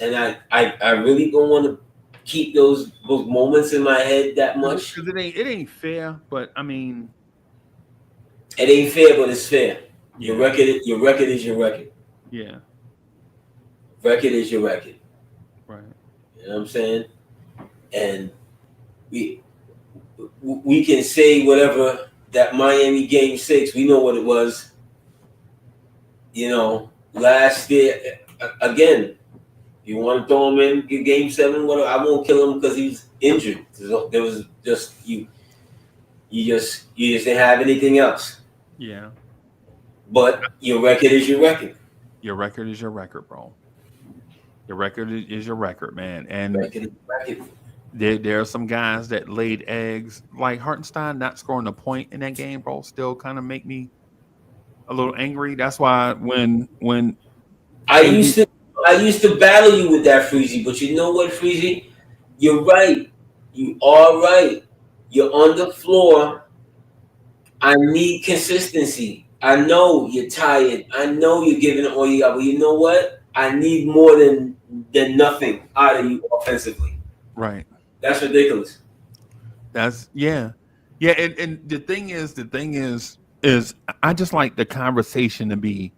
And I really don't want to keep those moments in my head that much. Because it ain't fair, but I mean, it ain't fair, but it's fair. Yeah. Your record is your record. Yeah. Record is your record. Right. You know what I'm saying? And we can say whatever that Miami Game 6. We know what it was. You know, last year again. You want to throw him in Game 7? Whatever. I won't kill him because he's injured. There was just you just didn't have anything else. Yeah. But your record is your record. Your record is your record, bro. Your record is your record, man. And record. There are some guys that laid eggs, like Hartenstein not scoring a point in that game, bro. Still kind of make me a little angry. That's why when I used to battle you with that, Freezy. But you know what, Freezy? You're right. You are right. You're on the floor. I need consistency. I know you're tired. I know you're giving it all you got. But you know what? I need more than nothing out of you offensively. Right. That's ridiculous. That's yeah. And the thing is I just like the conversation to be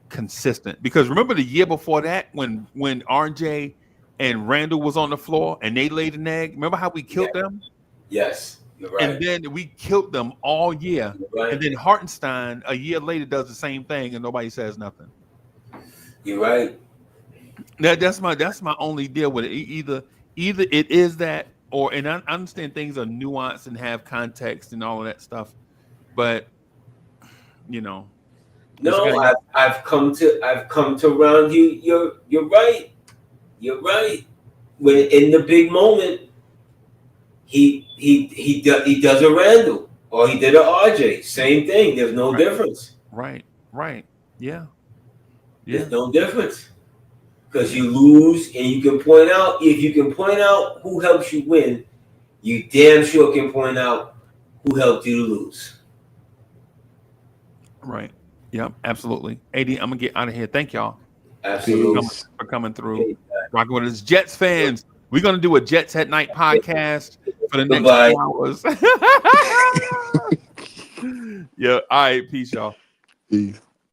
consistent, because remember the year before that when RJ and Randall was on the floor and they laid an egg. Remember how we killed them? Yes, you're right. And then we killed them all year. Right. And then Hartenstein a year later does the same thing and nobody says nothing. You're right. That's my only deal with it. Either it is that, or, and I understand things are nuanced and have context and all of that stuff, but you know. No, I've come to round you. You're right. You're right. When in the big moment, he does a Randall or he did a RJ. Same thing. There's no difference. Right. Yeah. There's no difference. Because you lose, and you can point out, if you can point out who helps you win, you damn sure can point out who helped you to lose. Right. Yep, absolutely. AD, I'm gonna get out of here. Thank y'all. Absolutely. For coming through. Rocking with us. Jets fans, we're gonna do a Jets at Night podcast for the next 2 hours. Yeah, all right, peace, y'all. Peace.